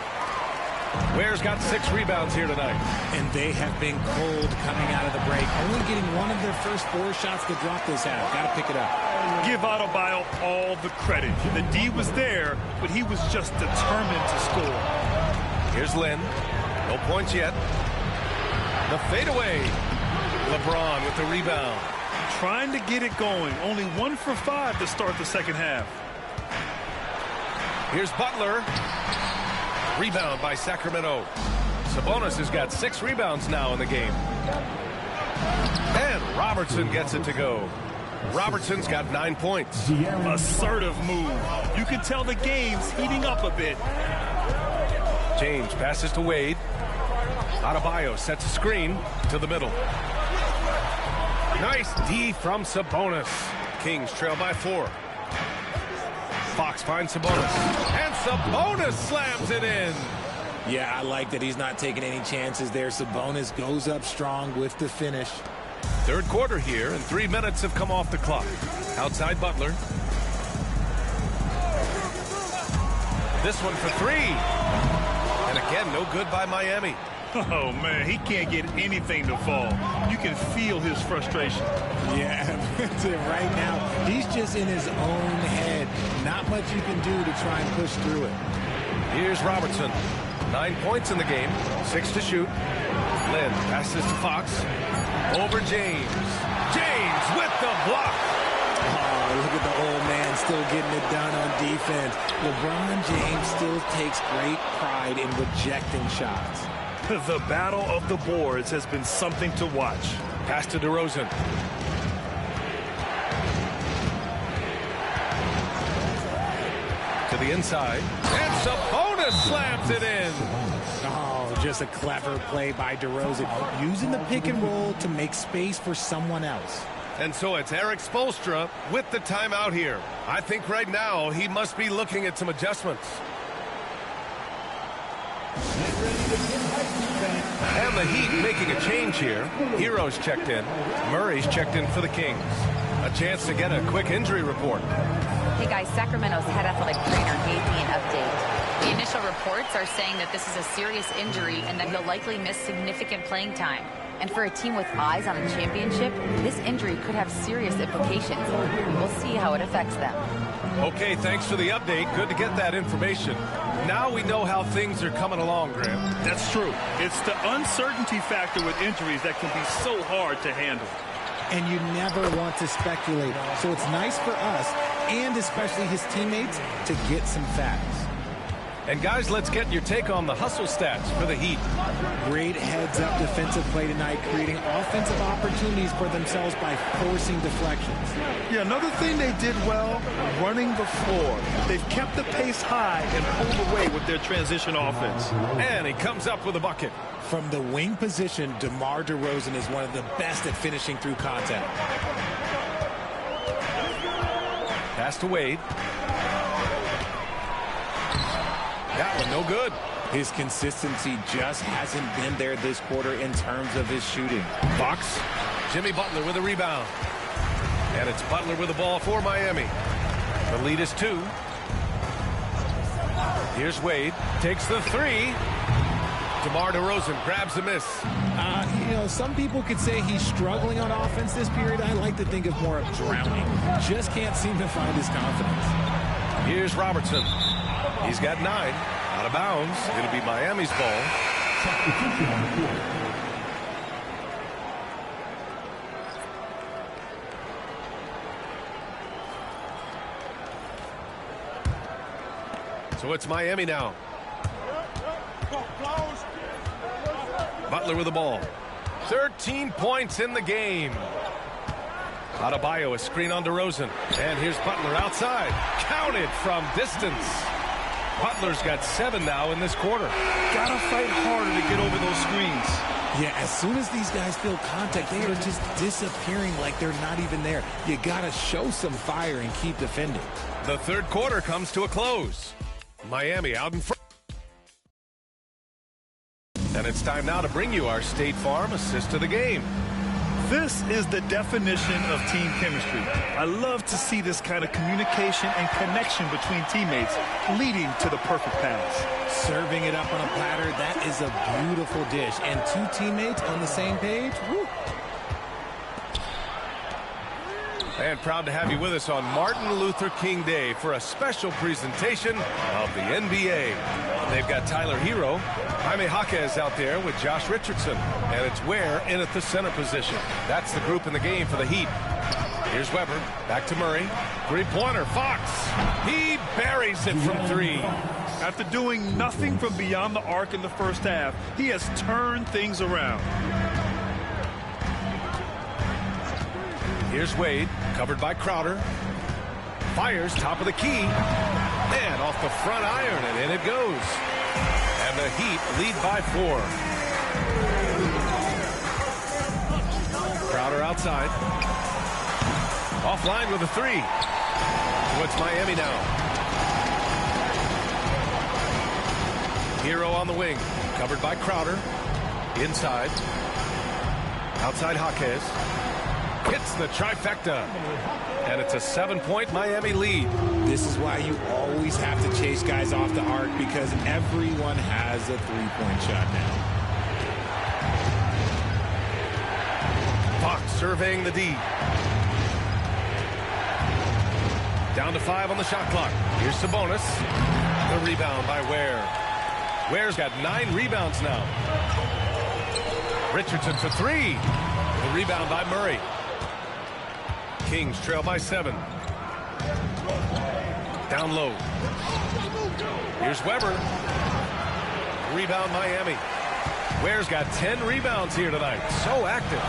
Ware's got 6 rebounds here tonight. And they have been cold coming out of the break. Only getting one of their first 4 shots to drop this half. Got to pick it up. Give Adebayo all the credit. The D was there, but he was just determined to score. Here's Lynn. No points yet. The fadeaway. LeBron with the rebound. Trying to get it going. Only 1 for 5 to start the second half. Here's Butler. Rebound by Sacramento. Sabonis has got 6 rebounds now in the game. And Robertson gets it to go. Robertson's got 9 points. Assertive move. You can tell the game's heating up a bit. James passes to Wade. Adebayo sets a screen to the middle. Nice D from Sabonis. Kings trail by 4. Fox finds Sabonis. And Sabonis slams it in. Yeah, I like that he's not taking any chances there. Sabonis goes up strong with the finish. Third quarter here, and 3 minutes have come off the clock. Outside Butler. This one for 3. And again, no good by Miami. Oh, man, he can't get anything to fall. You can feel his frustration. Yeah, right now, he's just in his own head. Not much you can do to try and push through it. Here's Robertson. 9 points in the game, 6 to shoot. Lynn passes to Fox. Over James. James with the block. Oh, look at the old man still getting it done on defense. LeBron James still takes great pride in rejecting shots. The battle of the boards has been something to watch. Pass to DeRozan. To the inside. And Sabonis slams it in. Oh, just a clever play by DeRozan. Using the pick and roll to make space for someone else. And so it's Eric Spoelstra with the timeout here. I think right now he must be looking at some adjustments. And the Heat making a change here. Hero's checked in. Murray's checked in for the Kings. A chance to get a quick injury report. Hey guys, Sacramento's head athletic trainer gave me an update. The initial reports are saying that this is a serious injury and that he'll likely miss significant playing time. And for a team with eyes on a championship, this injury could have serious implications. We'll see how it affects them. Okay, thanks for the update. Good to get that information. Now we know how things are coming along, Graham. That's true. It's the uncertainty factor with injuries that can be so hard to handle. And you never want to speculate. So it's nice for us, and especially his teammates, to get some facts. And guys, let's get your take on the hustle stats for the Heat. Great heads-up defensive play tonight, creating offensive opportunities for themselves by forcing deflections. Yeah, another thing they did well, running the floor. They've kept the pace high and pulled away with their transition offense. And he comes up with a bucket. From the wing position, DeMar DeRozan is one of the best at finishing through contact. Pass to Wade. That one no good. His consistency just hasn't been there this quarter in terms of his shooting. Fox. Jimmy Butler with a rebound. And it's Butler with the ball for Miami. The lead is 2. Here's Wade. Takes the three. DeMar DeRozan grabs a miss. You know, some people could say he's struggling on offense this period. I like to think of more of drowning. Just can't seem to find his confidence. Here's Robertson. He's got 9. Out of bounds. It'll be Miami's ball. So it's Miami now. Butler with the ball. 13 points in the game. Adebayo, a screen on DeRozan. And here's Butler outside. Counted from distance. Butler's got 7 now in this quarter. Gotta fight harder to get over those screens. Yeah, as soon as these guys feel contact, they are just disappearing like they're not even there. You gotta show some fire and keep defending. The third quarter comes to a close. Miami out in front. And it's time now to bring you our State Farm assist of the game. This is the definition of team chemistry. I love to see this kind of communication and connection between teammates leading to the perfect pass. Serving it up on a platter, that is a beautiful dish. And 2 teammates on the same page, woo. And proud to have you with us on Martin Luther King Day for a special presentation of the NBA. They've got Tyler Hero, Jaime Jaquez out there with Josh Richardson, and it's Ware in at the center position. That's the group in the game for the Heat. Here's Weber, back to Murray. Three-pointer, Fox. He buries it from 3. After doing nothing from beyond the arc in the first half, he has turned things around. Here's Wade, covered by Crowder. Fires, top of the key. And off the front iron, and in it goes. And the Heat lead by 4. Crowder outside. Offline with a 3. So it's Miami now. Hero on the wing, covered by Crowder. Inside. Outside Jaquez. Hits the trifecta. And it's a 7-point Miami lead. This is why you always have to chase guys off the arc, because everyone has a three-point shot now. Fox surveying the D. Down to 5 on the shot clock. Here's Sabonis. The rebound by Ware. Ware's got 9 rebounds now. Richardson for 3. The rebound by Murray. Kings trail by 7. Down low. Here's Weber. Rebound Miami. Ware's got 10 rebounds here tonight. So active.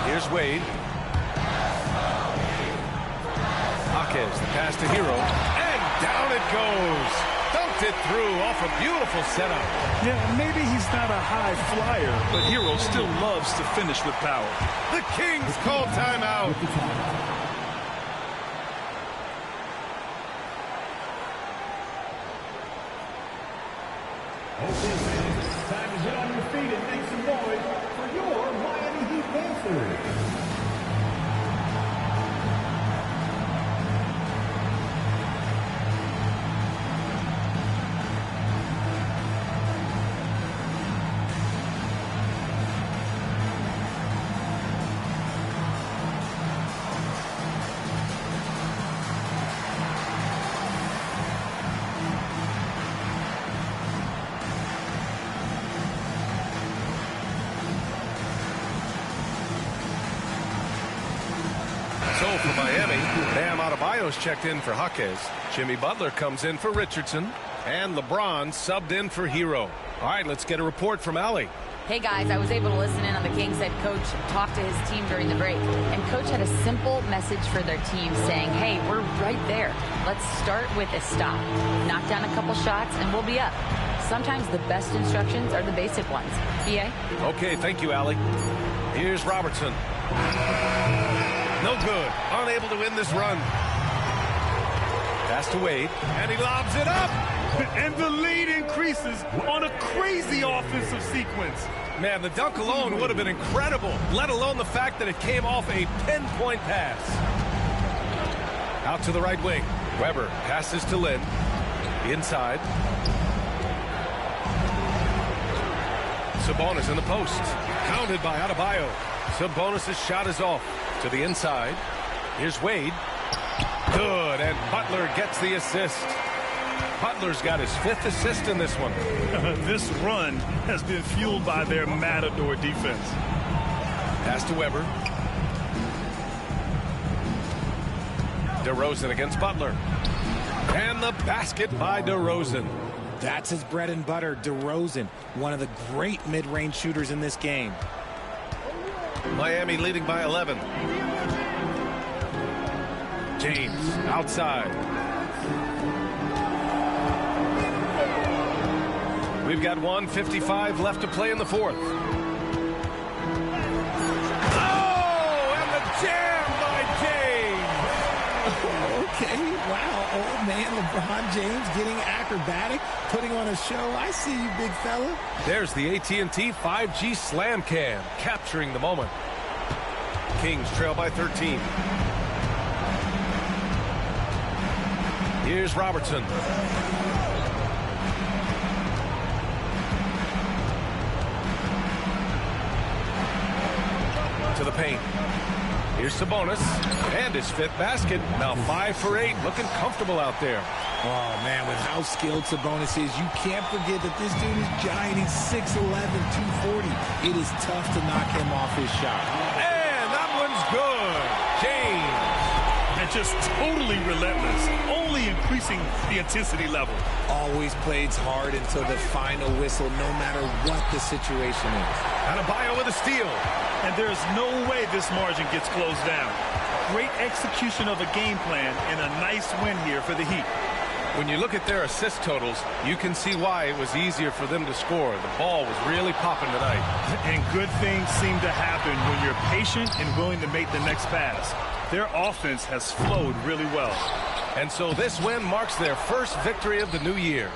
Here's Wade. Jaquez, the pass to Hero. And down it goes. Dunked it through off a beautiful setup. Yeah, maybe he's not a high flyer, but Hero still loves to finish with power. The Kings call timeout. Okay, fans, it's time to get on your feet and make some noise for your Miami Heat Panthers. So for Miami, Bam Adebayo's checked in for Jaquez. Jimmy Butler comes in for Richardson. And LeBron subbed in for Hero. All right, let's get a report from Allie. Hey guys, I was able to listen in on the Kings head coach talk to his team during the break. And coach had a simple message for their team saying, hey, we're right there. Let's start with a stop. Knock down a couple shots and we'll be up. Sometimes the best instructions are the basic ones. BA? Okay, thank you, Allie. Here's Robertson. No good. Unable to win this run. Pass to Wade, and he lobs it up. And the lead increases on a crazy offensive sequence. Man, the dunk alone would have been incredible, let alone the fact that it came off a pinpoint pass. Out to the right wing. Weber passes to Lynn. Inside. Sabonis in the post. Counted by Adebayo. Sabonis' shot is off. To the inside. Here's Wade. Good, and Butler gets the assist. Butler's got his 5th assist in this one. This run has been fueled by their matador defense. Pass to Weber. DeRozan against Butler. And the basket by DeRozan. That's his bread and butter, DeRozan, one of the great mid-range shooters in this game. Miami leading by 11. James outside. We've got 1:55 left to play in the 4th. Oh, and the jam by James. Okay, wow, old man LeBron James getting acrobatic, putting on a show. I see you, big fella. There's the AT&T 5G Slam Cam, capturing the moment. Kings trail by 13. Here's Robertson. To the paint. Here's Sabonis. And his 5th basket. Now 5 for 8. Looking comfortable out there. Oh, man, with how skilled Sabonis is, you can't forget that this dude is giant. He's 6'11", 240. It is tough to knock him off his shot. And that one's good. James. And just totally relentless, only increasing the intensity level. Always plays hard until the final whistle, no matter what the situation is. Adebayo with a steal. And there's no way this margin gets closed down. Great execution of a game plan and a nice win here for the Heat. When you look at their assist totals, you can see why it was easier for them to score. The ball was really popping tonight. And good things seem to happen when you're patient and willing to make the next pass. Their offense has flowed really well. And so this win marks their first victory of the new year.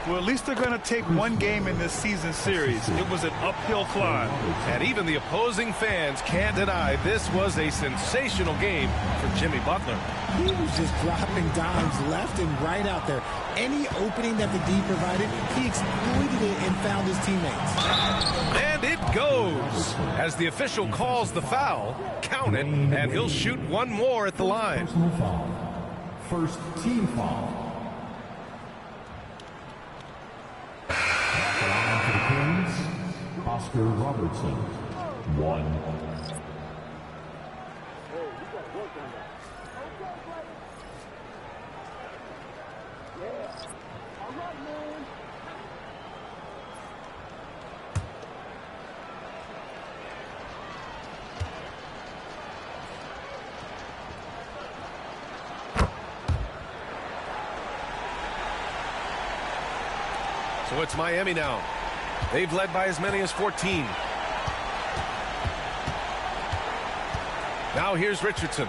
Well, at least they're going to take one game in this season series. It was an uphill climb. And even the opposing fans can't deny this was a sensational game for Jimmy Butler. He was just dropping dimes left and right out there. Any opening that the D provided, he exploited it and found his teammates. And it goes. As the official calls the foul, count it, and he'll shoot one more at the line. First team foul. For the Kings, Oscar Robertson, 1. So it's Miami now. They've led by as many as 14. Now here's Richardson.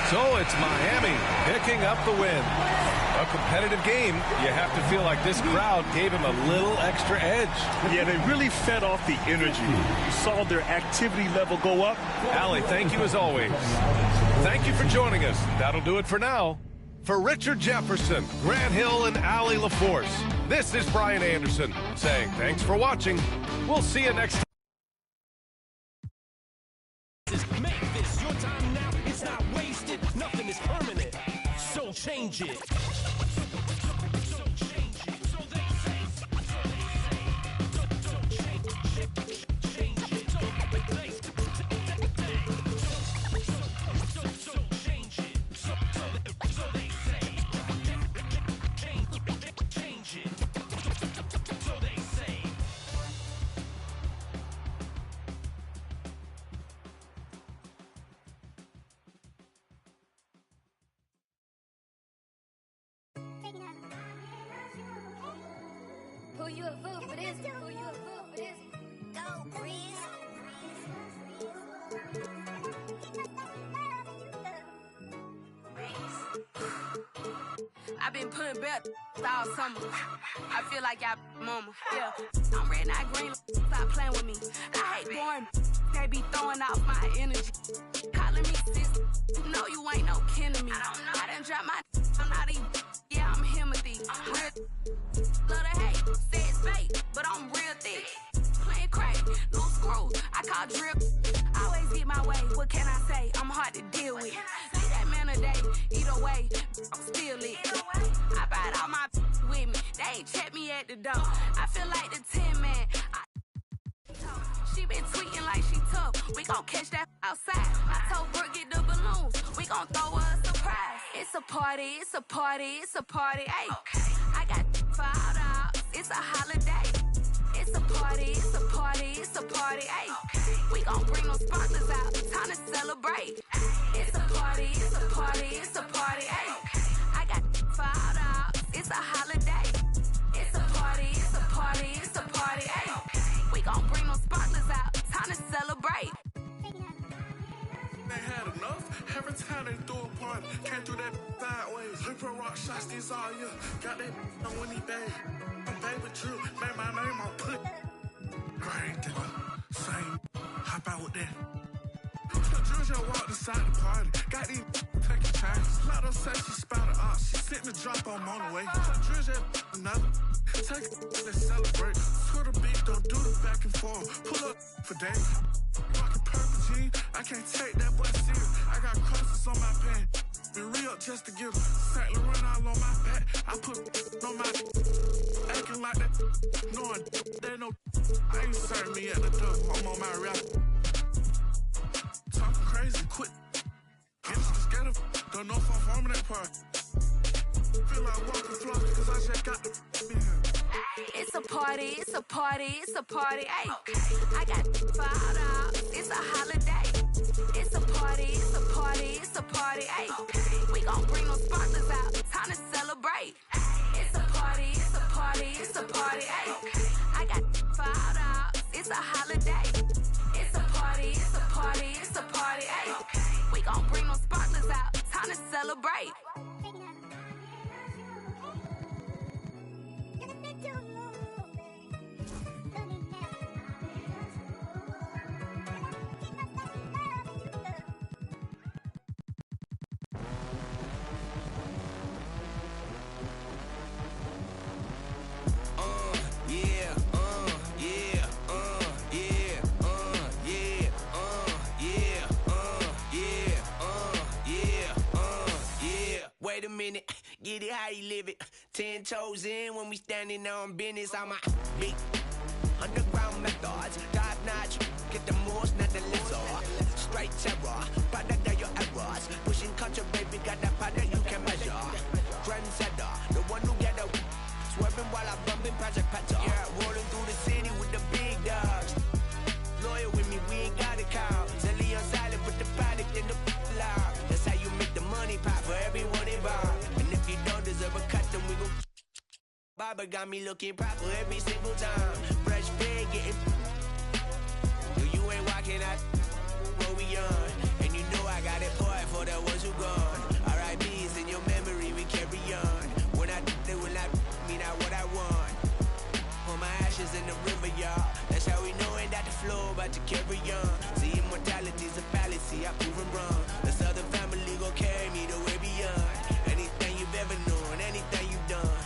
So it's Miami picking up the win. A competitive game. You have to feel like this crowd gave him a little extra edge. Yeah, they really fed off the energy. You saw their activity level go up. Allie, thank you as always. Thank you for joining us. That'll do it for now. For Richard Jefferson, Grant Hill, and Allie LaForce, this is Brian Anderson saying thanks for watching. We'll see you next time. Make this your time now. It's not wasted. Nothing is permanent. So change it. Who you a fool for this? Who you a fool for this? Go, Breeze. I've been putting back all summer. I feel like y'all mama. Yeah, I'm red, not green. Stop playing with me. I hate boring. They be throwing off my energy. Calling me sis. No, you ain't no kin to me. I done dropped my. I'm not even. Yeah, I'm Himothy. Real. Love to hate. Say it's fake, but I'm real thick. Playing crazy. Loose screws. I call drip. Always get my way. What can I say? I'm hard to deal with. Leave that man a day. Either way, I'm still lit. I brought all my with me. They ain't check me at the door. I feel like the 10 man. She been tweeting like she tough. We gon' catch that outside. I told Brooke get the balloons. We gon' throw her a surprise. It's a party, it's a party, it's a party. Ayy, I got $5. It's a holiday. It's a party, it's a party, it's a party. Ayy, we gon' bring those sparklers out. Time to celebrate. It's a party, it's a party, it's a party. Ayy, I got $5. It's a holiday. It's a party, it's a party, it's a party. Ayy, we gon' bring those sparklers out. Time to celebrate. They had enough. Every time they threw a party, came through that sideways. Hyper rock shots these all year. Got that on Winnie Day. I'm baby Drew, made my name on put. Great dinner, same. Hop out with that. Drew just walked inside the party. Got these taking chances. Let her say she spouted up. She sent the drop on the way. Drew just another. Take it, let's celebrate. Twitter beat, don't do the back and forth. Pull up for days. Rockin' purple jeans, I can't take that boy serious. I got crosses on my pants. Been re-up just to get them. Saint Laurent all on my back. I put on my acting like that. Knowing they know I ain't serving me at the door. I'm on my rap. Talking crazy, quit. Get scared of. Don't know if I'm forming that part. Feel like walking floor cause I just got the It's a party, it's a party, it's a party. Ayy, I got $5. It's a holiday. It's a party, it's a party, it's a party. Ayy, we gon' bring those sparklers out. Time to celebrate. It's a party, it's a party, it's a party. Ayy, I got $5. It's a holiday. It's a party, it's a party, it's a party. Ayy, we gon' bring those sparklers out. Time to celebrate. Wait a minute, get it how you live it. 10 toes in when we standing on business. I'm a big underground methods, top notch. Get the most, not the lesser. Straight terror, product of your errors. Pushing culture, baby, got that product you can measure. Trendsetter, the one who get a swerving while I'm bumping Project Petter. Yeah, rolling through the city with the big dogs. Loyal with me, we ain't got a cow. Zelly on silent, put the product in the loud. That's how you make the money pop for everyone involved. And if you don't deserve a cut, then we gon' Baba got me looking proper every single time. Fresh pig getting. No, you ain't walking out what we on. And you know I got it poured for the ones who gone. R.I.P.'s in your memory, we carry on. When I they will not mean out what I want. Pour my ashes in the river, y'all. That's how we knowin' that the flow about to carry on. See, immortality's a fallacy, I prove it wrong. This other family gon' carry me the way beyond. Anything you've ever known, anything you've done.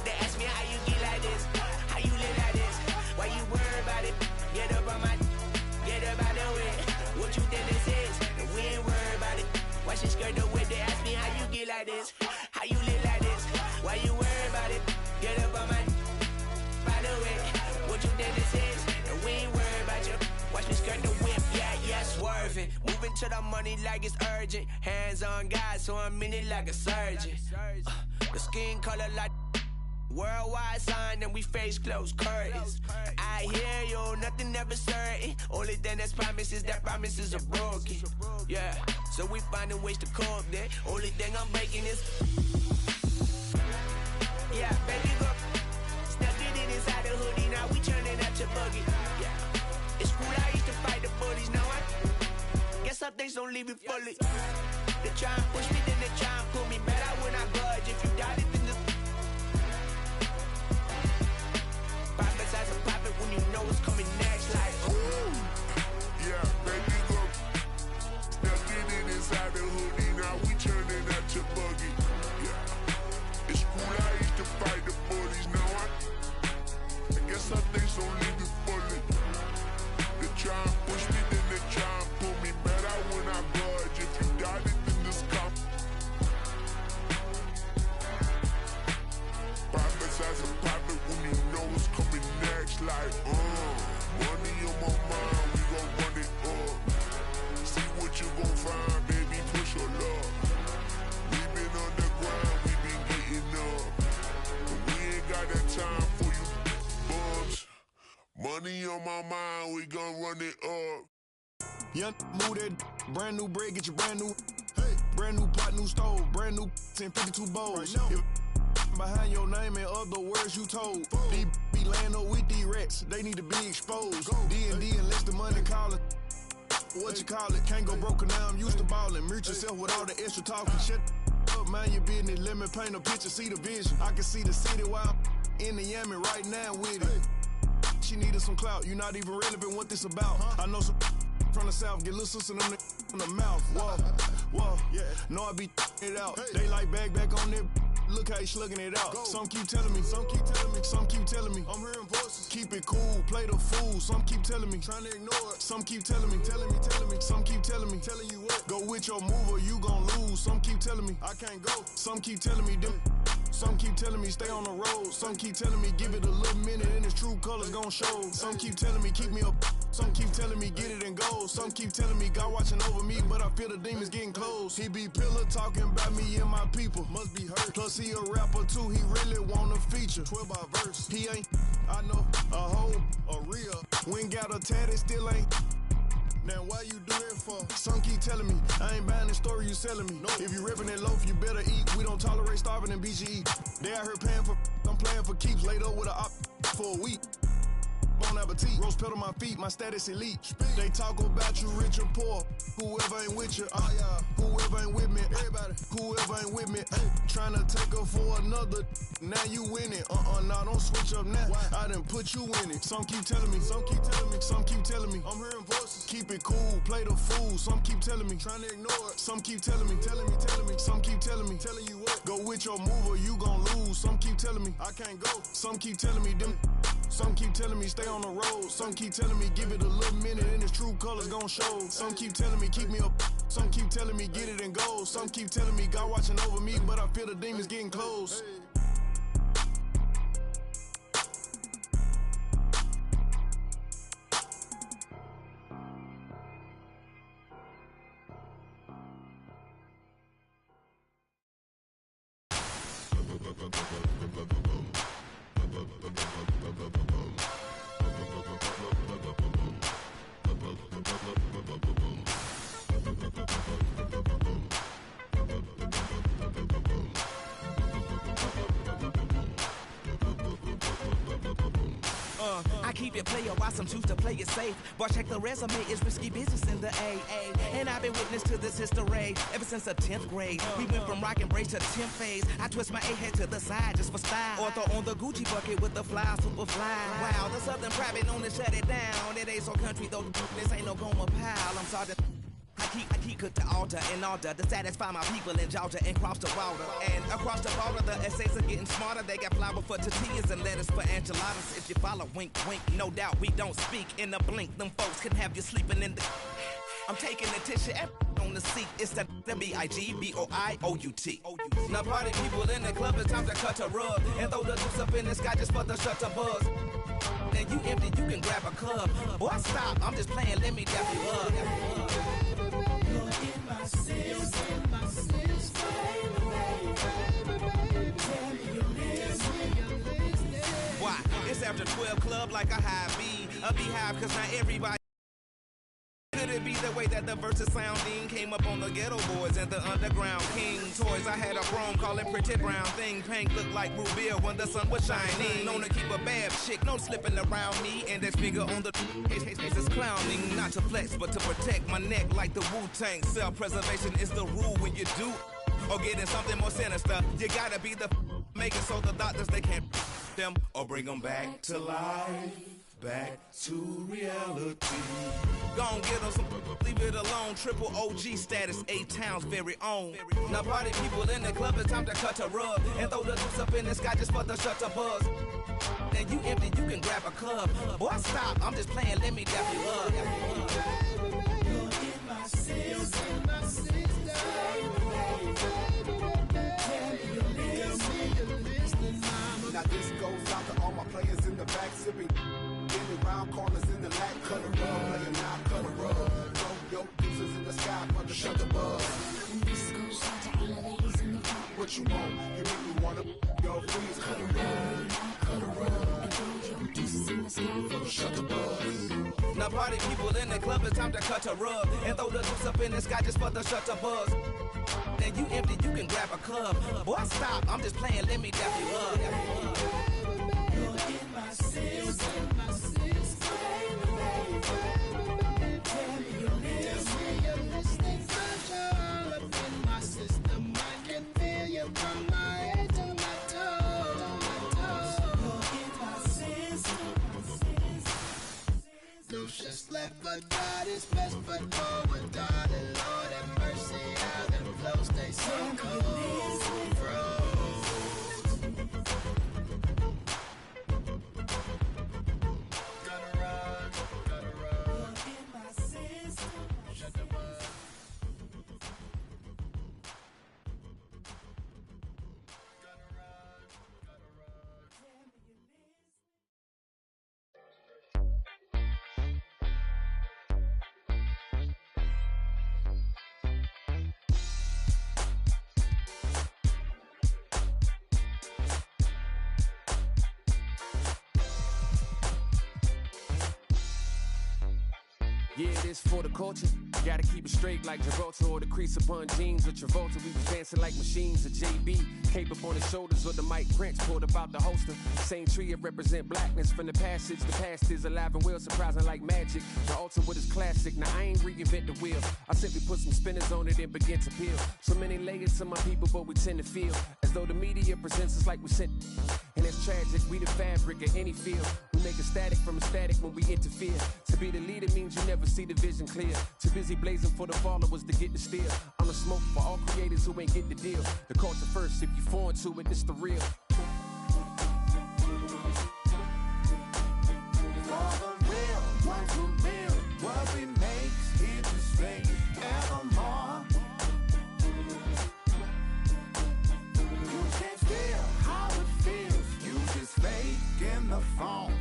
They ask me how you get like this, how you live like this. Why you worry about it? Get up on my, get up out the way. What you think this is? And we ain't worried about it. Watch your skirt the way they ask me how you get like this, how you live like this. Why you worry about it? Get up on my, by the way. What you think this is? And we ain't worried about you. Watch me skirt the whip, yeah, swerving. Moving to the money like it's urgent. Hands on God, so I'm in it like a surgeon. The skin color like worldwide sign, and we face closed curtains. I hear you, nothing ever certain. Only thing that's promised is that promises are broken. Yeah, so we finding ways to cope there. Only thing I'm making is yeah, baby go. Stuck it inside the hoodie, now we turning up to buggy. Yeah, it's cool, I used to fight the bullies, now I guess some things don't leave me fully. They try and push me, then they try and pull me better when I budge. If you doubt it, then just Young move that brand new bread, get your brand new. Hey, brand new pot, new stove, brand new 1052 bowls. Right behind your name and other words you told. These be laying up with these rats, they need to be exposed. D&D unless the money calling. What you call it? Can't go broke now, I'm used to ballin'. Mute yourself with all the extra talking. Shut up, mind your business. Let me paint a picture, see the vision. I can see the city while I'm in the Yami right now with it. She needed some clout, you not even relevant what this about. I know some from the south, get little sister them in the mouth. Whoa, yeah. Know I be it out. They like back on their. Look how he slugging it out. Some keep telling me, some keep telling me. I'm hearing voices. Keep it cool, play the fool. Some keep telling me, trying to ignore it. Some keep telling me. Some keep telling me, telling you what. Go with your move or you gon' lose. Some keep telling me, I can't go. Some keep telling me, them. Some keep telling me, stay on the road. Some keep telling me, give it a little minute and its true colors gon' show. Some keep telling me, keep me up. Some keep telling me, get it and go. Some keep telling me, God watching over me, but I feel the demons getting close. He be pillar talking about me and my people. Must be hurt. Plus he a rapper too, he really want a feature. 12 by verse. He ain't, I know, a hoe, a real. When got a tat, it still ain't. Now why you do it for? Some keep telling me, I ain't buying the story you selling me. No. If you ripping that loaf, you better eat. We don't tolerate starving in BGE. They out here paying for, I'm playing for keeps. Laid up with a op for a week. Bon appetit, rose pedal my feet, my status elite. They talk about you rich or poor. Whoever ain't with you, whoever ain't with me, everybody, whoever ain't with me, trying to take her for another. Now you winning, nah, don't switch up now. I done put you in it. Some keep telling me, some keep telling me, some keep telling me. I'm hearing voices. Keep it cool, play the fool. Some keep telling me, trying to ignore it. Some keep telling me. Some keep telling me, telling you what. Go with your move or you gon' lose. Some keep telling me, I can't go. Some keep telling me, them. Some keep telling me, stay on the road. Some keep telling me, give it a little minute and its true colors gon' show. Some keep telling me, keep me up. Some keep telling me, get it and go. Some keep telling me, God watching over me, but I feel the demons getting close. I keep it player while some choose to play it safe. But check the resume, it's risky business in the AA. And I've been witness to this history ever since the 10th grade. We went from rock and brace to 10th phase. I twist my A-head to the side just for style. Or throw on the Gucci bucket with the fly, super fly. Wow, the Southern private known to shut it down. It ain't so country though, this ain't no Goma pile. I'm sorry. I keep cook the altar in order to satisfy my people in Georgia and cross the water. And across the border, the essays are getting smarter. They got flour for tortillas and lettuce for enchiladas. If you follow, wink, wink, no doubt we don't speak in a blink. Them folks can have you sleeping in the... I'm taking the tissue and on the seat. It's the B-I-G-B-O-I-O-U-T. Now party people in the club, it's time to cut a rug and throw the juice up in the sky just for the shutter buzz. And you empty, you can grab a club. Boy, stop, I'm just playing, let me dap you up. Why? It's after 12 club like a high B, a beehive, cause not everybody. Could it be the way that the verses sounding came up on the ghetto boys and the underground king toys? I had a chrome call it pretty brown thing. Pink looked like Rubia when the sun was shining. Known to keep a bad chick, no slipping around me. And that figure on the is clowning. Not to flex, but to protect my neck like the Wu-Tang. Self-preservation is the rule when you do. Or getting something more sinister. You gotta be the making so the doctors, they can't them or bring them back to life. Back to reality. Gon' get them some, leave it alone. Triple OG status, A-Town's very own. Now party people in the club, it's time to cut a rug and throw the juice up in the sky just for the shutter buzz. And you empty, you can grab a club. Boy, stop, I'm just playing, let me dap you up. You're in my system. Now this goes out to all my players in the back sipping. Round corners in the lack, cut a rug, playing now, cut a rug. Throw your deuces in the sky for the shutter buzz. And this goes out to all the ladies in the front. What you want? You make me wanna go freeze, cut a rug. Now party people in the club, it's time to cut a rug and throw the loose up in the sky just for the shutter buzz. Then you empty, you can grab a club. Boy, stop, I'm just playing, let me dap you up. You're in my system, my system. Tell me you're listening. All up in my system, I can feel you from my head to my toes. You're in my system. No just left, but God is best foot forward, darling. Lord have mercy, how them flows stay so cold. Gotta run. In my system. Shut the word. Yeah, it is for the culture. Gotta keep it straight like Gibraltar or the crease upon jeans or Travolta. We was dancing like machines or JB. Cape up on the shoulders or the Mike Prince pulled up out the holster. Same tree, it represent blackness from the passage. The past is alive and well, surprising like magic. The ultimate is classic. Now I ain't reinvent the wheel. I simply put some spinners on it and begin to peel. So many layers to my people, but we tend to feel as though the media presents us like we sent. And it's tragic, we the fabric of any field. We make a static from a static when we interfere. To be the leader means you never see the vision clear. Too busy blazing for the followers to get the steal. I'm the smoke for all creators who ain't get the deal. The culture first, if you foreign to it, it's the real. For the real ones who build what we make here to stay evermore. You can't feel how it feels. You just fake in the phone.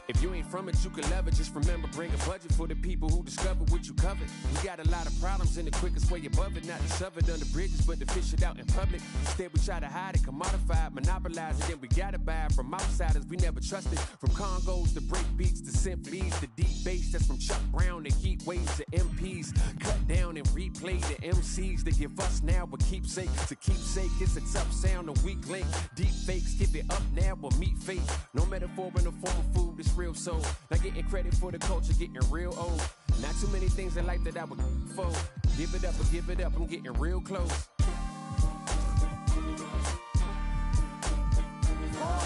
If you ain't from it, you can love it. Just remember, bring a budget for the people who discovered what you covered. We got a lot of problems, and the quickest way above it, not to shove it under bridges, but to fish it out in public. Instead, we try to hide it, commodify it, monopolize it, then we gotta buy it from outsiders we never trusted. From Congos to break beats to symphonies to deep bass, that's from Chuck Brown to heat waves to MPs. Cut down and replay the MCs that give us now a keepsake. To keepsake, it's a tough sound, a weak link. Deep fakes, give it up now or meet fate. No metaphor in the form of food, it's real soul. Now getting credit for the culture, getting real old. Not too many things in life that I would fold. Give it up or give it up, I'm getting real close. For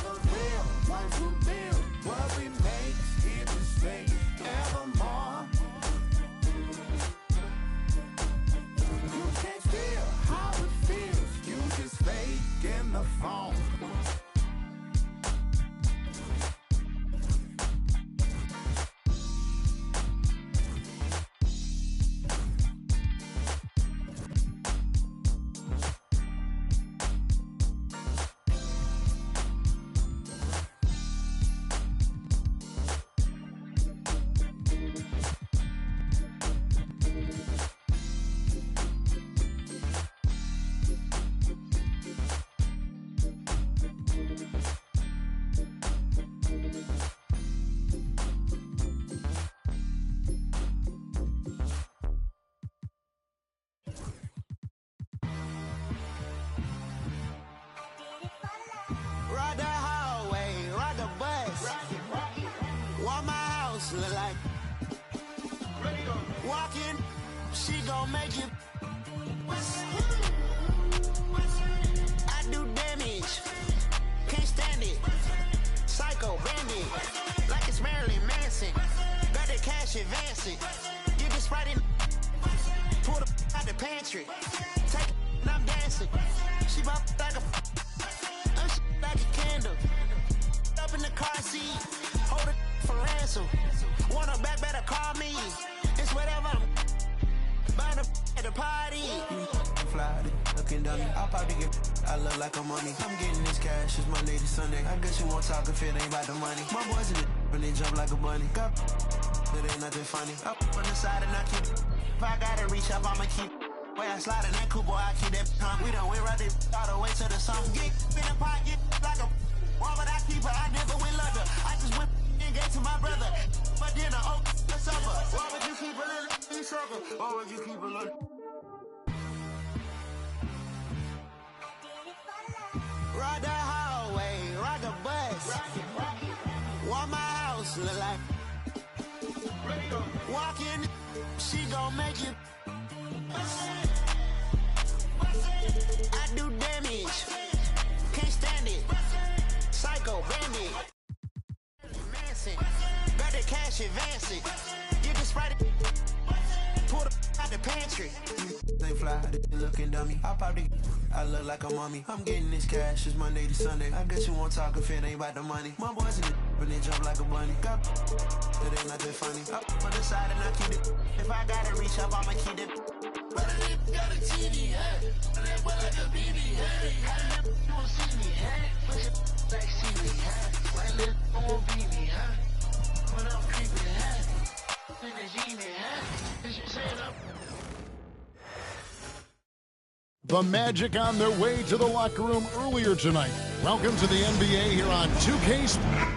the real ones who build what we make here to stay evermore. You can't feel how it feels. You just fake in the phone. Ride the hallway, ride the bus. What my house look like? Walking, she gon' make you. I do damage, can't stand it. Psycho bandit, like it's Marilyn Manson. Got the cash advancing. Get the Sprite in, pull the out the pantry. Take it and I'm dancing. She bop like a. Like a candle, up in the car seat, hold it for ransom. Want her back, better call me. It's whatever. Buying at the party. Fly, looking dummy. I'll probably get. I look like a mummy. I'm getting this cash. It's Monday to Sunday. I guess you won't talk if it ain't about the money. My boys in the when they jump like a bunny. Got it ain't nothing funny. Up on the side and I keep. If I gotta reach up, I'ma keep. Way I slide in that cool boy, I keep that pump. We done went right there all the way to the sun. Get in the pocket like a Why would I keep her? I never went London. I just went and gave to my brother. But then I the suffer. Why would you keep a little sugar? Why would you keep a little? Ride the hallway, ride the bus. What my house look like? Walk in, she gon' make you. I do damage, can't stand it. Psycho bandit, Manson, got the cash advancing. You can spread it, pull the out the pantry. They fly, they looking dummy. I pop the, I look like a mummy. I'm getting this cash, it's Monday to Sunday. I guess you won't talk if it ain't about the money. My boys in the but they jump like a bunny. Got it ain't nothing funny. Up on the side and I keep it. If I gotta reach up, I'ma keep it. But I got a TV, hey. But like a BB, hey. You won't see me, hey. But you like see me, hey. Why live won't be me, hey. When I'm creeping, hey. Then they see me, hey. Is you saying I'm The Magic on their way to the locker room earlier tonight. Welcome to the NBA here on 2K Sports.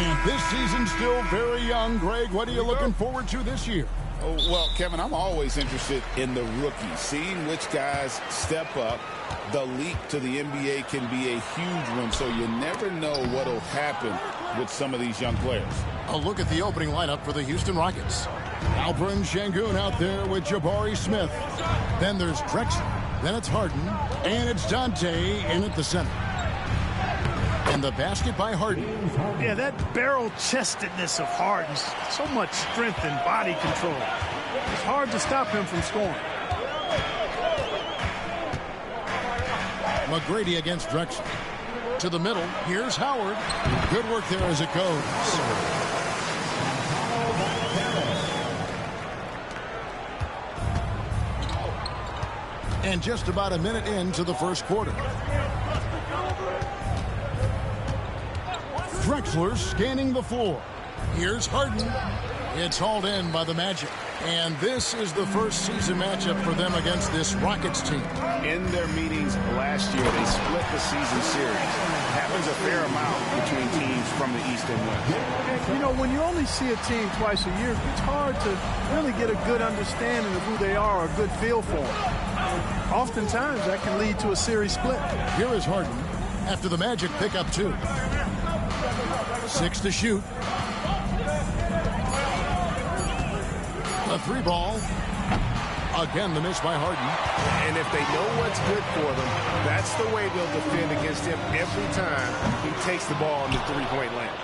And this season's still very young. Greg, what are you looking forward to this year? Oh, well, Kevin, I'm always interested in the rookies, seeing which guys step up. The leap to the NBA can be a huge one, so you never know what will happen with some of these young players. A look at the opening lineup for the Houston Rockets. Alperen Şengün out there with Jabari Smith. Then there's Drexler. Then it's Harden. And it's Dante in at the center. And the basket by Harden. Yeah, that barrel-chestedness of Harden. So much strength and body control. It's hard to stop him from scoring. McGrady against Drexler. To the middle. Here's Howard. Good work there as it goes. And just about a minute into the first quarter. Drexler scanning the floor. Here's Harden. It's hauled in by the Magic. And this is the first season matchup for them against this Rockets team. In their meetings last year, they split the season series. Happens a fair amount between teams from the East and West. You know, when you only see a team twice a year, it's hard to really get a good understanding of who they are or a good feel for them. Oftentimes, that can lead to a series split. Here is Harden after the Magic pick up 2. 6 to shoot. A 3 ball. Again, the miss by Harden. And if they know what's good for them, that's the way they'll defend against him every time he takes the ball in the three-point land.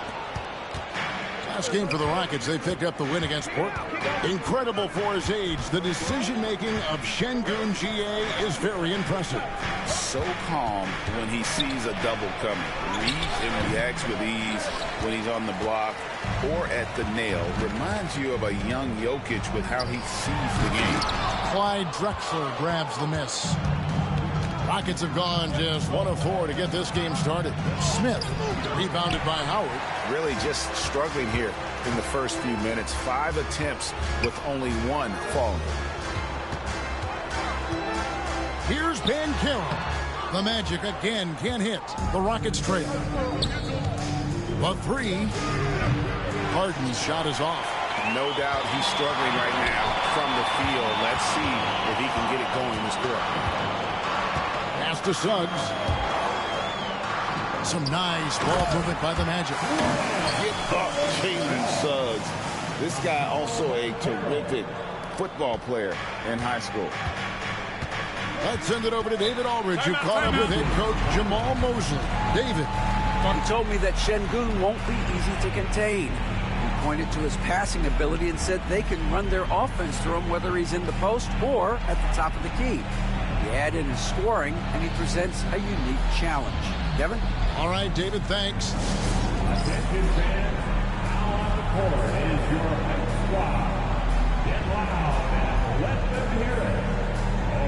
Last game for the Rockets, they picked up the win against Portland. Incredible for his age. The decision-making of Şengün GA is very impressive. So calm when he sees a double coming. Reads and reacts with ease when he's on the block or at the nail. Reminds you of a young Jokic with how he sees the game. Clyde Drexler grabs the miss. Rockets have gone just 1 of 4 to get this game started. Smith rebounded by Howard. Really just struggling here in the first few minutes. 5 attempts with only 1 falling. Here's Banchero. The Magic again can't hit. The Rockets trail. But 3. Harden's shot is off. No doubt he's struggling right now from the field. Let's see if he can get it going this quarter. Pass to Suggs. Some nice ball movement by the Magic. Get up, Jalen Suggs. This guy also a terrific football player in high school. Let's send it over to David Aldridge, who caught up with head coach Jamal Mosley. David. He told me that Şengün won't be easy to contain. He pointed to his passing ability and said they can run their offense through him whether he's in the post or at the top of the key. He add in his scoring, and he presents a unique challenge. Devin? All right, David, thanks. Attention fans, now on the court is your next squad. Get loud and let them hear it.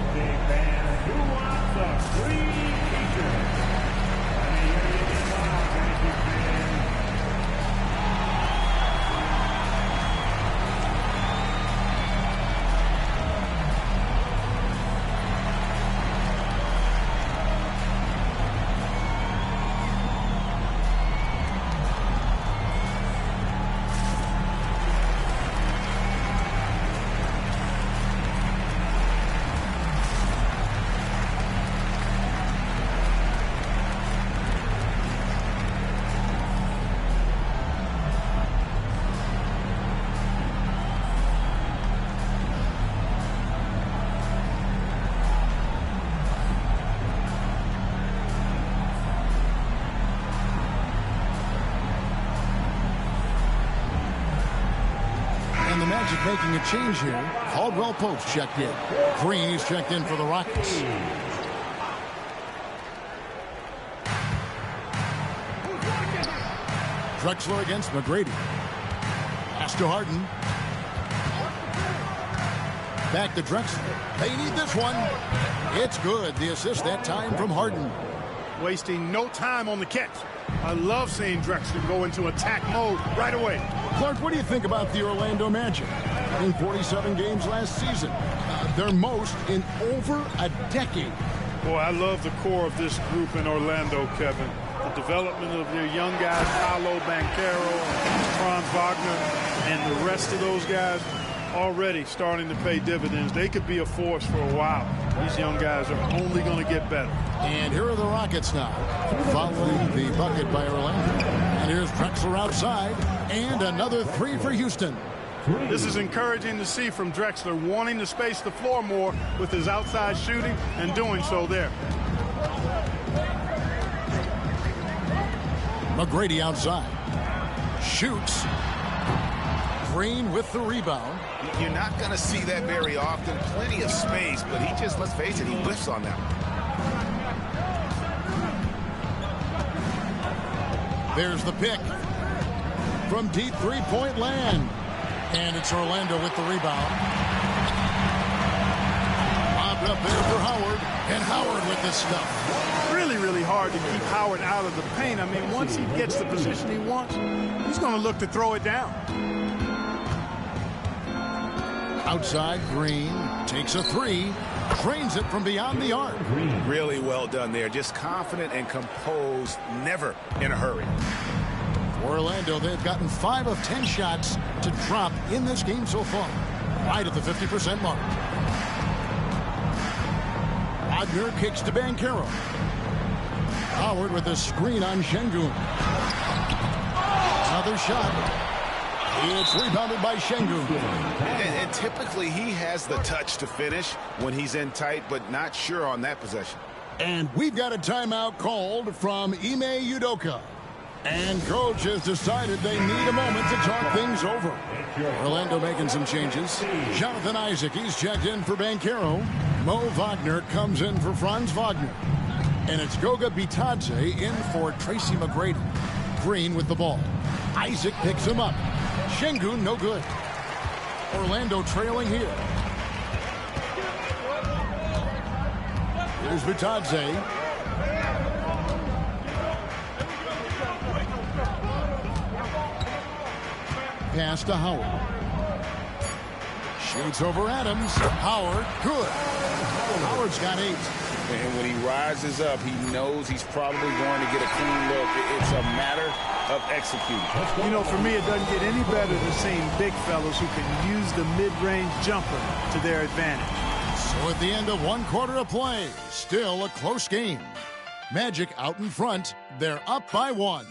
Okay, fans, who wants a free t-shirt? Let me hear you get loud, Magic fans. Magic making a change here. Caldwell Pope checked in. Green's checked in for the Rockets. Drexler against McGrady. Pass to Harden. Back to Drexler. They need this one. It's good. The assist that time from Harden. Wasting no time on the catch. I love seeing Drexler go into attack mode right away. Clark, what do you think about the Orlando Magic? In 47 games last season. Their most in over a decade. Boy, I love the core of this group in Orlando, Kevin. The development of their young guys, Paolo Banchero, Franz Wagner, and the rest of those guys already starting to pay dividends. They could be a force for a while. These young guys are only going to get better. And here are the Rockets now, following the bucket by Orlando. And here's Drexler outside, and another three for Houston. This is encouraging to see from Drexler, wanting to space the floor more with his outside shooting and doing so there. McGrady outside. Shoots. Green with the rebound. You're not going to see that very often. Plenty of space, but he just, let's face it, he whiffs on that one. There's the pick from deep three-point land. And it's Orlando with the rebound. Lobbed up there for Howard. And Howard with this stuff. Really, really hard to keep Howard out of the paint. I mean, once he gets the position he wants, he's going to look to throw it down. Outside, Green takes a three. Drains it from beyond the arc. Really well done there. Just confident and composed. Never in a hurry. For Orlando, they've gotten 5 of 10 shots to drop in this game so far. Right at the 50% mark. Wagner kicks to Banchero. Howard with a screen on Şengün. Another shot. It's rebounded by Şengün. And typically he has the touch to finish when he's in tight, but not sure on that possession. And we've got a timeout called from Ime Udoka. And coach has decided they need a moment to talk things over. Orlando making some changes. Jonathan Isaac, he's checked in for Banchero. Mo Wagner comes in for Franz Wagner. And it's Goga Bitadze in for Tracy McGrady. Green with the ball. Isaac picks him up. Şengün no good. Orlando trailing here. Here's Bitadze. Pass to Howard. Shoots over Adams. Howard, good. Howard's got 8. And when he rises up, he knows he's probably going to get a clean look. It's a matter of executing. You know, for me, it doesn't get any better than seeing big fellas who can use the mid-range jumper to their advantage. So at the end of 1 quarter of play, still a close game. Magic out in front. They're up by 1.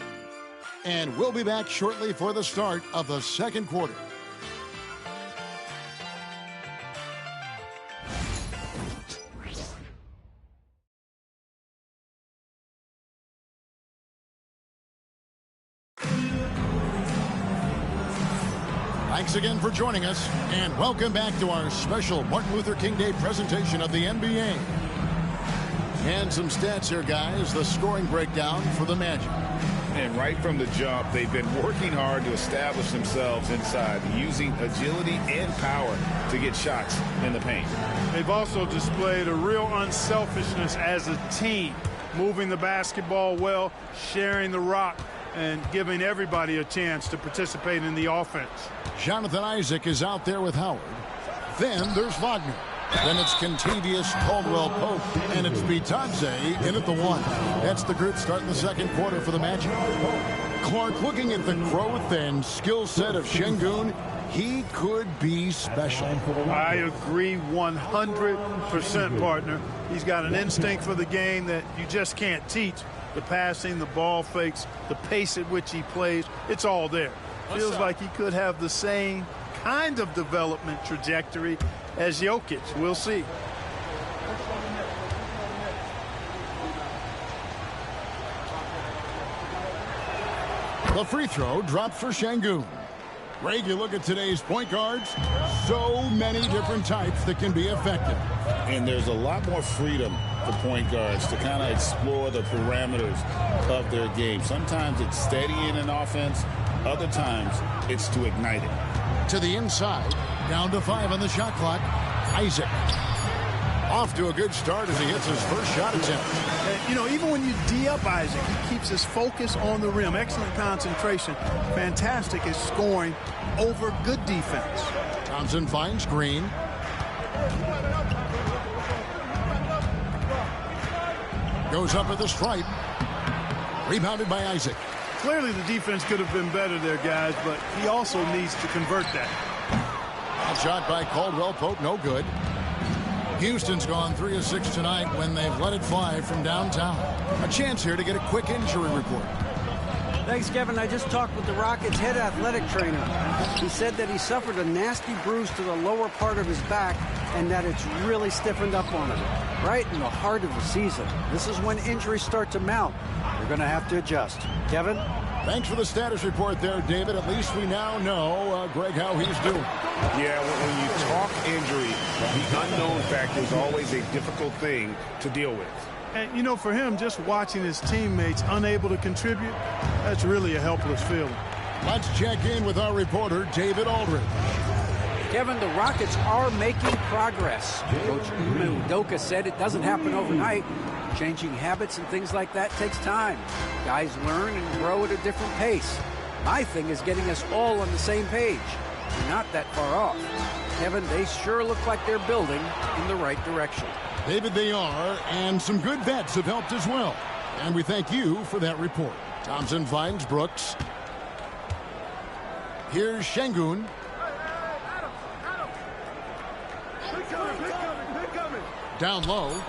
And we'll be back shortly for the start of the second quarter. Thanks again for joining us, and welcome back to our special Martin Luther King Day presentation of the NBA. And some stats here, guys. The scoring breakdown for the Magic. And right from the jump, they've been working hard to establish themselves inside, using agility and power to get shots in the paint. They've also displayed a real unselfishness as a team, moving the basketball well, sharing the rock, and giving everybody a chance to participate in the offense. Jonathan Isaac is out there with Howard. Then there's Wagner. Then it's Contavious Caldwell-Pope, and it's Bitadze in at the 1. That's the group starting the second quarter for the Magic. Clark, looking at the growth and skill set of Şengün, he could be special. I agree 100%, partner. He's got an instinct for the game that you just can't teach. The passing, the ball fakes, the pace at which he plays, it's all there. Feels like he could have the same kind of development trajectory as Jokic. We'll see. The free throw drops for Şengün. Greg, you look at today's point guards, so many different types that can be effective. And there's a lot more freedom for point guards to kind of explore the parameters of their game. Sometimes it's steadying an offense. Other times it's to ignite it. To the inside, down to 5 on the shot clock. Isaac off to a good start as he hits his first shot attempt. You know, even when you D up Isaac, he keeps his focus on the rim. Excellent concentration. Fantastic at scoring over good defense. Thompson finds Green. Goes up at the stripe. Rebounded by Isaac. Clearly the defense could have been better there, guys, but he also needs to convert that. That shot by Caldwell Pope, no good. Houston's gone 3 of 6 tonight when they've let it fly from downtown. A chance here to get a quick injury report. Thanks, Kevin. I just talked with the Rockets' head athletic trainer. He said that he suffered a nasty bruise to the lower part of his back and that it's really stiffened up on him. Right in the heart of the season. This is when injuries start to mount. We're going to have to adjust. Kevin? Thanks for the status report there, David. At least we now know, Greg, how he's doing. Yeah, when you talk injury, the unknown factor is always a difficult thing to deal with. And, you know, for him, just watching his teammates unable to contribute, that's really a helpless feeling. Let's check in with our reporter, David Aldridge. Kevin, the Rockets are making progress. Coach Udoka said it doesn't happen overnight. Changing habits and things like that takes time. Guys learn and grow at a different pace. My thing is getting us all on the same page. We're not that far off. Kevin, they sure look like they're building in the right direction. David, they are, and some good vets have helped as well. And we thank you for that report. Thompson finds Brooks. Here's Şengün. Down low.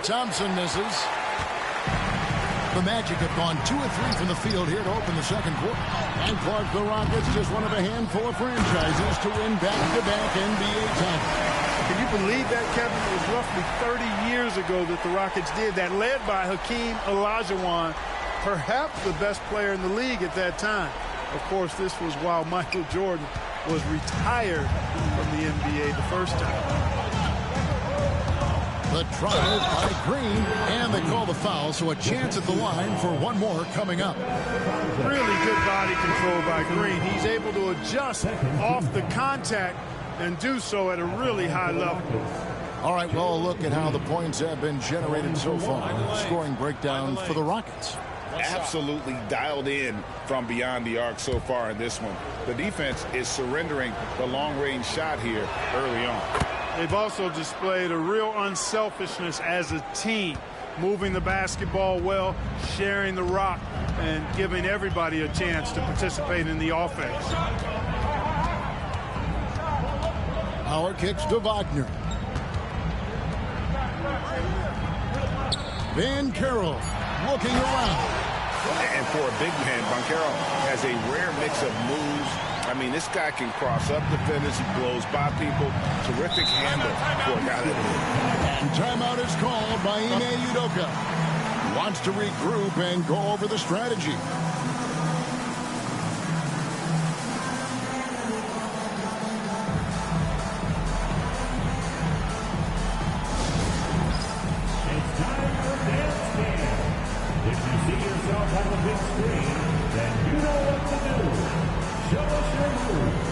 Thompson misses. The Magic have gone 2 of 3 from the field here to open the second quarter. And Clark, the Rockets, just one of a handful of franchises to win back-to-back NBA titles. Can you believe that, Kevin? It was roughly 30 years ago that the Rockets did that, led by Hakeem Olajuwon, perhaps the best player in the league at that time. Of course, this was while Michael Jordan was retired from the NBA the first time. The drive by Green, and they call the foul, so a chance at the line for one more coming up. Really good body control by Green. He's able to adjust off the contact and do so at a really high level. All right, well, a look at how the points have been generated so far. Scoring breakdown for the Rockets. Absolutely dialed in from beyond the arc so far in this one. The defense is surrendering the long-range shot here early on. They've also displayed a real unselfishness as a team, moving the basketball well, sharing the rock, and giving everybody a chance to participate in the offense. Our kicks to Wagner. Van Carroll looking around. And for a big man, Banchero has a rare mix of moves. I mean, this guy can cross up defenders. He blows by people. Terrific handle for a guy that. And timeout is called by Ime Udoka. He wants to regroup and go over the strategy. It's time for Dance Camp. If you see yourself on the big screen, then you know what to do. Show us your moves.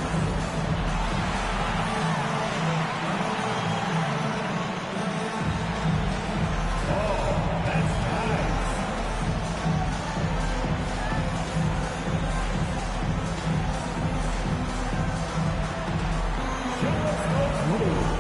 Oh, that's nice. Show us those moves.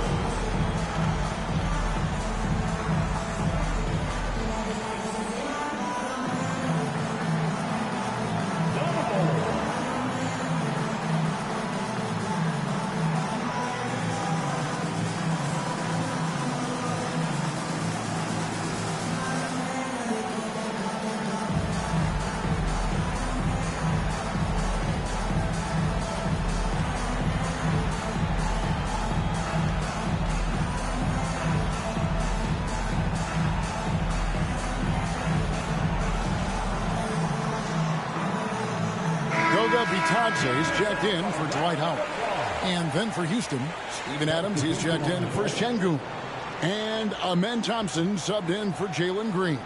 Bitadze's checked in for Dwight Howard. And then for Houston, Steven Adams, he's checked in for Şengün. And Amen Thompson subbed in for Jalen Green.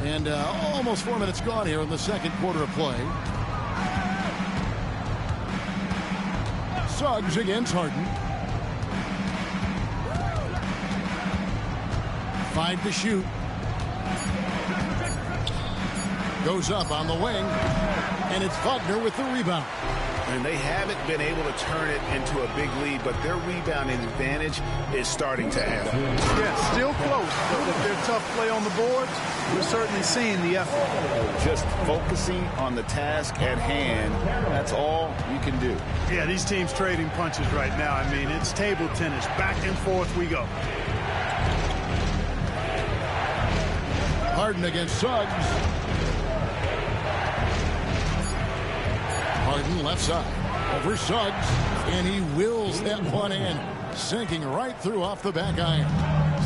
And almost 4 minutes gone here in the second quarter of play. Suggs against Harden. 5 to shoot. Goes up on the wing, and it's Wagner with the rebound. And they haven't been able to turn it into a big lead, but their rebounding advantage is starting to add up. Yeah, still close, but with their tough play on the boards, we're certainly seeing the effort. Just focusing on the task at hand, that's all you can do. Yeah, these teams trading punches right now. I mean, it's table tennis. Back and forth we go. Harden against Suggs. Harden left side over Suggs, and he wills that one in, sinking right through off the back iron.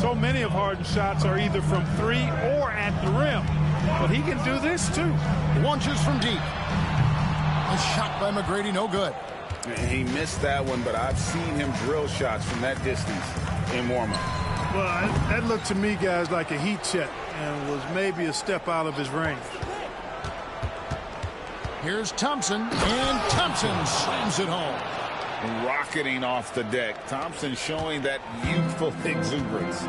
So many of Harden's shots are either from 3 or at the rim, but he can do this too. Launches from deep. A shot by McGrady, no good. He missed that one, but I've seen him drill shots from that distance in warm-up. Well, that looked to me, guys, like a heat check and was maybe a step out of his range. Here's Thompson, and Thompson slams it home. Rocketing off the deck. Thompson showing that youthful exuberance.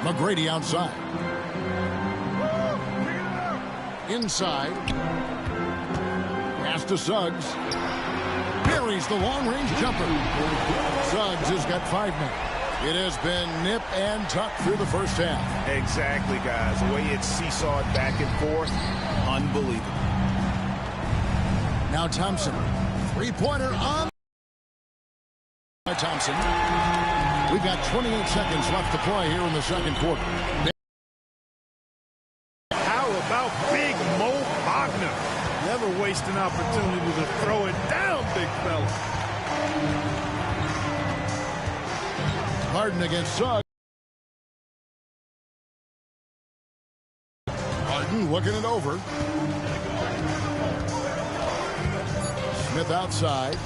McGrady outside. Inside. Pass to Suggs. Buries the long-range jumper. Suggs has got 5 men. It has been nip and tuck through the first half. Exactly, guys. The way it's seesawed back and forth, unbelievable. Now Thompson, three-pointer on by Thompson. We've got 28 seconds left to play here in the second quarter. How about Big Mo Wagner? Never waste an opportunity to throw it down, big fella. Harden against Suggs. Harden looking it over. Smith outside.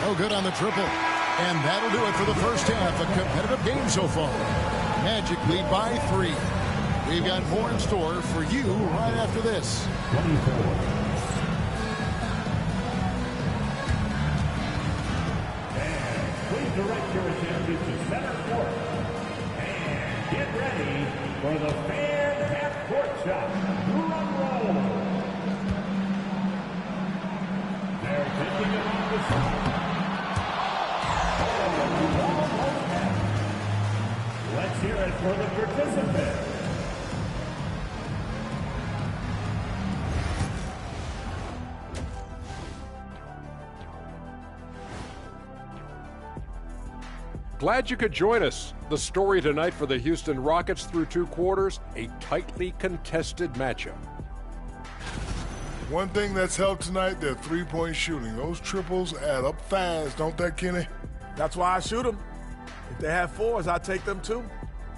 No good on the triple. And that'll do it for the first half. A competitive game so far. Magic lead by 3. We've got more in store for you right after this. 24. Direct your attention to center court. And get ready for the fan half-court shot. Drum roll. They're taking it on the side. Let's hear it for the participants. Glad you could join us. The story tonight for the Houston Rockets through 2 quarters, a tightly contested matchup. One thing that's helped tonight, their three-point shooting. Those triples add up fast, don't they, Kenny? That's why I shoot them. If they have 4s, I take them too.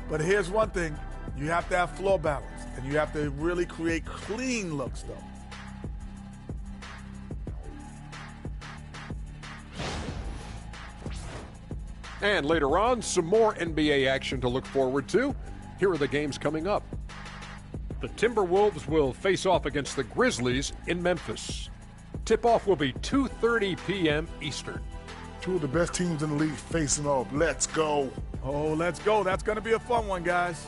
But here's one thing. You have to have floor balance, and you have to really create clean looks, though. And later on, some more NBA action to look forward to. Here are the games coming up. The Timberwolves will face off against the Grizzlies in Memphis. Tip-off will be 2:30 p.m. Eastern. 2 of the best teams in the league facing off. Let's go. Oh, let's go. That's going to be a fun one, guys.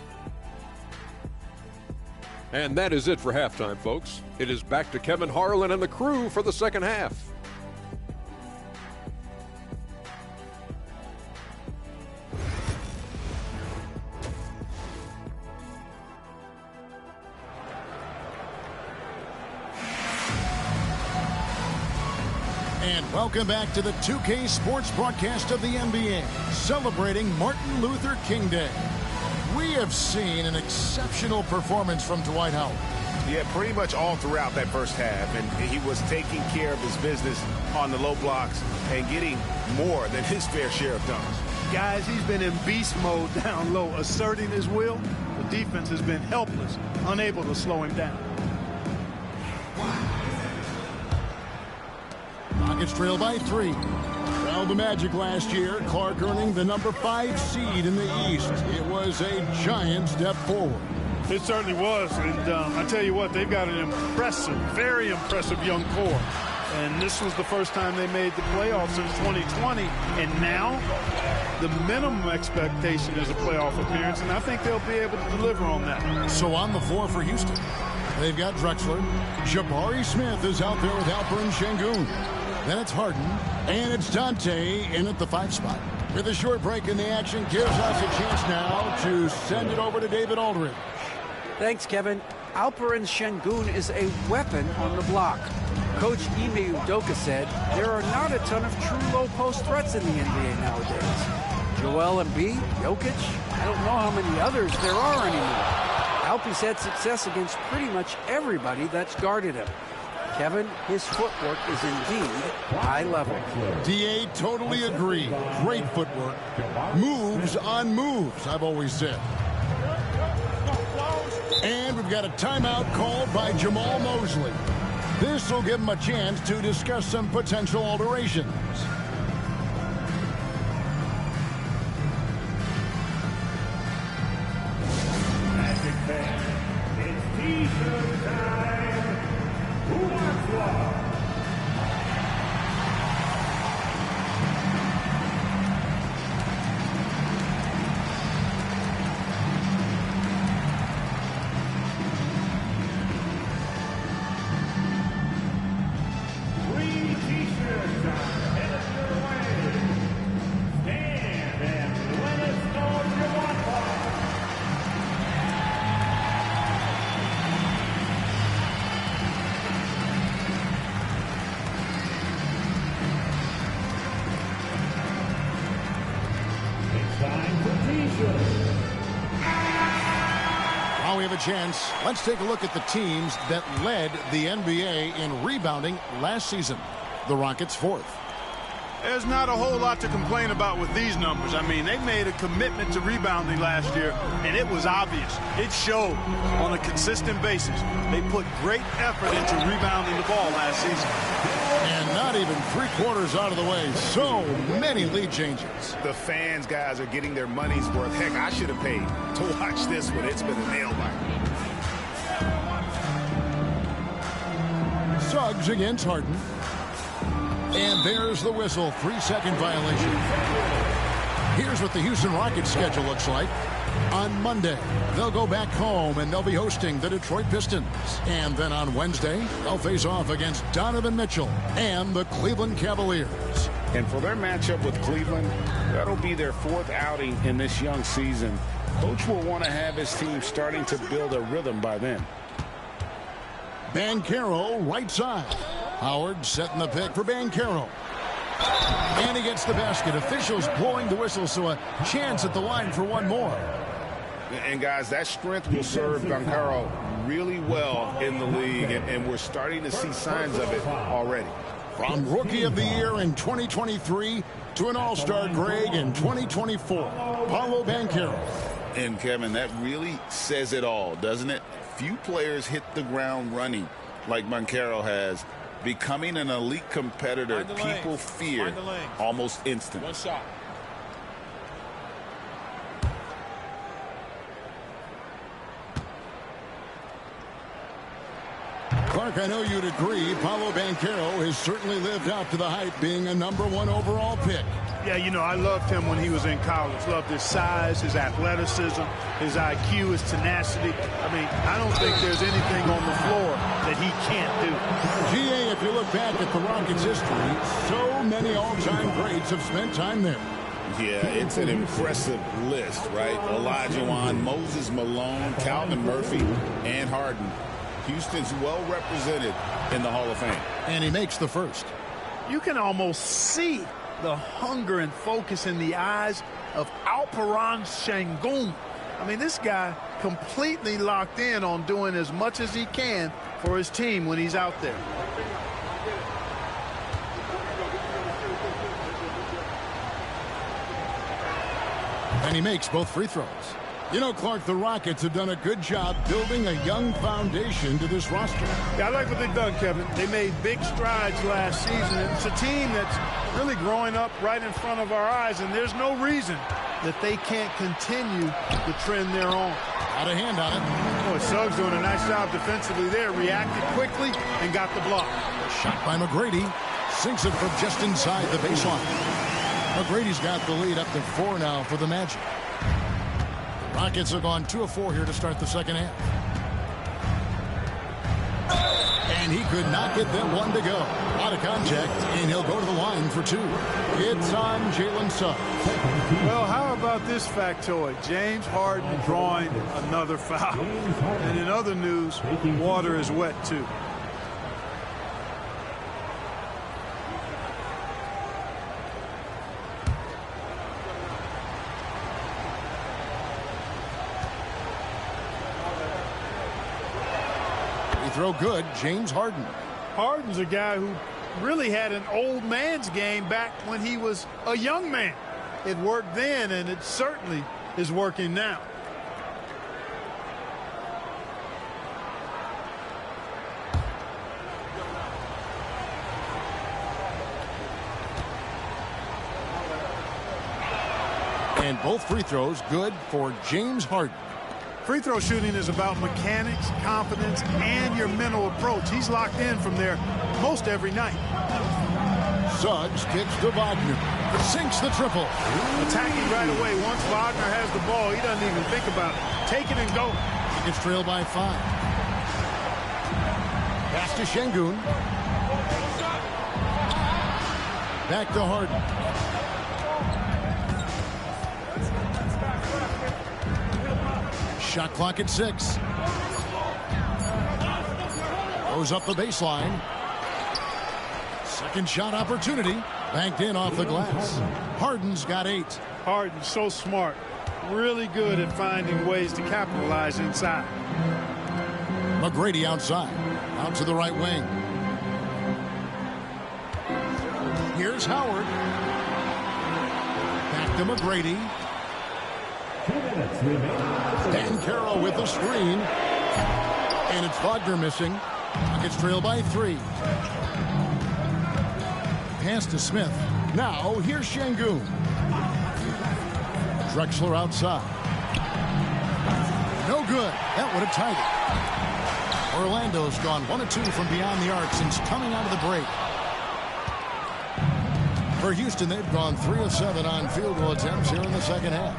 And that is it for halftime, folks. It is back to Kevin Harlan and the crew for the second half. And welcome back to the 2K Sports broadcast of the NBA, celebrating Martin Luther King Day. We have seen an exceptional performance from Dwight Howard. Yeah, pretty much all throughout that first half, and he was taking care of his business on the low blocks and getting more than his fair share of dunks. Guys, he's been in beast mode down low, asserting his will. The defense has been helpless, unable to slow him down. Rockets trail by 3. Well, the Magic last year, Clark earning the number 5 seed in the East. It was a giant step forward. It certainly was, and I tell you what, they've got an impressive, very impressive young core. And this was the first time they made the playoffs since 2020. And now the minimum expectation is a playoff appearance, and I think they'll be able to deliver on that. So on the floor for Houston, they've got Drexler. Jabari Smith is out there with Alperen Şengün. Then it's Harden, and it's Dante in at the 5 spot. With a short break in the action, gives us a chance now to send it over to David Aldridge. Thanks, Kevin. Alperen Şengün is a weapon on the block. Coach Ime Udoka said there are not a ton of true low-post threats in the NBA nowadays. Joel Embiid, Jokic, I don't know how many others there are anymore. Alpie's had success against pretty much everybody that's guarded him. Kevin, his footwork is indeed high level. DA, totally agree. Great footwork. Moves on moves, I've always said. And we've got a timeout called by Jamal Mosley. This will give him a chance to discuss some potential alterations. Magic fans, it's T-shirt time. Who wants one? Chance. Let's take a look at the teams that led the NBA in rebounding last season. The Rockets 4th. There's not a whole lot to complain about with these numbers. I mean, they made a commitment to rebounding last year, and it was obvious. It showed on a consistent basis. They put great effort into rebounding the ball last season. And not even 3/4 out of the way. So many lead changes. The fans, guys, are getting their money's worth. Heck, I should have paid to watch this one. It's been a nail biter. Suggs against Harden. And there's the whistle. 3-second violation. Here's what the Houston Rockets schedule looks like. On Monday, they'll go back home and they'll be hosting the Detroit Pistons. And then on Wednesday, they'll face off against Donovan Mitchell and the Cleveland Cavaliers. And for their matchup with Cleveland, that'll be their 4th outing in this young season. Coach will want to have his team starting to build a rhythm by then. Banchero, right side. Howard setting the pick for Banchero. And he gets the basket. Officials blowing the whistle, so a chance at the line for one more. And, guys, that strength will serve Banchero really well in the league, and we're starting to see signs of it already. From Rookie of the Year in 2023 to an All-Star grade in 2024, Paolo Banchero. And, Kevin, that really says it all, doesn't it? Few players hit the ground running like Banchero has. Becoming an elite competitor, people fear almost instantly. One shot. Clark, I know you'd agree, Paolo Banchero has certainly lived up to the hype, being a #1 overall pick. Yeah, you know, I loved him when he was in college. Loved his size, his athleticism, his IQ, his tenacity. I mean, I don't think there's anything on the floor that he can't do. GA, if you look back at the Rockets' history, so many all-time greats have spent time there. Yeah, it's an impressive list, right? Olajuwon, Moses Malone, Calvin Murphy, and Harden. Houston's well represented in the Hall of Fame. And he makes the first. You can almost see the hunger and focus in the eyes of Alperen Şengün. I mean, this guy completely locked in on doing as much as he can for his team when he's out there. And he makes both free throws. You know, Clark, the Rockets have done a good job building a young foundation to this roster. Yeah, I like what they've done, Kevin. They made big strides last season. It's a team that's really growing up right in front of our eyes, and there's no reason that they can't continue the trend they're on. Out of hand on it. Boy, Suggs doing a nice job defensively there. Reacted quickly and got the block. Shot by McGrady. Sinks it from just inside the baseline. McGrady's got the lead up to 4 now for the Magic. The Rockets have gone 2 of 4 here to start the second half. And he could not get them one to go. Out of contact, and he'll go to the line for 2. It's on Jalen Suggs. Well, how about this factoid? James Harden drawing another foul. And in other news, water is wet too. Throw good, James Harden. Harden's a guy who really had an old man's game back when he was a young man. It worked then, and it certainly is working now. And both free throws good for James Harden. Free throw shooting is about mechanics, confidence, and your mental approach. He's locked in from there most every night. Suggs kicks to Wagner. Sinks the triple. Attacking right away. Once Wagner has the ball, he doesn't even think about it. Take it and go. He gets trailed by 5. Pass to Şengün. Back to Harden. Shot clock at 6. Goes up the baseline. Second shot opportunity. Banked in off the glass. Harden's got 8. Harden's so smart. Really good at finding ways to capitalize inside. McGrady outside. Out to the right wing. Here's Howard. Back to McGrady. Dan Carroll with the screen. And it's Wagner missing. It's trailed by 3. Pass to Smith. Now here's Şengün. Drexler outside. No good. That would have tied it. Orlando's gone 1 of 2 from beyond the arc since coming out of the break. For Houston, they've gone 3 of 7 on field goal attempts here in the second half.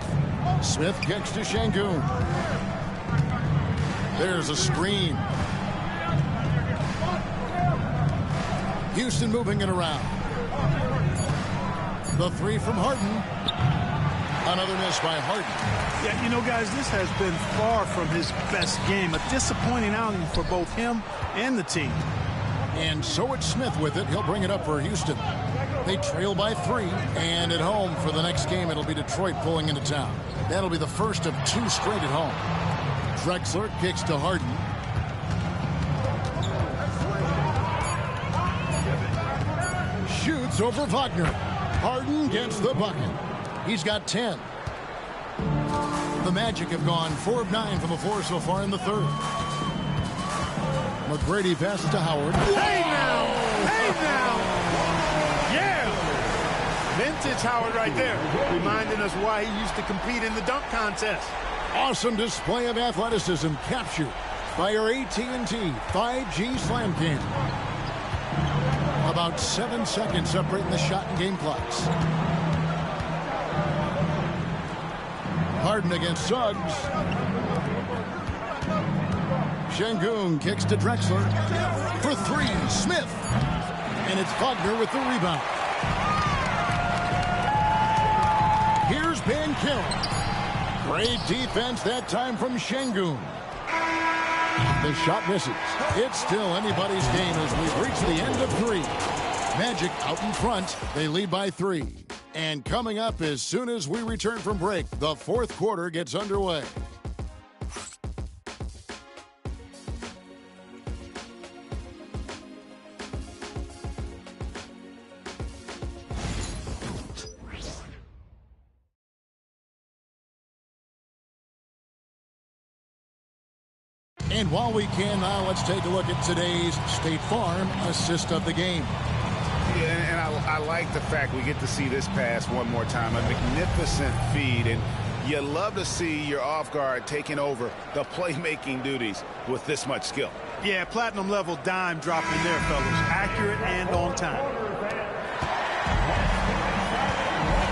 Smith kicks to Şengün. There's a screen. Houston moving it around. The 3 from Harden. Another miss by Harden. Yeah, you know, guys, this has been far from his best game. A disappointing outing for both him and the team. And so it's Smith with it. He'll bring it up for Houston. They trail by 3, and at home for the next game, it'll be Detroit pulling into town. That'll be the first of 2 straight at home. Drexler kicks to Harden. Shoots over Wagner. Harden gets the bucket. He's got 10. The Magic have gone 4 of 9 from the floor so far in the third. McGrady passes to Howard. Hey now! Hey now! Yeah! Vintage Howard right there, reminding us why he used to compete in the dunk contest. Awesome display of athleticism captured by our AT&T 5G Slam Cam. About 7 seconds separating the shot and game clocks. Harden against Suggs. Şengün kicks to Drexler. For 3, Smith. And it's Wagner with the rebound. Here's Banchero. Great defense that time from Şengün. The shot misses. It's still anybody's game as we've reached the end of 3. Magic out in front. They lead by 3. And coming up as soon as we return from break, the fourth quarter gets underway. And while we can now, let's take a look at today's State Farm assist of the game. Yeah, and I like the fact we get to see this pass one more time. A magnificent feed, and you love to see your off guard taking over the playmaking duties with this much skill. Yeah, platinum level dime dropping there, fellas. Accurate and on time.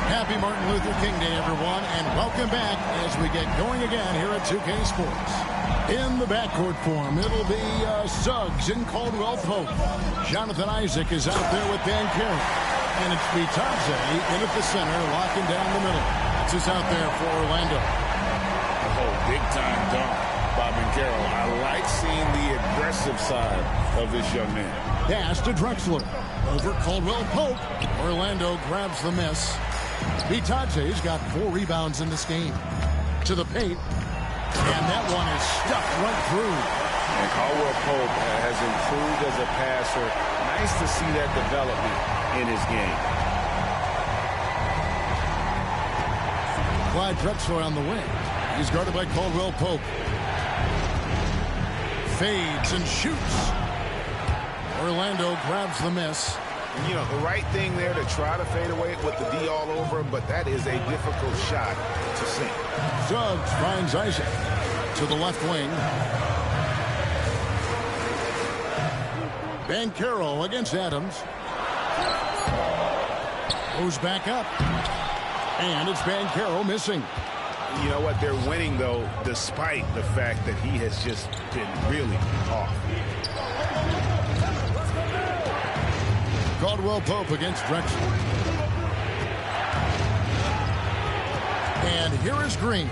Happy Martin Luther King Day, everyone, and welcome back as we get going again here at 2K Sports. In the backcourt form, it'll be Suggs and Caldwell Pope. Jonathan Isaac is out there with Dan Carroll. And it's Vitadze in at the center, locking down the middle. That's who's out there for Orlando. Oh, big-time dunk by Carroll. I like seeing the aggressive side of this young man. Pass to Drexler. Over Caldwell Pope. Orlando grabs the miss. Vitadze's got 4 rebounds in this game. To the paint. And that one is stuffed right through. And Caldwell Pope has improved as a passer. Nice to see that development in his game. Clyde Drexler on the wing. He's guarded by Caldwell Pope. Fades and shoots. Orlando grabs the miss. You know, the right thing there to try to fade away with the D all over him, but that is a difficult shot to sink. Suggs finds Isaac to the left wing. Banchero against Adams. Goes back up. And it's Banchero missing. You know what? They're winning, though, despite the fact that he has just been really off. Caldwell Pope against Drexler. And here is Green.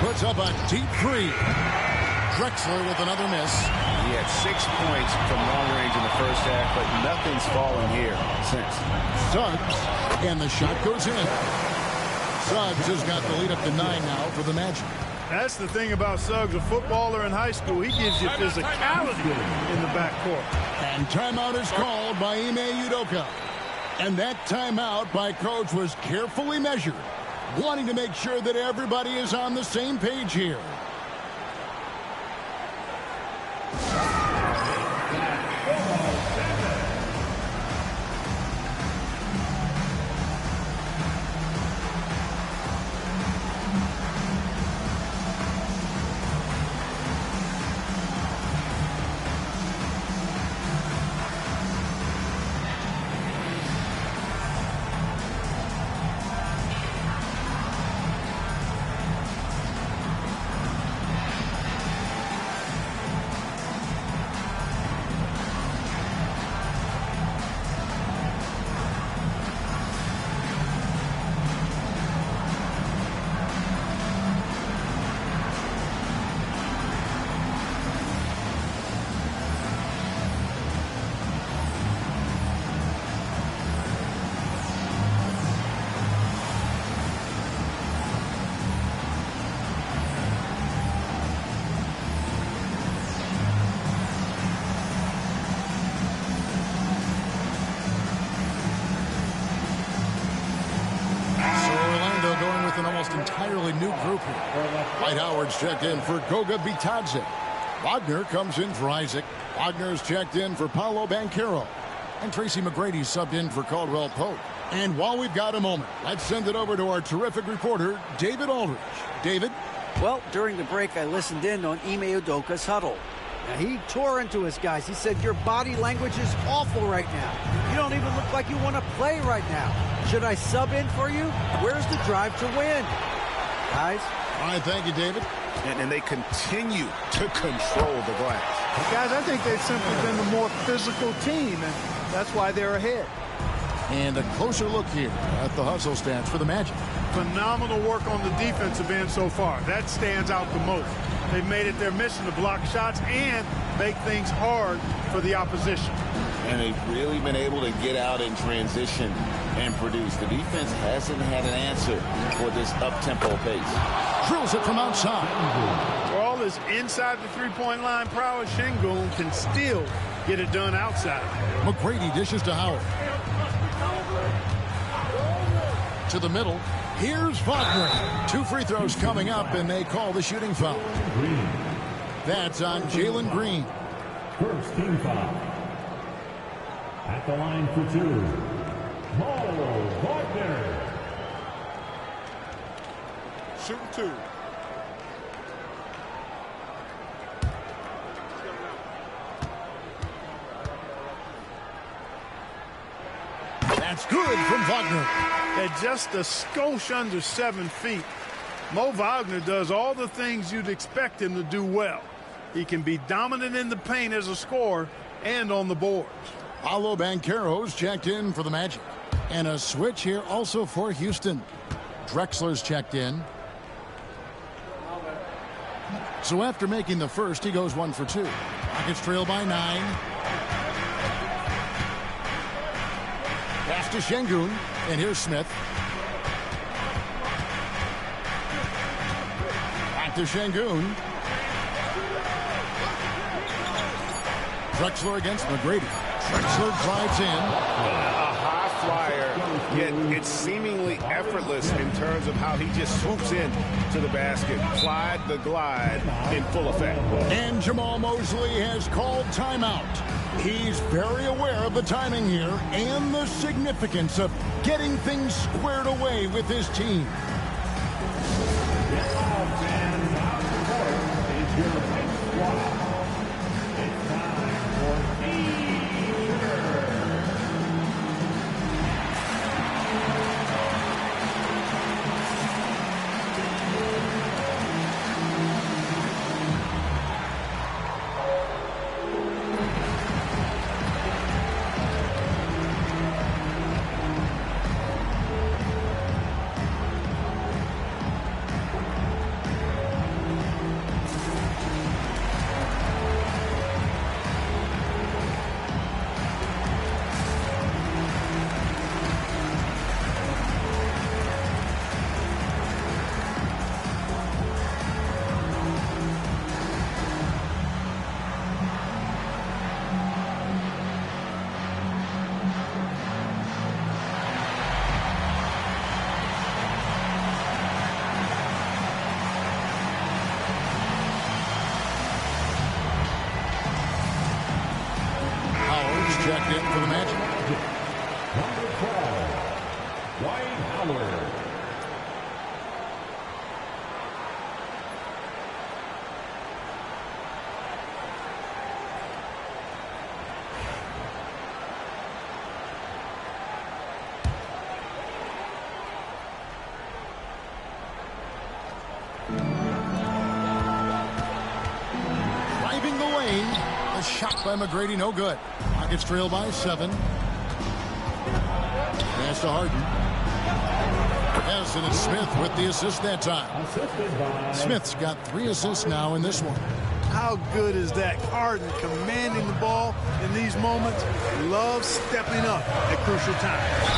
Puts up a deep 3. Drexler with another miss. He had 6 points from long range in the first half, but nothing's fallen here since. Suggs, and the shot goes in. Suggs has got the lead up to 9 now for the Magic. That's the thing about Suggs, a footballer in high school. He gives you physicality in the backcourt. And timeout is called by Ime Udoka. And that timeout by Coach was carefully measured, wanting to make sure that everybody is on the same page here. Entirely new group here. Dwight Howard's checked in for Goga Bitadze. Wagner comes in for Isaac. Wagner's checked in for Paolo Banchero. And Tracy McGrady's subbed in for Caldwell Pope. And while we've got a moment, let's send it over to our terrific reporter, David Aldridge. David? Well, during the break, I listened in on Ime Udoka's huddle. Now, he tore into his guys. He said, your body language is awful right now. You don't even look like you want to play right now. Should I sub in for you? Where's the drive to win? Guys? All right, thank you, David. And they continue to control the glass. But guys, I think they've simply been the more physical team, and that's why they're ahead. And a closer look here at the hustle stats for the Magic. Phenomenal work on the defensive end so far. That stands out the most. They've made it their mission to block shots and make things hard for the opposition. And they've really been able to get out in transition and produce. The defense hasn't had an answer for this up-tempo pace. Drills it from outside. For all his inside the three-point line prowess, Şengün can still get it done outside. McGrady dishes to Howard. To the middle. Here's Wagner. 2 free throws coming up, and they call the shooting foul. That's on Jalen Green. First team foul. At the line for 2, Mo Wagner. Shooting 2. That's good from Wagner. At just a skosh under 7 feet, Mo Wagner does all the things you'd expect him to do well. He can be dominant in the paint as a scorer and on the boards. Paolo Banchero's checked in for the Magic. And a switch here also for Houston. Drexler's checked in. So after making the first, he goes 1 for 2. Rockets trail by 9. Pass to Şengün, and here's Smith. Back to Şengün. Drexler against McGrady. Drexler drives in. A high flyer, yet it's seemingly effortless in terms of how he just swoops in to the basket. Clyde the glide in full effect. And Jamal Mosley has called timeout. He's very aware of the timing here and the significance of getting things squared away with his team. Checked in for the Magic. Number 12, Dwight Howard. Driving the lane. A shot by McGrady, no good. Rockets trail by 7. Pass to Harden. Yes, and it's Smith with the assist that time. Smith's got 3 assists now in this one. How good is that? Harden commanding the ball in these moments. Loves stepping up at crucial times.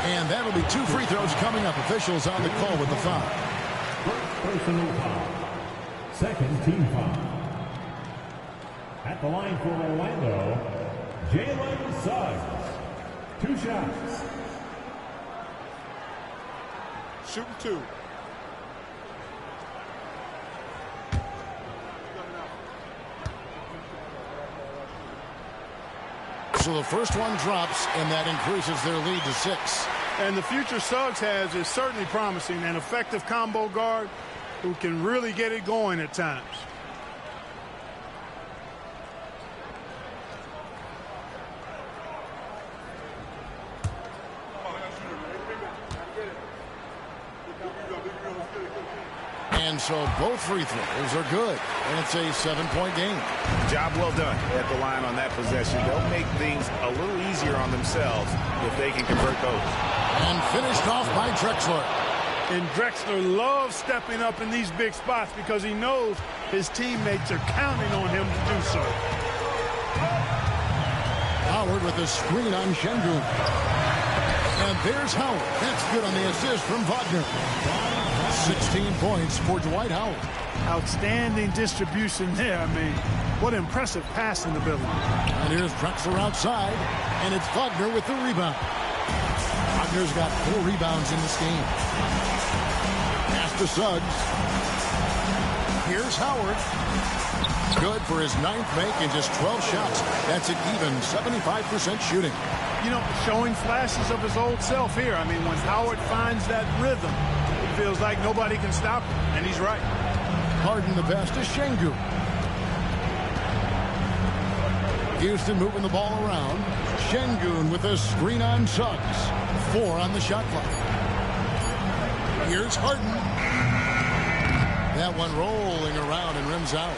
And that'll be 2 free throws coming up. Officials on the call with the foul. First personal foul. Second team foul. At the line for Orlando, Jalen Suggs. 2 shots. Shooting 2. So the first one drops, and that increases their lead to 6. And the future Suggs has is certainly promising. An effective combo guard who can really get it going at times. And so both free throws are good. And it's a 7-point game. Job well done at the line on that possession. They'll make things a little easier on themselves if they can convert those. And finished off by Drexler. And Drexler loves stepping up in these big spots because he knows his teammates are counting on him to do so. Howard with a screen on Şengün. And there's Howard. That's good on the assist from Wagner. 16 points for Dwight Howard. Outstanding distribution there. I mean, what impressive passing ability. And here's Drexler outside, and it's Wagner with the rebound. Wagner's got 4 rebounds in this game. Pass to Suggs. Here's Howard. Good for his 9th make and just 12 shots. That's an even 75% shooting. You know, showing flashes of his old self here. I mean, when Howard finds that rhythm, it feels like nobody can stop him, and he's right. Harden the pass to Şengün. Houston moving the ball around. Şengün with a screen on Suggs. 4 on the shot clock. Here's Harden. That one rolling around and rims out.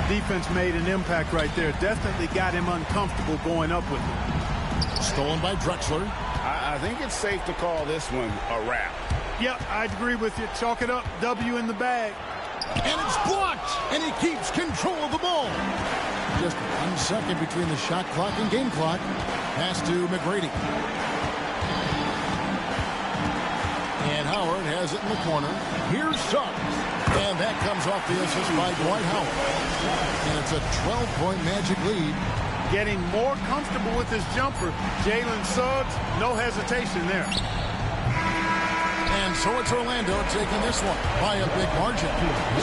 Defense made an impact right there. Definitely got him uncomfortable going up with it. Stolen by Drexler. I think it's safe to call this one a wrap. Yep, I agree with you. Chalk it up. W in the bag. And it's blocked. And he keeps control of the ball. Just 1 second between the shot clock and game clock. Pass to McGrady. And Howard has it in the corner. Here's Suggs. And that comes off the assist by Dwight Howard. And it's a 12-point Magic lead. Getting more comfortable with his jumper. Jalen Suggs, no hesitation there. And so it's Orlando taking this one by a big margin.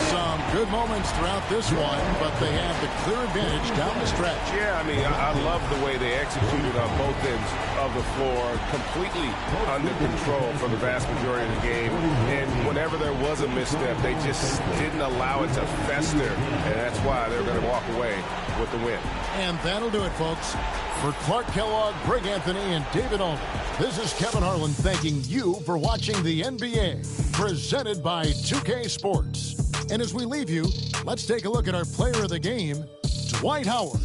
Some good moments throughout this one, but they have the clear advantage down the stretch. Yeah, I mean, I love the way they executed on both ends of the floor, completely under control for the vast majority of the game. And whenever there was a misstep, they just didn't allow it to fester, and that's why they're going to walk away with the win. And that'll do it, folks. For Clark Kellogg, Greg Anthony, and David Allman, this is Kevin Harlan thanking you for watching the NBA, presented by 2K Sports. And as we leave you, let's take a look at our player of the game, Dwight Howard.